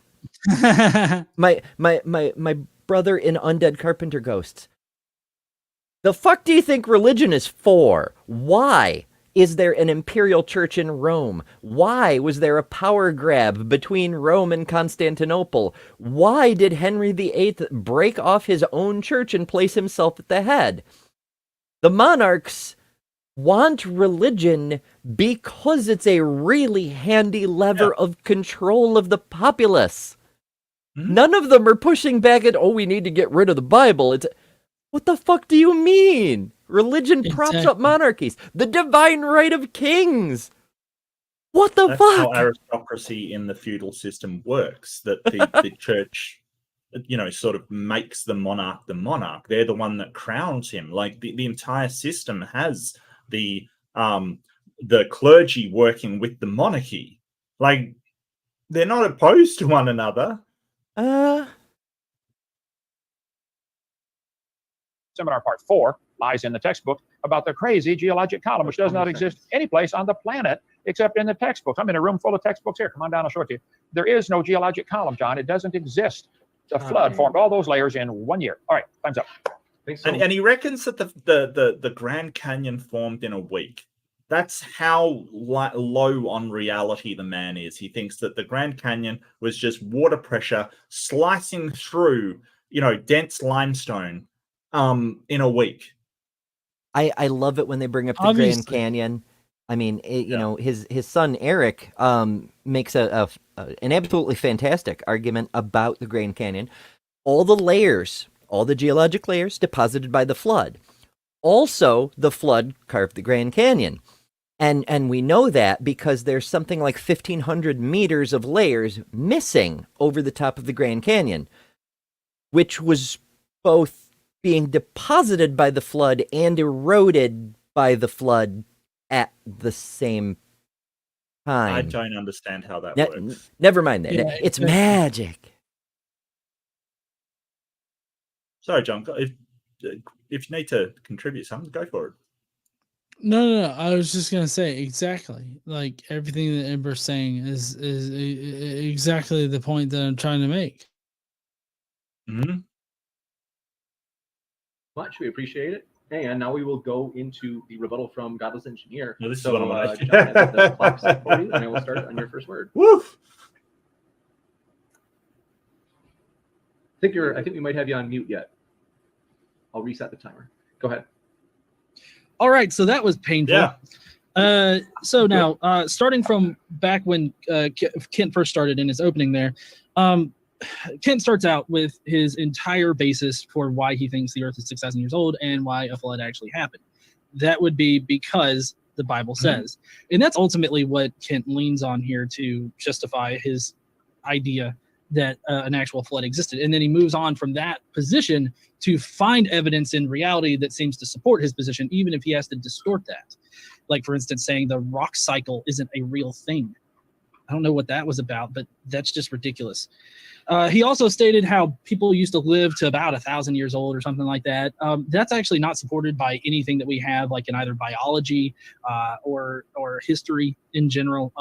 my brother in Undead Carpenter Ghosts. The fuck do you think religion is for? Why is there an imperial church in Rome? Why was there a power grab between Rome and Constantinople? Why did Henry VIII break off his own church and place himself at the head? The monarchs want religion because it's a really handy lever of control of the populace. None of them are pushing back at, we need to get rid of the Bible. It's, what the fuck do you mean? Religion props up monarchies. The divine right of kings. What the That's fuck? how aristocracy in the feudal system works. That the church, sort of makes the monarch the monarch. They're the one that crowns him. Like the entire system has the clergy working with the monarchy. Like, they're not opposed to one another. Seminar part 4 lies in the textbook about the crazy geologic column, which does not exist any place on the planet except in the textbooks. I'm in a room full of textbooks here. Come on down, I'll show it to you. There is no geologic column, John. It doesn't exist. The flood formed all those layers in 1 year. All right, time's up. And he reckons that the Grand Canyon formed in a week. That's how low on reality the man is. He thinks that the Grand Canyon was just water pressure slicing through, dense limestone in a week. I love it when they bring up the Grand Canyon. I mean, his son Eric makes an absolutely fantastic argument about the Grand Canyon. All the layers, all the geologic layers deposited by the flood. Also, the flood carved the Grand Canyon. And we know that because there's something like 1,500 meters of layers missing over the top of the Grand Canyon, which was both being deposited by the flood and eroded by the flood at the same time. I don't understand how that works. Never mind that. Yeah, it's magic. Sorry, John. If you need to contribute something, go for it. No. I was just gonna say exactly like everything that Ember's saying is exactly the point that I'm trying to make. Much we appreciate it, and now we will go into the rebuttal from Godless Engineer. No, this is what I want to John, the clock set for you, and I will start on your first word. Woof. I think we might have you on mute yet. I'll reset the timer. Go ahead. All right, so that was painful. Yeah. So now, starting from back when Kent first started in his opening there, Kent starts out with his entire basis for why he thinks the Earth is 6,000 years old and why a flood actually happened. That would be because the Bible says. And that's ultimately what Kent leans on here to justify his idea that an actual flood existed. And then he moves on from that position to find evidence in reality that seems to support his position, even if he has to distort that. Like, for instance, saying the rock cycle isn't a real thing. I don't know what that was about, but that's just ridiculous. He also stated how people used to live to about 1,000 years old or something like that. That's actually not supported by anything that we have, like in either biology or history in general.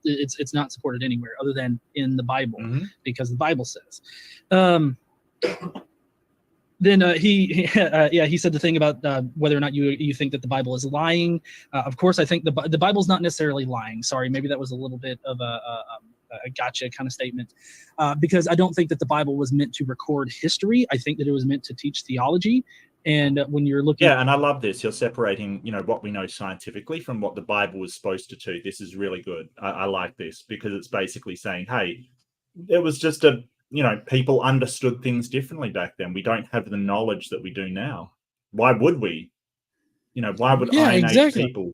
It's not supported anywhere other than in the Bible, because the Bible says. Then he said the thing about whether or not you think that the Bible is lying. Of course, I think the Bible's not necessarily lying. Sorry, maybe that was a little bit of a gotcha kind of statement, because I don't think that the Bible was meant to record history. I think that it was meant to teach theology. And when you're looking, and I love this. You're separating, what we know scientifically from what the Bible was supposed to do. This is really good. I like this, because it's basically saying, hey, it was just people understood things differently back then. We don't have the knowledge that we do now. Why would we? Why would Iron Age people?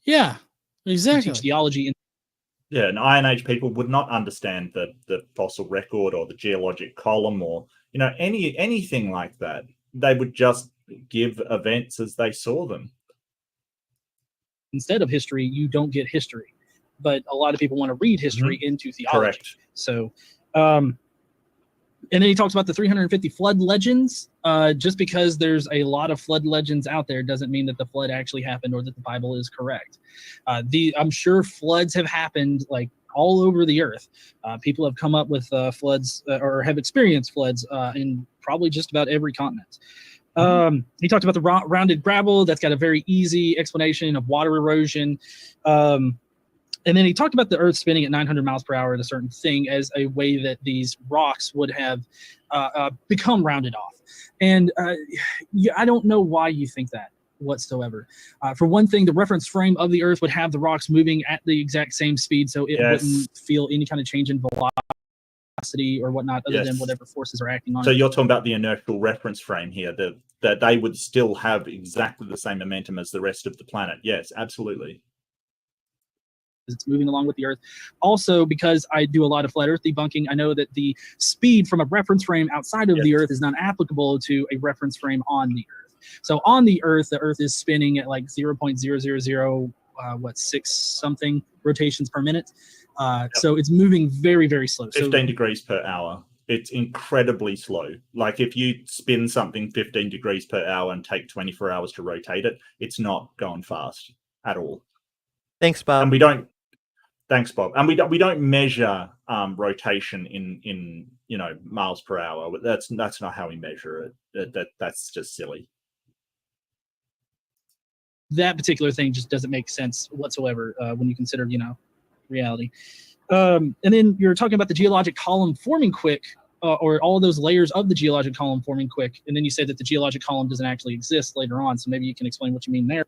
Yeah, exactly. Teach theology. And Iron Age people would not understand the fossil record or the geologic column or anything like that. They would just give events as they saw them. Instead of history, you don't get history. But a lot of people want to read history into theology. Correct. So, and then he talks about the 350 flood legends. Just because there's a lot of flood legends out there doesn't mean that the flood actually happened or that the Bible is correct. I'm sure floods have happened like all over the earth. People have come up with floods or have experienced floods in probably just about every continent. He talked about the rounded gravel. That's got a very easy explanation of water erosion. And then he talked about the Earth spinning at 900 miles per hour at a certain thing as a way that these rocks would have become rounded off. And I don't know why you think that whatsoever. For one thing, the reference frame of the Earth would have the rocks moving at the exact same speed, so it wouldn't feel any kind of change in velocity or whatnot, other than whatever forces are acting on it. So you're talking about the inertial reference frame here, that they would still have exactly the same momentum as the rest of the planet. Yes, absolutely. It's moving along with the Earth. Also, because I do a lot of flat Earth debunking, I know that the speed from a reference frame outside of the Earth is not applicable to a reference frame on the Earth. So on the Earth is spinning at like 0.000 something rotations per minute. So it's moving very, very slow. 15 degrees per hour. It's incredibly slow. Like if you spin something 15 degrees per hour and take 24 hours to rotate it, it's not going fast at all. Thanks, Bob. And we don't. Thanks, Bob. And we don't measure rotation in miles per hour. That's not how we measure it. That's just silly. That particular thing just doesn't make sense whatsoever when you consider reality. And then you're talking about the geologic column forming quick, or all those layers of the geologic column forming quick. And then you say that the geologic column doesn't actually exist later on. So maybe you can explain what you mean there.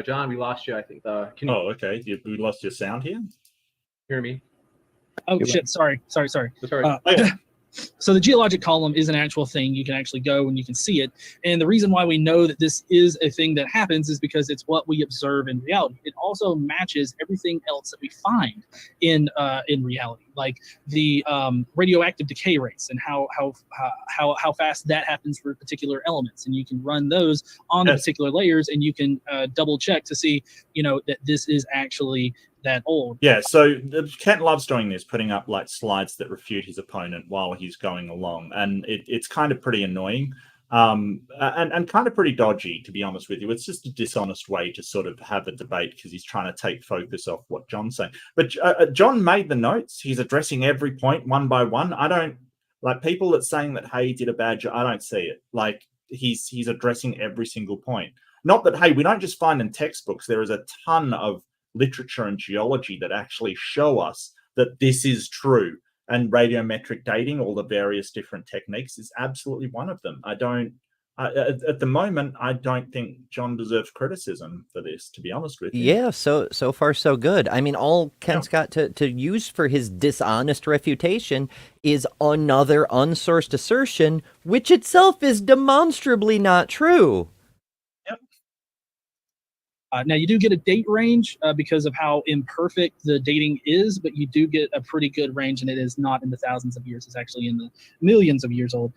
John, we lost you, I think. Okay. We lost your sound here? Hear me? Oh, shit. Sorry. Sorry. So the geologic column is an actual thing. You can actually go and you can see it. And the reason why we know that this is a thing that happens is because it's what we observe in reality. It also matches everything else that we find in reality, like the radioactive decay rates and how fast that happens for particular elements. And you can run those on the particular layers, and you can double check to see, that this is actually that old. Yeah, so Kent loves doing this, putting up like slides that refute his opponent while he's going along, and it's kind of pretty annoying, and kind of pretty dodgy, to be honest with you. It's just a dishonest way to sort of have a debate, because he's trying to take focus off what John's saying. But John made the notes. He's addressing every point one by one. I don't like people that saying that, hey, he did a bad job. I don't see it. Like he's addressing every single point. Not that, hey, we don't just find in textbooks. There is a ton of literature and geology that actually show us that this is true, and radiometric dating, all the various different techniques, is absolutely one of them. I don't At the moment, I don't think John deserves criticism for this, to be honest with you. Yeah, so far so good. I mean, all Kent's got to use for his dishonest refutation is another unsourced assertion, which itself is demonstrably not true. Now, you do get a date range because of how imperfect the dating is, but you do get a pretty good range, and it is not in the thousands of years. It's actually in the millions of years old.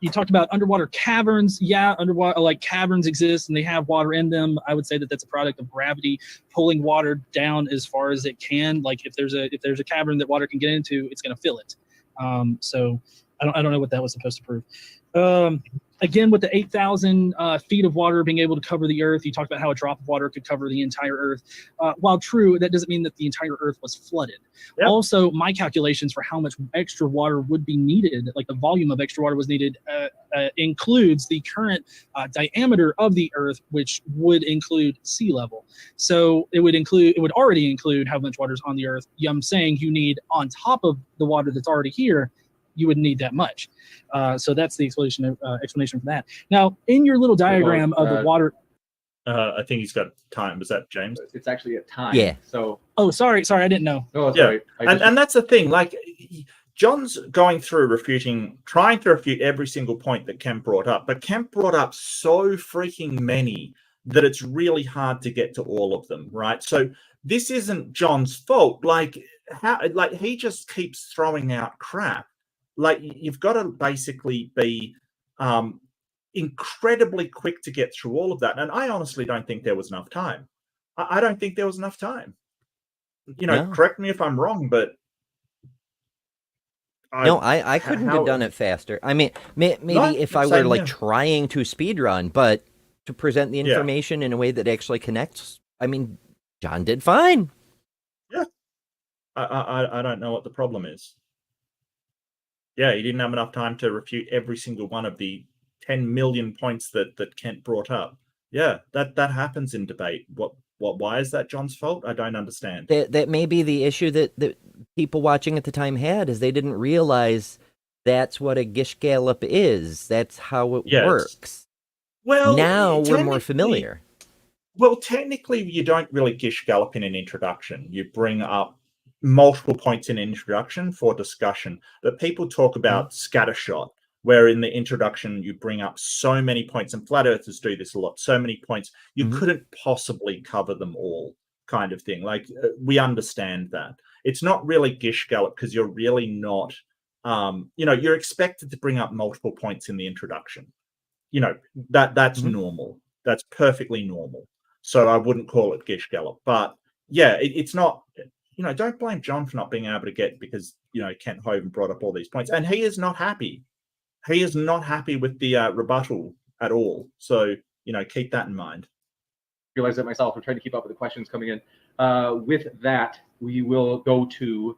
You talked about underwater caverns. Yeah, underwater caverns exist, and they have water in them. I would say that that's a product of gravity pulling water down as far as it can. Like if there's a cavern that water can get into, it's going to fill it. So I don't know what that was supposed to prove. Again, with the 8,000 feet of water being able to cover the Earth, you talked about how a drop of water could cover the entire Earth. While true, that doesn't mean that the entire Earth was flooded. Yep. Also, my calculations for how much extra water would be needed, like the volume of extra water was needed, includes the current diameter of the Earth, which would include sea level. So it would already include how much water is on the Earth. I'm saying you need on top of the water that's already here, you wouldn't need that much. So that's the explanation for that. Now, in your little diagram of the water... I think he's got time. Was that James? It's actually a time. Yeah. So. Oh, sorry, I didn't know. Oh, sorry. Yeah. And that's the thing. Like, John's going through trying to refute every single point that Kemp brought up. But Kemp brought up so freaking many that it's really hard to get to all of them, right? So this isn't John's fault. Like he just keeps throwing out crap. Like, you've got to basically be incredibly quick to get through all of that. And I honestly don't think there was enough time. I don't think there was enough time. Correct me if I'm wrong, but... I couldn't have done it faster. I mean, maybe if I were trying to speedrun, but to present the information in a way that actually connects, I mean, John did fine. Yeah. I don't know what the problem is. Yeah, he didn't have enough time to refute every single one of the 10 million points that Kent brought up. Yeah, that happens in debate. Why is that John's fault? I don't understand. That may be the issue that people watching at the time had, is they didn't realize that's what a Gish Gallop is. That's how it works. Well, now we're more familiar. Well, technically, you don't really Gish Gallop in an introduction. You bring up multiple points in introduction for discussion, but people talk about scattershot, where in the introduction you bring up so many points, and flat earthers do this a lot, so many points you couldn't possibly cover them all, kind of thing. Like, we understand that it's not really Gish Gallop because you're really not you're expected to bring up multiple points in the introduction. That's normal. That's perfectly normal. So I wouldn't call it Gish Gallop, but yeah, it's not. Don't blame John for not being able to get, because, Kent Hovind brought up all these points, and he is not happy. He is not happy with the rebuttal at all. So, keep that in mind. I realize that myself. I'm trying to keep up with the questions coming in. With that, we will go to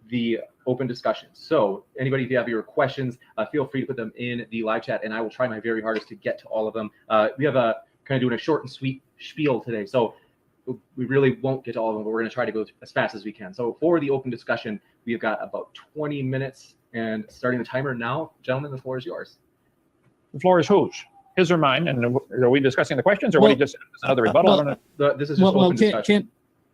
the open discussion. So anybody, if you have your questions, feel free to put them in the live chat, and I will try my very hardest to get to all of them. We have kind of doing a short and sweet spiel today. So we really won't get to all of them, but we're going to try to go as fast as we can. So for the open discussion, we've got about 20 minutes, and starting the timer now. Gentlemen, the floor is yours. The floor is whose? His or mine? And are we discussing the questions, or what he just said? Another rebuttal? This is just open discussion.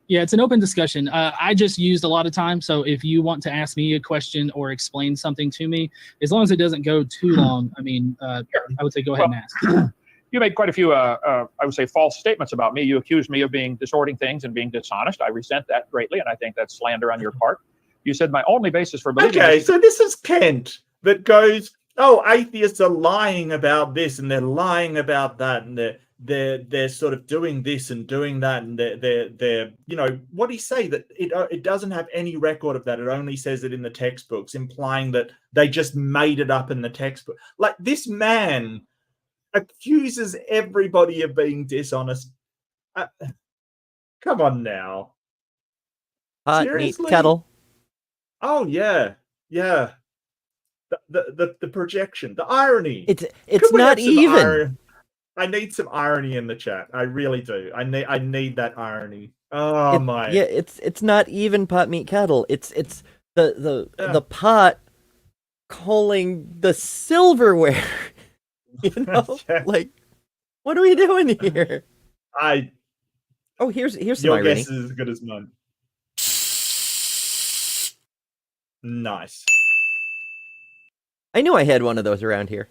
Yeah, it's an open discussion. I just used a lot of time, so if you want to ask me a question or explain something to me, as long as it doesn't go too long, I mean, I would say go ahead and ask. You made quite a few, I would say, false statements about me. You accused me of distorting things and being dishonest. I resent that greatly, and I think that's slander on your part. You said my only basis for believing... Okay, so this is Kent that goes, oh, atheists are lying about this, and they're lying about that, and they're sort of doing this and doing that, and they're what do you say? That it doesn't have any record of that. It only says it in the textbooks, implying that they just made it up in the textbook. Like, this man accuses everybody of being dishonest. Come on now. Seriously? Neat kettle. Oh yeah. The projection, the irony. It's not even. I need some irony in the chat. I really do. I need that irony. Oh my. Yeah, it's not even pot meat kettle. It's the pot calling the silverware You know, Yeah. like, what are we doing here? Oh, here's some Your irony. guess is as good as mine. Nice. I knew I had one of those around here.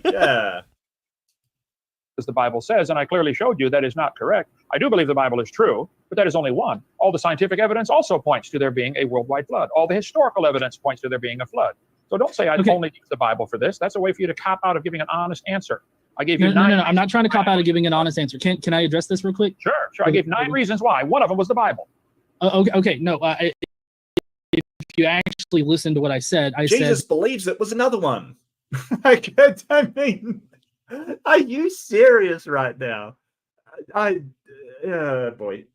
Yeah. As the Bible says, and I clearly showed you that is not correct. I do believe the Bible is true, but that is only one. All the scientific evidence also points to there being a worldwide flood. All the historical evidence points to there being a flood. So don't say I only use the Bible for this. That's a way for you to cop out of giving an honest answer. I gave you No. I'm not trying to cop out of giving an honest answer. Can I address this real quick? Sure. I gave 9 reasons why. One of them was the Bible. Okay. No. If you actually listen to what I said, Jesus believes it was another one. I mean, are you serious right now? Boy.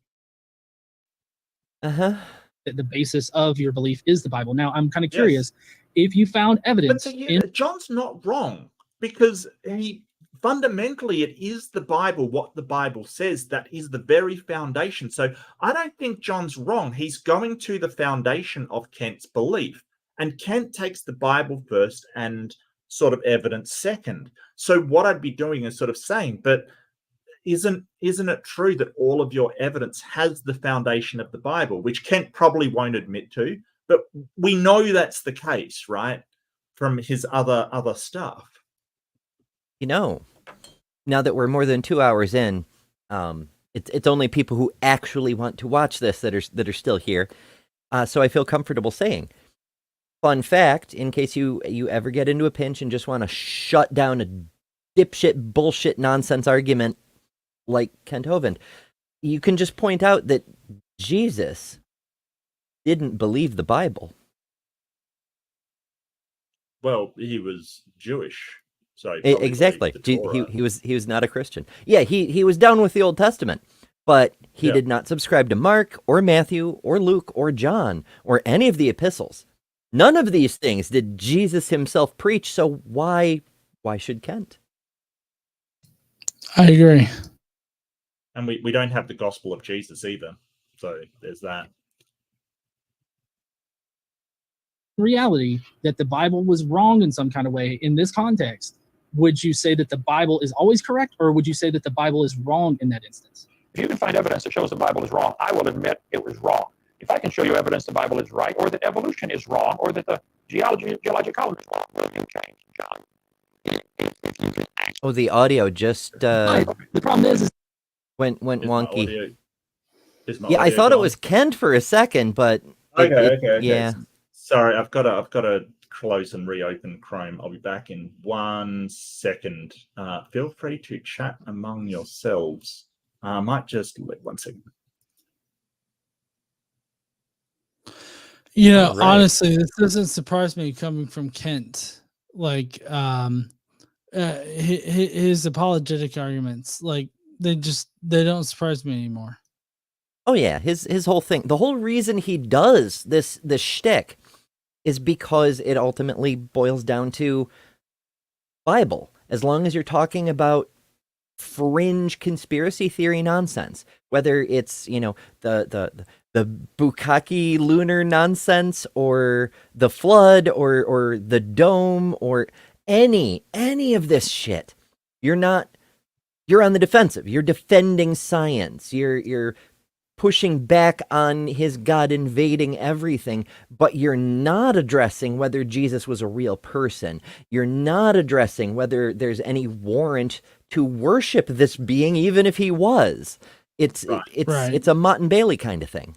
that the basis of your belief is the Bible. Now, I'm kind of curious if you found evidence. John's not wrong, because fundamentally it is the Bible, what the Bible says. That is the very foundation. So I don't think John's wrong. He's going to the foundation of Kent's belief, and Kent takes the Bible first and sort of evidence second. So what I'd be doing is sort of saying, but isn't it true that all of your evidence has the foundation of the Bible, which Kent probably won't admit to, but we know that's the case, right? From his other stuff. You know, now that we're more than 2 hours in, it's only people who actually want to watch this that are still here. So I feel comfortable saying, fun fact, in case you ever get into a pinch and just want to shut down a dipshit bullshit nonsense argument like Kent Hovind, you can just point out that Jesus didn't believe the Bible. Well, he was Jewish. So exactly. He was not a Christian. Yeah, he was down with the Old Testament, but he did not subscribe to Mark or Matthew or Luke or John or any of the epistles. None of these things did Jesus himself preach, so why should Kent? I agree. And we don't have the gospel of Jesus either. So there's that. Reality that the Bible was wrong in some kind of way in this context, would you say that the Bible is always correct, or would you say that the Bible is wrong in that instance? If you can find evidence that shows the Bible is wrong, I will admit it was wrong. If I can show you evidence the Bible is right, or that evolution is wrong, or that the geologic column is wrong, will you change, John? Oh, the audio just The problem is went wonky. Yeah, I thought it was Kent for a second, but okay. Yeah. Sorry, I've got to close and reopen Chrome. I'll be back in 1 second. Feel free to chat among yourselves. I might just wait 1 second. You know, All right. honestly, this doesn't surprise me coming from Kent. Like, his apologetic arguments, like they don't surprise me anymore. Oh yeah, his whole thing, the whole reason he does this shtick is because it ultimately boils down to Bible. As long as you're talking about fringe conspiracy theory nonsense, whether it's, you know, the Bukkake lunar nonsense, or the flood, or the dome, or any of this shit, you're on the defensive. You're defending science. You're pushing back on his God invading everything, but you're not addressing whether Jesus was a real person. You're not addressing whether there's any warrant to worship this being, even if he was. It's a Mott and Bailey kind of thing.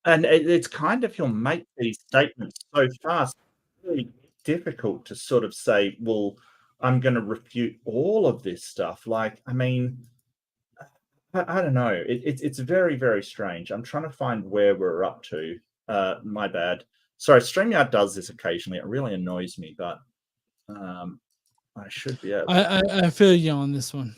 And it's kind of, he'll make these statements so fast, really difficult to sort of say, well, I'm going to refute all of this stuff. Like, I mean, I don't know. It's very, very strange. I'm trying to find where we're up to. My bad. Sorry, StreamYard does this occasionally. It really annoys me, but I should be able. I feel you on this one.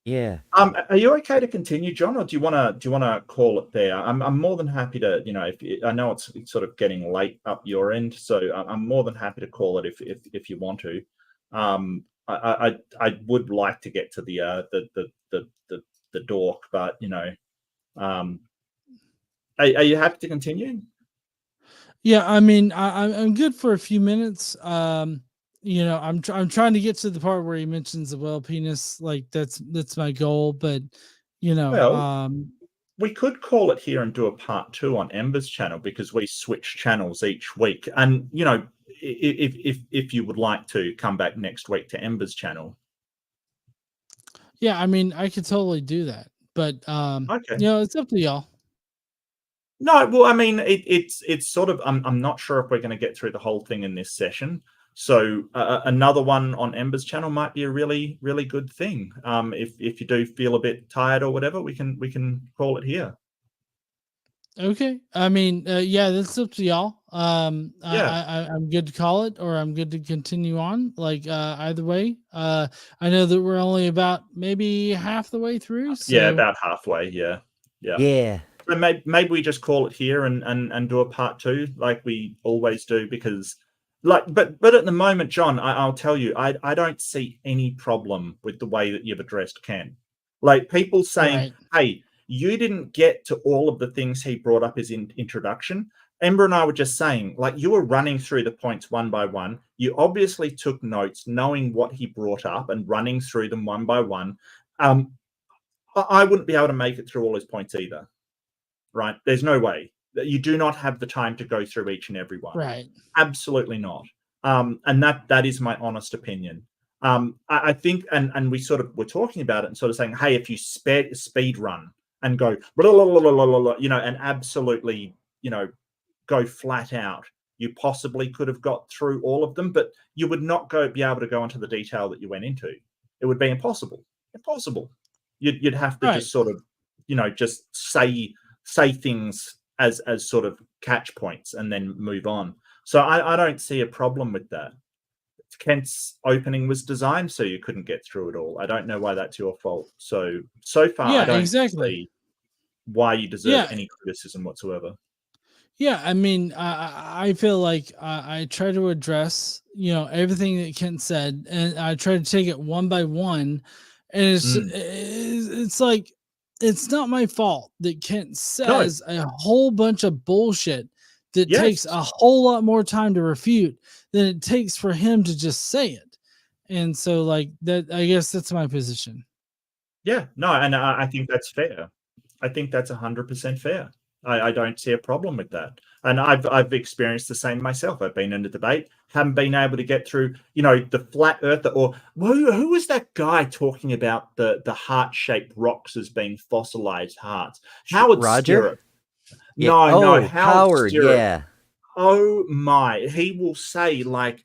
Yeah. Are you okay to continue, John, or do you want to call it there? I'm more than happy to. You know, I know it's sort of getting late up your end, so I'm more than happy to call it if you want to. I would like to get to the dork, but you know, are you happy to continue? Yeah, I mean, I'm good for a few minutes. I'm trying to get to the part where he mentions the whale penis. Like that's my goal, but Well, we could call it here and do a part 2 on Ember's channel because we switch channels each week. And if you would like to come back next week to Ember's channel. yeah, I mean, I could totally do that, but Okay. it's up to y'all. No, well, I mean, it's sort of. I'm not sure if we're going to get through the whole thing in this session. So another one on Ember's channel might be a really, really good thing. If you do feel a bit tired or whatever, we can call it here. Okay. I mean, yeah, that's up to y'all. Yeah. I'm good to call it, or I'm good to continue on. Like either way. I know that we're only about maybe half the way through. So... Yeah, about halfway. Yeah. So maybe we just call it here and do a part 2 like we always do because. But at the moment, John, I'll tell you, I don't see any problem with the way that you've addressed Ken. Like people saying, hey, you didn't get to all of the things he brought up as introduction. Ember and I were just saying, like you were running through the points one by one. You obviously took notes, knowing what he brought up and running through them one by one. I wouldn't be able to make it through all his points either, right? There's no way. You do not have the time to go through each and every one. Right. Absolutely not. And that is my honest opinion. I think, and we sort of were talking about it and sort of saying, hey, if you speed run and go, blah, blah, blah, blah, blah, and absolutely, go flat out, you possibly could have got through all of them, but you would not be able to go into the detail that you went into. It would be impossible. You'd have to just sort of, just say things as sort of catch points and then move on. So I don't see a problem with that. Kent's opening was designed so you couldn't get through it all. I don't know why that's your fault. So far, I don't see why you deserve any criticism whatsoever. Yeah, I mean, I feel like I try to address, everything that Kent said, and I try to take it one by one, and it's like, it's not my fault that Kent says a whole bunch of bullshit that takes a whole lot more time to refute than it takes for him to just say it. And so like that, I guess that's my position. Yeah, no, and I think that's fair. I think that's 100% fair. I don't see a problem with that. And I've experienced the same myself. I've been in a debate, haven't been able to get through, the flat earth, or who was that guy talking about the heart-shaped rocks as being fossilized hearts? Howard Roger? Stirrup. No, Howard, Stirrup. yeah. Oh my, he will say like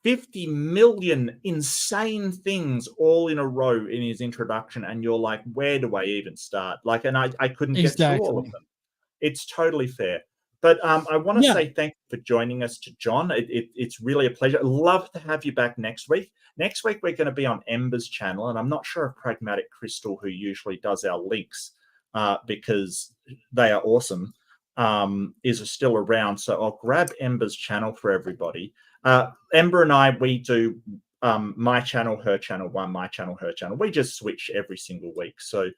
50 million insane things all in a row in his introduction, and you're like, where do I even start? Like, and I couldn't get through all of them. It's totally fair. But I want to say thank you for joining us, John. It's really a pleasure. I'd love to have you back next week. Next week, we're going to be on Ember's channel, and I'm not sure if Pragmatic Crystal, who usually does our links, because they are awesome, is still around. So I'll grab Ember's channel for everybody. Ember and I, we do my channel, her channel, my channel, her channel. We just switch every single week. So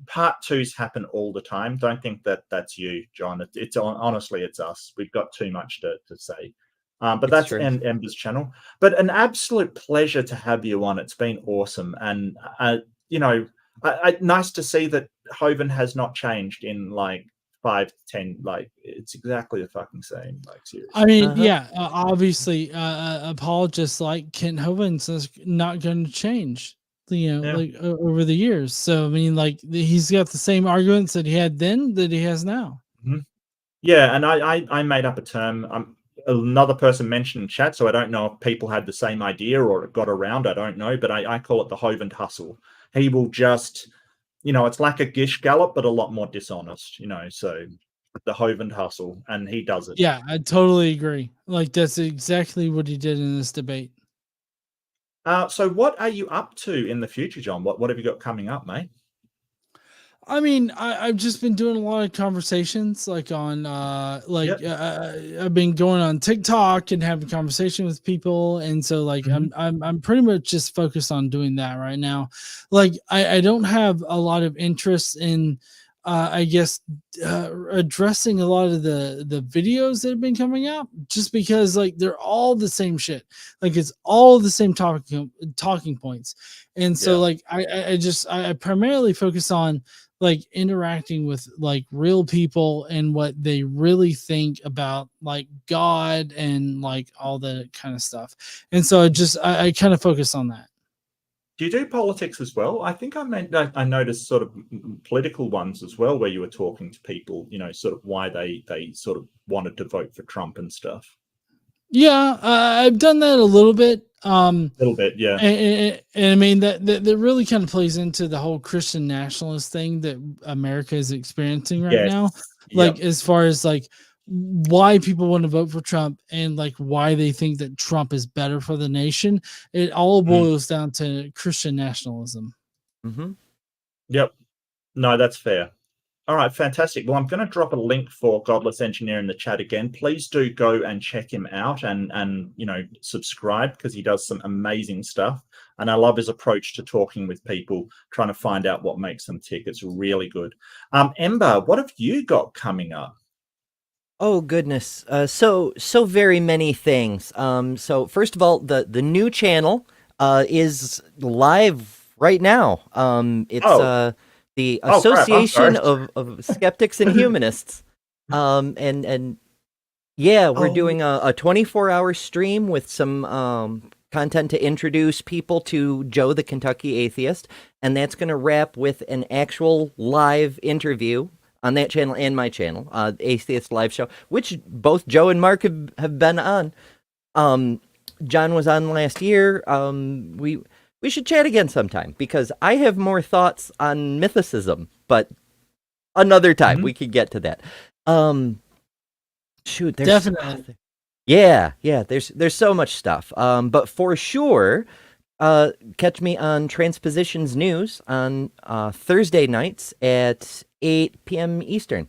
part 2s happen all the time. Don't think that that's you, John. It's honestly, it's us. We've got too much to say. But that's Ember's channel. But an absolute pleasure to have you on. It's been awesome. And, nice to see that Hovind has not changed in like 5 to 10. Like, it's exactly the fucking same. Like, seriously. I mean, obviously, apologists like Kent Hovind is not going to change. Like over the years. So I mean, like he's got the same arguments that he had then that he has now. Mm-hmm. Yeah, and I made up a term. Another person mentioned in chat, so I don't know if people had the same idea or it got around. I don't know, but I call it the Hovind hustle. He will just, it's like a gish gallop, but a lot more dishonest. So the Hovind hustle, and he does it. Yeah, I totally agree. Like that's exactly what he did in this debate. So what are you up to in the future, John? What have you got coming up, mate? I mean, I've just been doing a lot of conversations, like on, I've been going on TikTok and having conversation with people, and so like I'm pretty much just focused on doing that right now. Like I don't have a lot of interest in I guess addressing a lot of the videos that have been coming out, just because like they're all the same shit, like it's all the same talking points, and so Yeah. like I primarily focus on like interacting with like real people and what they really think about like God and like all that kind of stuff, and so I kind of focus on that. Do you do politics as well? I think I noticed sort of political ones as well, where you were talking to people, sort of why they sort of wanted to vote for Trump and stuff. Yeah, I've done that a little bit. A little bit, yeah. And I mean that really kind of plays into the whole Christian nationalist thing that America is experiencing right Yes. now. Yep. Like as far as like why people want to vote for Trump and like why they think that Trump is better for the nation, it all boils down to Christian nationalism. Mm-hmm. Yep. No, that's fair. All right, fantastic. Well, I'm going to drop a link for Godless Engineer in the chat again. Please do go and check him out and subscribe, because he does some amazing stuff. And I love his approach to talking with people, trying to find out what makes them tick. It's really good. Ember, what have you got coming up? Oh goodness, so very many things. So first of all, the new channel is live right now. It's the Association of Skeptics and Humanists. And yeah, we're doing a 24-hour stream with some content to introduce people to Joe the Kentucky Atheist, and that's going to wrap with an actual live interview on that channel and my channel, Atheist Live Show, which both Joe and Mark have been on. John was on last year. We should chat again sometime, because I have more thoughts on mythicism, but another time we could get to that. Shoot, there's Definitely. Yeah, there's so much stuff. But for sure, catch me on Transpositions News on Thursday nights at 8 p.m. Eastern.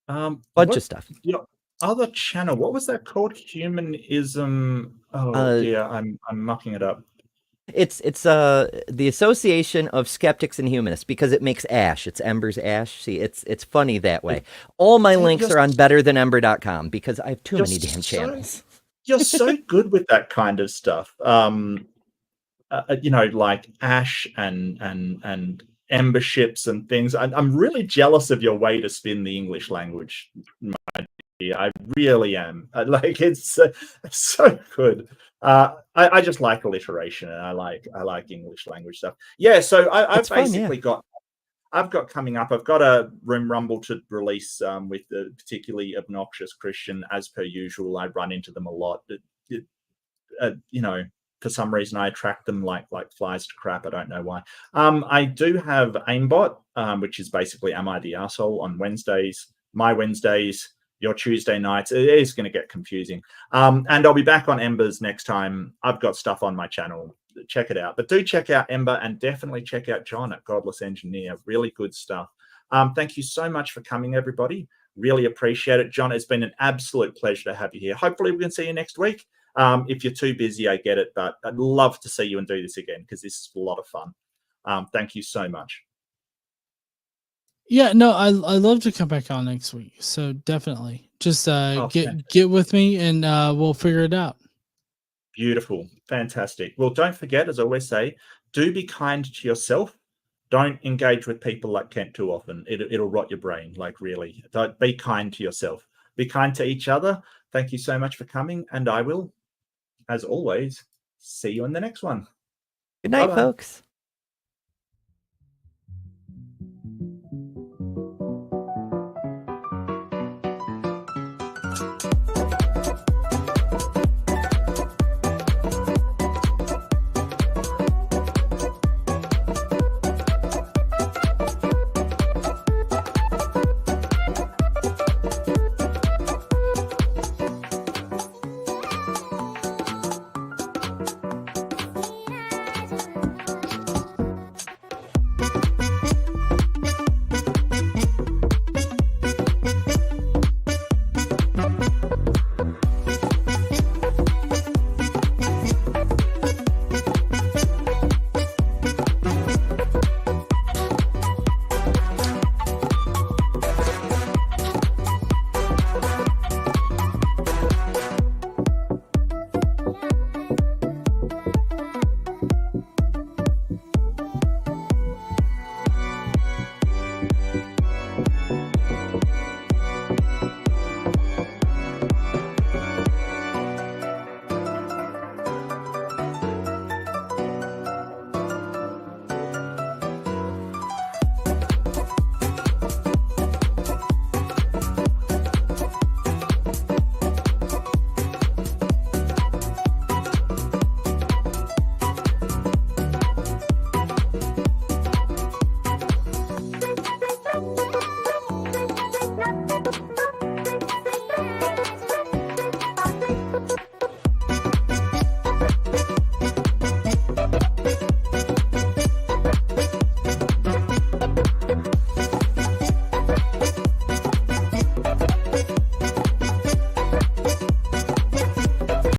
Bunch of stuff. Your other channel, what was that called? Humanism. I'm mucking it up. It's the Association of Skeptics and Humanists, because it makes ash. It's Ember's ash. See, it's funny that way. All my links are on betterthanember.com, because I have too many damn channels. You're so good with that kind of stuff. Like ash and emberships and things. I'm really jealous of your way to spin the English language, my dear. I really am. It's so good. I just like alliteration, and I like English language stuff. Yeah, so I've basically got coming up. I've got a Room Rumble to release with a particularly obnoxious Christian. As per usual, I run into them a lot. For some reason, I attract them like flies to crap. I don't know why. I do have Aimbot, which is basically Am I the Arsehole on Wednesdays, my Wednesdays, your Tuesday nights. It is going to get confusing. And I'll be back on Embers next time. I've got stuff on my channel. Check it out. But do check out Ember, and definitely check out John at Godless Engineer. Really good stuff. Thank you so much for coming, everybody. Really appreciate it. John, it's been an absolute pleasure to have you here. Hopefully we can see you next week. If you're too busy, I get it, but I'd love to see you and do this again, because this is a lot of fun. Thank you so much. Yeah, no, I love to come back on next week. So definitely just get with me, and we'll figure it out. Beautiful. Fantastic. Well, don't forget, as I always say, do be kind to yourself. Don't engage with people like Kent too often. It'll rot your brain, really. Don't be kind to yourself. Be kind to each other. Thank you so much for coming, and I will, as always, see you in the next one. Good night, Bye-bye. folks.